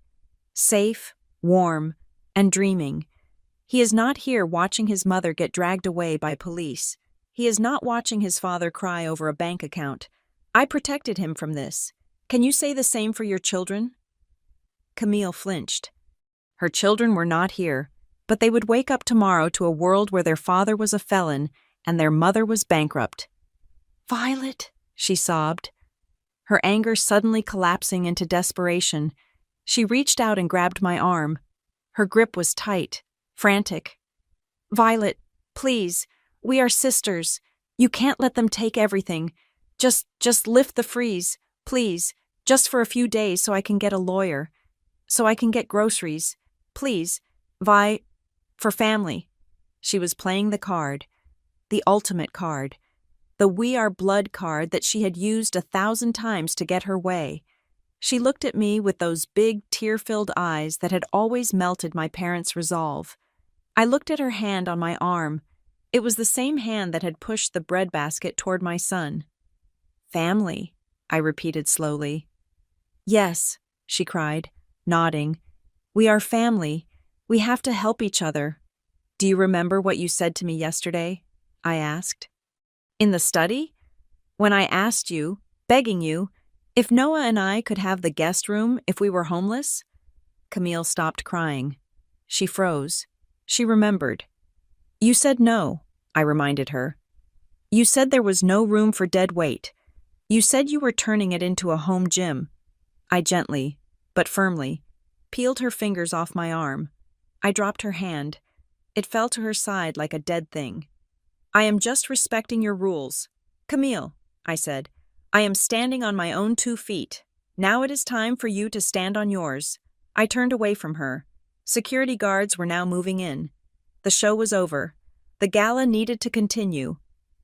safe, warm, and dreaming. He is not here watching his mother get dragged away by police. He is not watching his father cry over a bank account. I protected him from this. Can you say the same for your children?" Camille flinched. Her children were not here, but they would wake up tomorrow to a world where their father was a felon and their mother was bankrupt. "Violet," she sobbed, her anger suddenly collapsing into desperation. She reached out and grabbed my arm. Her grip was tight, frantic. "Violet, please, we are sisters. You can't let them take everything. Just lift the freeze, please, just for a few days so I can get a lawyer. So I can get groceries. Please, for family." She was playing the card, the ultimate card, the "we are blood" card that she had used 1,000 times to get her way. She looked at me with those big, tear-filled eyes that had always melted my parents' resolve. I looked at her hand on my arm. It was the same hand that had pushed the breadbasket toward my son. "Family," I repeated slowly. "Yes," she cried, nodding. "We are family. We have to help each other." "Do you remember what you said to me yesterday?" I asked. "In the study? When I asked you, begging you, if Noah and I could have the guest room if we were homeless?" Camille stopped crying. She froze. She remembered. "You said no," I reminded her. "You said there was no room for dead weight. You said you were turning it into a home gym." I gently, but firmly, peeled her fingers off my arm. I dropped her hand. It fell to her side like a dead thing. I am just respecting your rules. Camille, I said, I am standing on my own 2 feet. Now it is time for you to stand on yours. I turned away from her. Security guards were now moving in. The show was over. The gala needed to continue.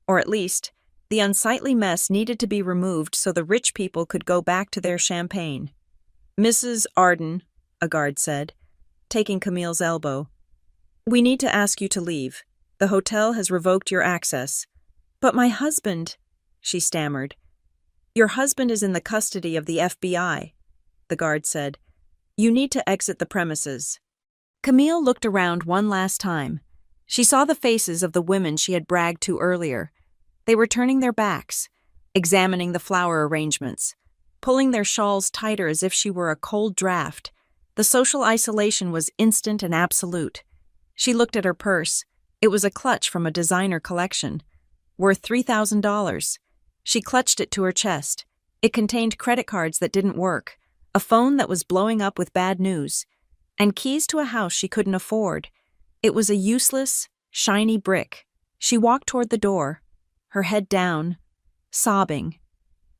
Or at least, the unsightly mess needed to be removed so the rich people could go back to their champagne. Mrs. Arden, a guard said, taking Camille's elbow, we need to ask you to leave. The hotel has revoked your access. But my husband, she stammered. Your husband is in the custody of the FBI, the guard said. You need to exit the premises. Camille looked around one last time. She saw the faces of the women she had bragged to earlier. They were turning their backs, examining the flower arrangements, pulling their shawls tighter as if she were a cold draft. The social isolation was instant and absolute. She looked at her purse. It was a clutch from a designer collection, worth $3,000. She clutched it to her chest. It contained credit cards that didn't work, a phone that was blowing up with bad news, and keys to a house she couldn't afford. It was a useless, shiny brick. She walked toward the door, her head down, sobbing.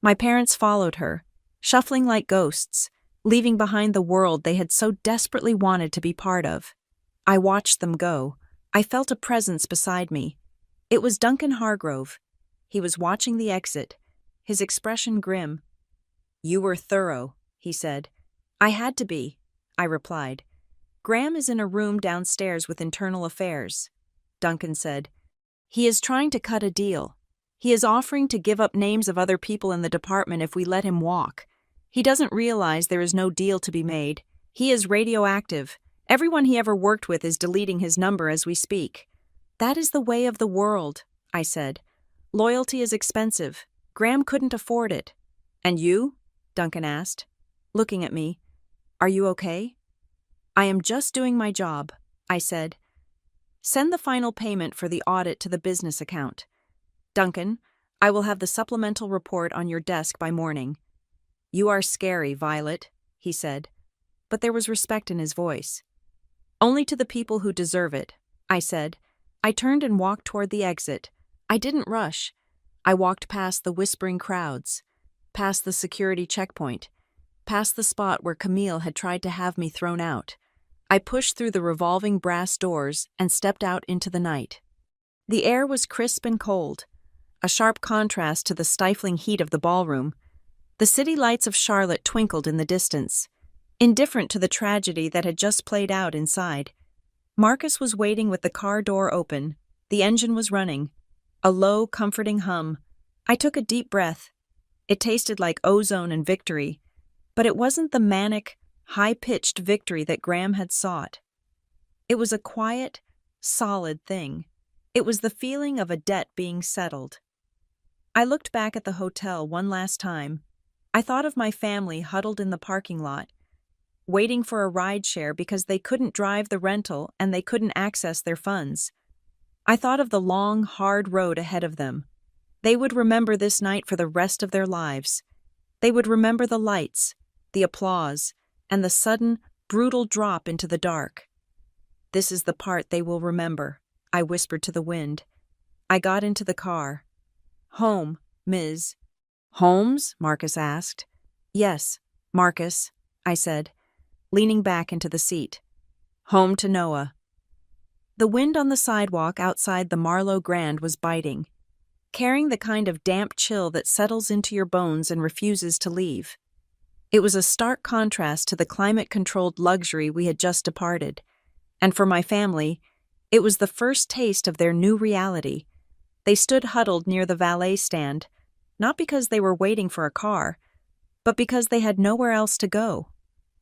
My parents followed her, shuffling like ghosts, leaving behind the world they had so desperately wanted to be part of. I watched them go. I felt a presence beside me. It was Duncan Hargrove. He was watching the exit, his expression grim. You were thorough, he said. I had to be, I replied. Graham is in a room downstairs with internal affairs, Duncan said. He is trying to cut a deal. He is offering to give up names of other people in the department if we let him walk. He doesn't realize there is no deal to be made. He is radioactive. Everyone he ever worked with is deleting his number as we speak. That is the way of the world, I said. Loyalty is expensive. Graham couldn't afford it. And you? Duncan asked, looking at me. Are you okay? I am just doing my job, I said. Send the final payment for the audit to the business account. Duncan, I will have the supplemental report on your desk by morning. You are scary, Violet, he said, but there was respect in his voice. Only to the people who deserve it, I said. I turned and walked toward the exit. I didn't rush. I walked past the whispering crowds, past the security checkpoint, past the spot where Camille had tried to have me thrown out. I pushed through the revolving brass doors and stepped out into the night. The air was crisp and cold, a sharp contrast to the stifling heat of the ballroom. The city lights of Charlotte twinkled in the distance, indifferent to the tragedy that had just played out inside. Marcus was waiting with the car door open. The engine was running. A low, comforting hum. I took a deep breath. It tasted like ozone and victory, but it wasn't the manic, high-pitched victory that Graham had sought. It was a quiet, solid thing. It was the feeling of a debt being settled. I looked back at the hotel one last time. I thought of my family huddled in the parking lot, waiting for a rideshare because they couldn't drive the rental and they couldn't access their funds. I thought of the long, hard road ahead of them. They would remember this night for the rest of their lives. They would remember the lights, the applause, and the sudden, brutal drop into the dark. This is the part they will remember, I whispered to the wind. I got into the car. Home, Ms. Holmes? Marcus asked. Yes, Marcus, I said, leaning back into the seat. Home to Noah. The wind on the sidewalk outside the Marlowe Grand was biting, carrying the kind of damp chill that settles into your bones and refuses to leave. It was a stark contrast to the climate-controlled luxury we had just departed, and for my family, it was the first taste of their new reality. They stood huddled near the valet stand, not because they were waiting for a car, but because they had nowhere else to go.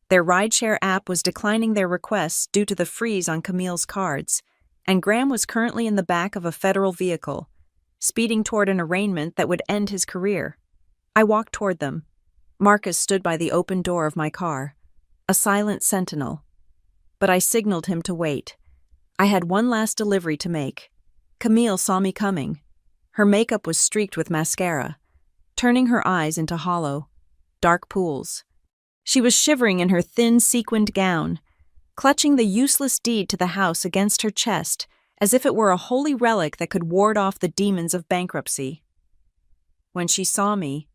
Their rideshare app was declining their requests due to the freeze on Camille's cards, and Graham was currently in the back of a federal vehicle, speeding toward an arraignment that would end his career. I walked toward them. Marcus stood by the open door of my car, a silent sentinel. But I signaled him to wait. I had one last delivery to make. Camille saw me coming. Her makeup was streaked with mascara, turning her eyes into hollow, dark pools. She was shivering in her thin sequined gown, clutching the useless deed to the house against her chest as if it were a holy relic that could ward off the demons of bankruptcy. When she saw me,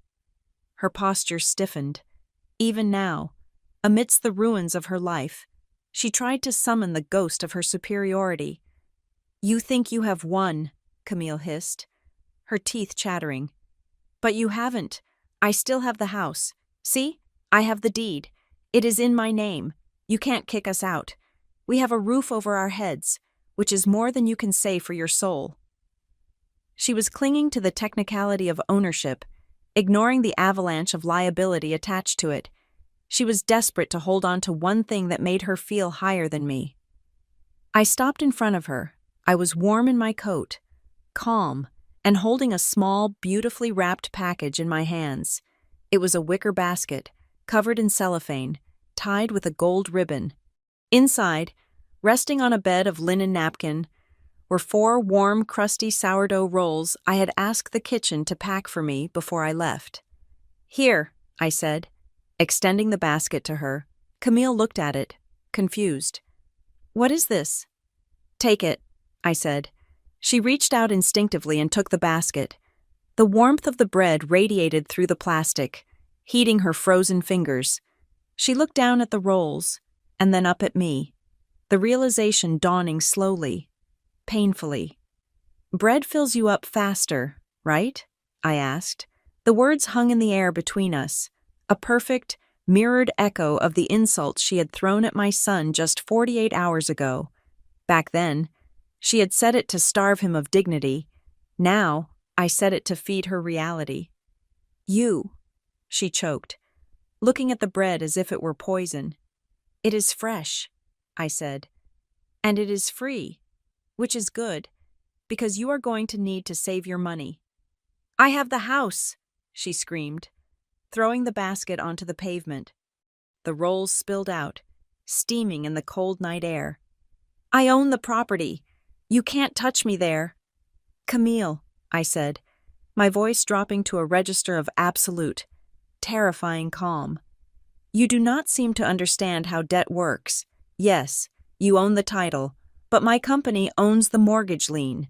her posture stiffened. Even now, amidst the ruins of her life, she tried to summon the ghost of her superiority. "You think you have won," Camille hissed, her teeth chattering. "But you haven't. I still have the house. See? I have the deed. It is in my name. You can't kick us out. We have a roof over our heads, which is more than you can say for your soul." She was clinging to the technicality of ownership, ignoring the avalanche of liability attached to it. She was desperate to hold on to one thing that made her feel higher than me. I stopped in front of her. I was warm in my coat, calm, and holding a small, beautifully wrapped package in my hands. It was a wicker basket, covered in cellophane, tied with a gold ribbon. Inside, resting on a bed of linen napkin, were 4 warm, crusty sourdough rolls I had asked the kitchen to pack for me before I left. "Here," I said, extending the basket to her. Camille looked at it, confused. "What is this?" "Take it," I said. She reached out instinctively and took the basket. The warmth of the bread radiated through the plastic, heating her frozen fingers. She looked down at the rolls, and then up at me, the realization dawning slowly, painfully. "Bread fills you up faster, right?" I asked. The words hung in the air between us, a perfect, mirrored echo of the insults she had thrown at my son just 48 hours ago. Back then, she had said it to starve him of dignity. Now, I said it to feed her reality. "You," she choked, looking at the bread as if it were poison. "It is fresh," I said, "and it is free, which is good, because you are going to need to save your money." "I have the house," she screamed, throwing the basket onto the pavement. The rolls spilled out, steaming in the cold night air. "I own the property. You can't touch me there." "Camille," I said, my voice dropping to a register of absolute, terrifying calm. "You do not seem to understand how debt works. Yes, you own the title, but my company owns the mortgage lien.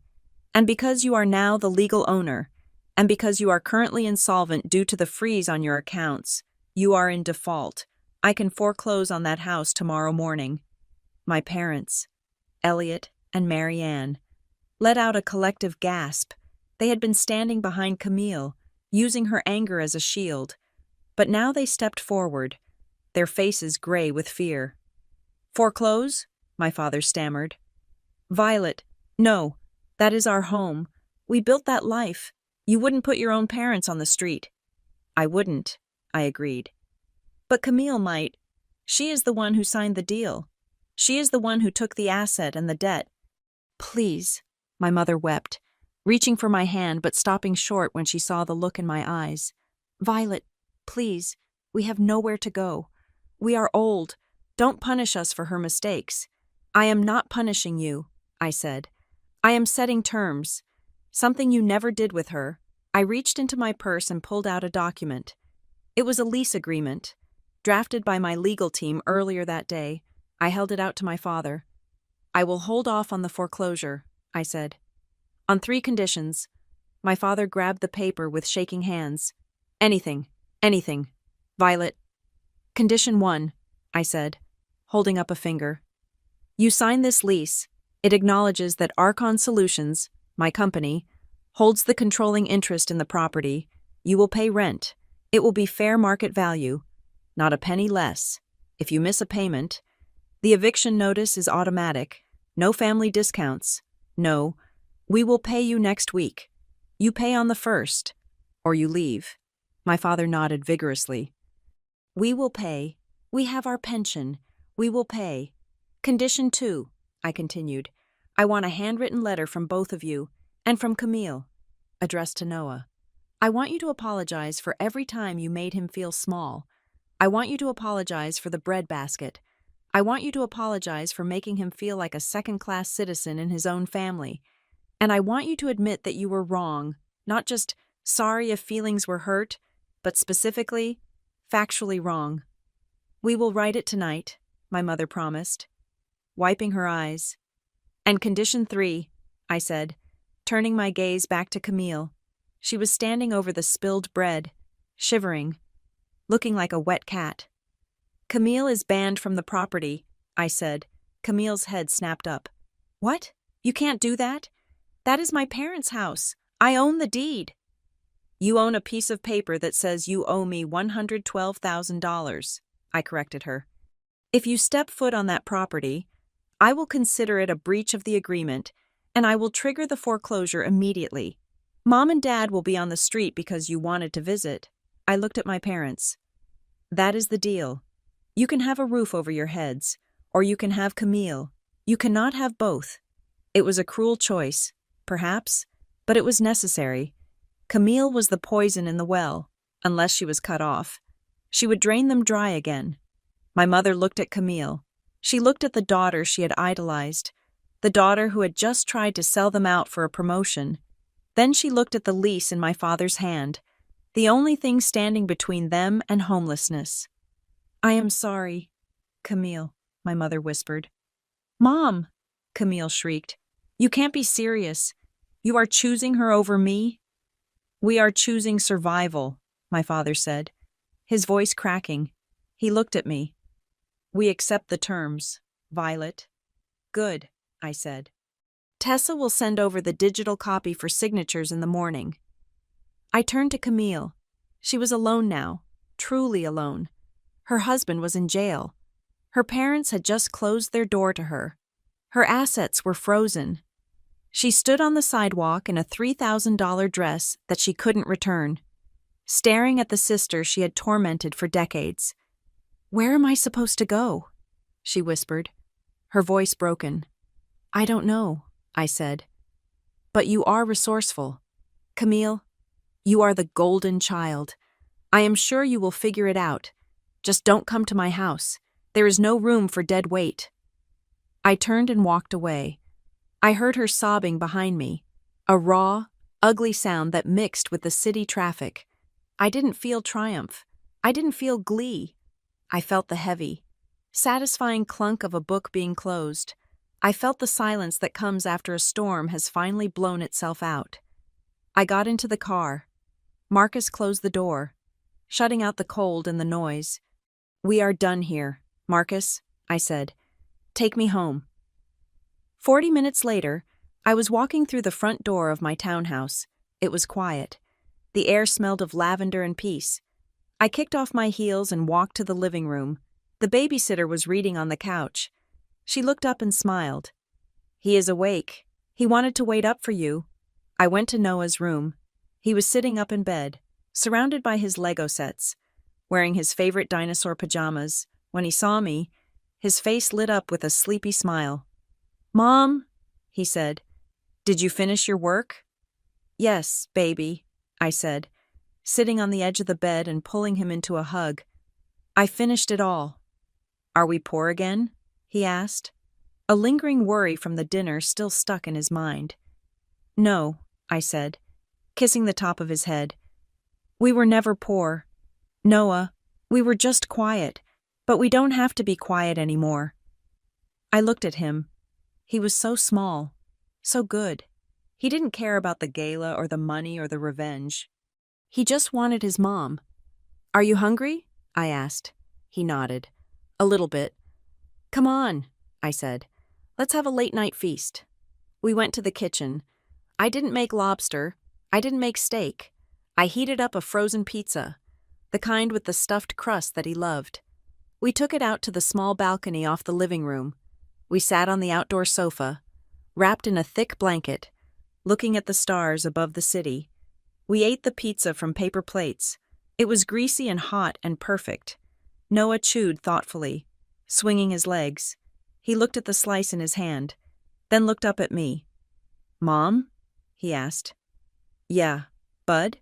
And because you are now the legal owner, and because you are currently insolvent due to the freeze on your accounts, you are in default. I can foreclose on that house tomorrow morning." My parents, Elliot and Mary Ann, let out a collective gasp. They had been standing behind Camille, using her anger as a shield, but now they stepped forward, their faces gray with fear. "Foreclose?" my father stammered. "Violet, no, that is our home. We built that life. You wouldn't put your own parents on the street." "I wouldn't," I agreed. "But Camille might. She is the one who signed the deal. She is the one who took the asset and the debt." "Please," my mother wept, reaching for my hand but stopping short when she saw the look in my eyes. "Violet, please, we have nowhere to go. We are old. Don't punish us for her mistakes." "I am not punishing you," I said. "I am setting terms. Something you never did with her." I reached into my purse and pulled out a document. It was a lease agreement, drafted by my legal team earlier that day. I held it out to my father. "I will hold off on the foreclosure," I said. "On 3 conditions." My father grabbed the paper with shaking hands. Anything. Violet." "Condition 1, I said, holding up a finger. "You sign this lease. It acknowledges that Archon Solutions, my company, holds the controlling interest in the property. You will pay rent. It will be fair market value, not a penny less. If you miss a payment, the eviction notice is automatic. No family discounts. No, we will pay you next week. You pay on the 1st, or you leave." My father nodded vigorously. "We will pay. We have our pension. We will pay. Condition 2, I continued. I want a handwritten letter from both of you, and from Camille, addressed to Noah. I want you to apologize for every time you made him feel small. I want you to apologize for the bread basket. I want you to apologize for making him feel like a second-class citizen in his own family. And I want you to admit that you were wrong, not just sorry if feelings were hurt, but specifically, factually wrong." "We will write it tonight," my mother promised. Wiping her eyes, And condition 3, I said, turning my gaze back to Camille. She was standing over the spilled bread, shivering, looking like a wet cat. Camille is banned from the property, I said. Camille's head snapped up. What? You can't do that? That is my parents' house. I own the deed. You own a piece of paper that says you owe me $112,000, I corrected her. If you step foot on that property, I will consider it a breach of the agreement, and I will trigger the foreclosure immediately. Mom and Dad will be on the street because you wanted to visit. I looked at my parents. That is the deal. You can have a roof over your heads, or you can have Camille. You cannot have both. It was a cruel choice, perhaps, but it was necessary. Camille was the poison in the well, unless she was cut off. She would drain them dry again. My mother looked at Camille. She looked at the daughter she had idolized, the daughter who had just tried to sell them out for a promotion. Then she looked at the lease in my father's hand, the only thing standing between them and homelessness. I am sorry, Camille, my mother whispered. Mom, Camille shrieked. You can't be serious. You are choosing her over me? We are choosing survival, my father said, his voice cracking. He looked at me. We accept the terms, Violet. Good, I said. Tessa will send over the digital copy for signatures in the morning. I turned to Camille. She was alone now, truly alone. Her husband was in jail. Her parents had just closed their door to her. Her assets were frozen. She stood on the sidewalk in a $3,000 dress that she couldn't return, staring at the sister she had tormented for decades. Where am I supposed to go? She whispered, her voice broken. I don't know, I said. But you are resourceful. Camille, you are the golden child. I am sure you will figure it out. Just don't come to my house. There is no room for dead weight. I turned and walked away. I heard her sobbing behind me, a raw, ugly sound that mixed with the city traffic. I didn't feel triumph. I didn't feel glee. I felt the heavy, satisfying clunk of a book being closed. I felt the silence that comes after a storm has finally blown itself out. I got into the car. Marcus closed the door, shutting out the cold and the noise. We are done here, Marcus, I said. Take me home. 40 minutes later, I was walking through the front door of my townhouse. It was quiet. The air smelled of lavender and peace. I kicked off my heels and walked to the living room. The babysitter was reading on the couch. She looked up and smiled. He is awake. He wanted to wait up for you. I went to Noah's room. He was sitting up in bed, surrounded by his Lego sets, wearing his favorite dinosaur pajamas. When he saw me, his face lit up with a sleepy smile. Mom, he said, did you finish your work? Yes, baby, I said, sitting on the edge of the bed and pulling him into a hug. I finished it all. Are we poor again? He asked. A lingering worry from the dinner still stuck in his mind. No, I said, kissing the top of his head. We were never poor. Noah, we were just quiet, but we don't have to be quiet anymore. I looked at him. He was so small, so good. He didn't care about the gala or the money or the revenge. He just wanted his mom. Are you hungry? I asked. He nodded. A little bit. Come on, I said. Let's have a late-night feast. We went to the kitchen. I didn't make lobster. I didn't make steak. I heated up a frozen pizza, the kind with the stuffed crust that he loved. We took it out to the small balcony off the living room. We sat on the outdoor sofa, wrapped in a thick blanket, looking at the stars above the city. We ate the pizza from paper plates. It was greasy and hot and perfect. Noah chewed thoughtfully, swinging his legs. He looked at the slice in his hand, then looked up at me. Mom? He asked. Yeah, Bud?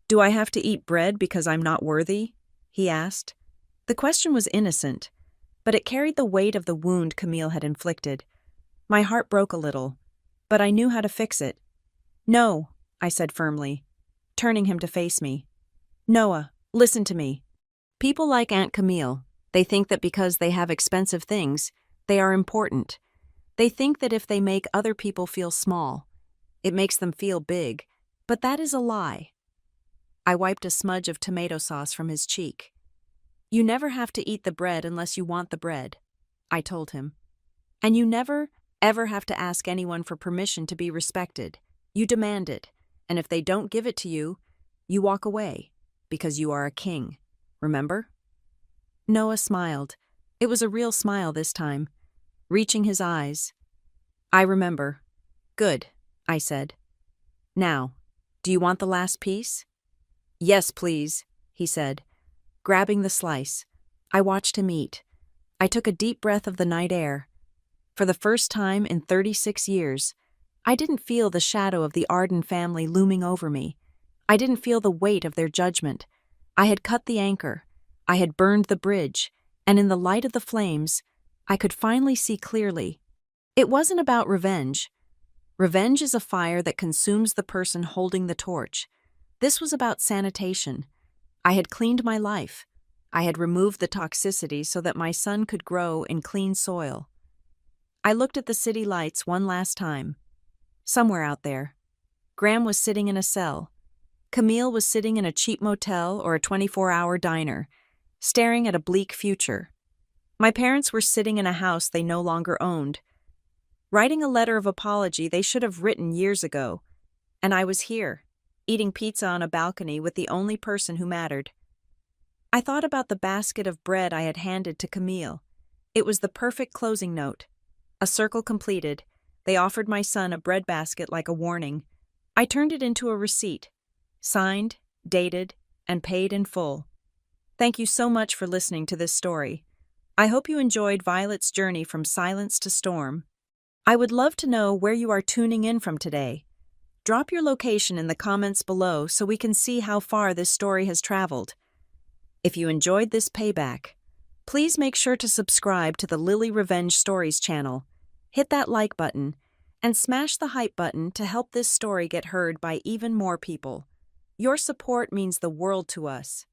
Do I have to eat bread because I'm not worthy? He asked. The question was innocent, but it carried the weight of the wound Camille had inflicted. My heart broke a little, but I knew how to fix it. No, I said firmly, turning him to face me. Noah, listen to me. People like Aunt Camille, they think that because they have expensive things, they are important. They think that if they make other people feel small, it makes them feel big, but that is a lie. I wiped a smudge of tomato sauce from his cheek. You never have to eat the bread unless you want the bread, I told him. And you never, ever have to ask anyone for permission to be respected. You demand it, and if they don't give it to you, you walk away, because you are a king. Remember? Noah smiled. It was a real smile this time, reaching his eyes. I remember. Good, I said. Now, do you want the last piece? Yes, please, he said, grabbing the slice. I watched him eat. I took a deep breath of the night air. For the first time in 36 years, I didn't feel the shadow of the Arden family looming over me. I didn't feel the weight of their judgment. I had cut the anchor. I had burned the bridge, and in the light of the flames, I could finally see clearly. It wasn't about revenge. Revenge is a fire that consumes the person holding the torch. This was about sanitation. I had cleaned my life. I had removed the toxicity so that my son could grow in clean soil. I looked at the city lights one last time. Somewhere out there, Graham was sitting in a cell. Camille was sitting in a cheap motel or a 24-hour diner, staring at a bleak future. My parents were sitting in a house they no longer owned, writing a letter of apology they should have written years ago. And I was here, eating pizza on a balcony with the only person who mattered. I thought about the basket of bread I had handed to Camille. It was the perfect closing note. A circle completed. They offered my son a bread basket like a warning. I turned it into a receipt, signed, dated, and paid in full. Thank you so much for listening to this story. I hope you enjoyed Violet's journey from silence to storm. I would love to know where you are tuning in from today. Drop your location in the comments below so we can see how far this story has traveled. If you enjoyed this payback, please make sure to subscribe to the Lily Revenge Stories channel, hit that like button, and smash the hype button to help this story get heard by even more people. Your support means the world to us.